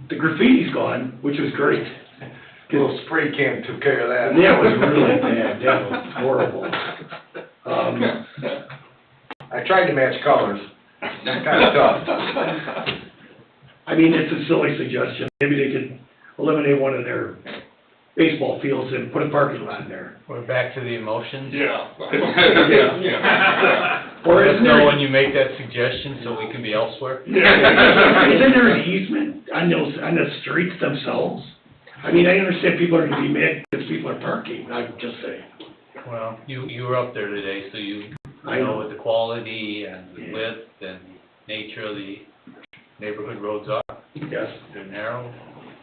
S5: the graffiti's gone, which was great.
S10: A little spray can took care of that.
S5: That was really bad, that was horrible.
S10: I tried to match colors, kind of tough.
S5: I mean, it's a silly suggestion, maybe they could eliminate one of their baseball fields and put a parking lot in there.
S6: We're back to the emotions.
S14: Yeah.
S5: Or
S6: Let us
S5: isn't
S6: know
S5: there,
S6: when you make that suggestion so we can be elsewhere.
S5: isn't there an easement on the streets themselves? I mean, I understand people are gonna be mad because people are parking, I'm just saying.
S6: Well, you were up there today, so you
S5: I know.
S6: know what the quality and the
S5: Yeah.
S6: width and nature of the neighborhood roads are.
S5: Yes.
S6: They're narrow,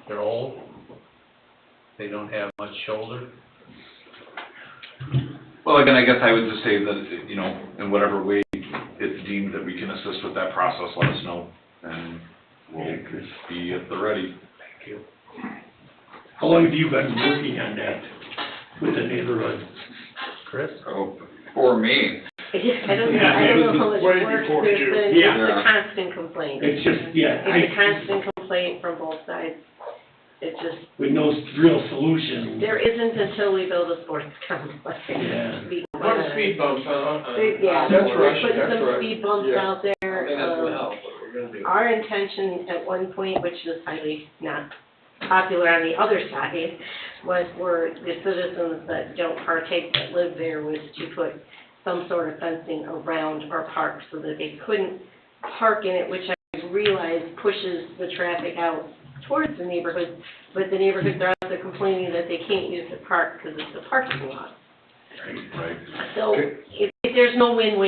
S6: they're old, they don't have much shoulder.
S1: Well, again, I guess I would just say that, in whatever way it's deemed that we can assist with that process, let us know, and we'll be at the ready.
S6: Thank you.
S5: How long have you been working on that with the neighborhood?
S6: Chris?
S14: Oh, for me.
S12: I don't know how much
S14: Way
S12: work
S14: before
S12: there's
S14: you.
S12: been,
S5: Yeah.
S12: it's a constant complaint.
S5: It's just, yeah,
S12: It's a constant complaint from both sides. It just,
S5: with no real solution.
S12: there isn't until we build a sports complex.
S5: Yeah.
S4: What are speed bumps, huh?
S12: Yeah,
S14: That's
S12: we're
S14: right,
S12: putting
S14: that's
S12: some
S14: right.
S12: speed bumps
S14: Yeah.
S12: out there.
S4: I mean, that's gonna help, but we're gonna do.
S12: Our intention at one point, which is highly not popular on the other side, was for the citizens that don't partake, that live there, was to put some sort of fencing around our park so that they couldn't park in it, which I realize pushes the traffic out towards the neighborhood, but the neighborhoods are also complaining that they can't use the park because it's a parking lot.
S1: Right.
S12: So if there's no win-win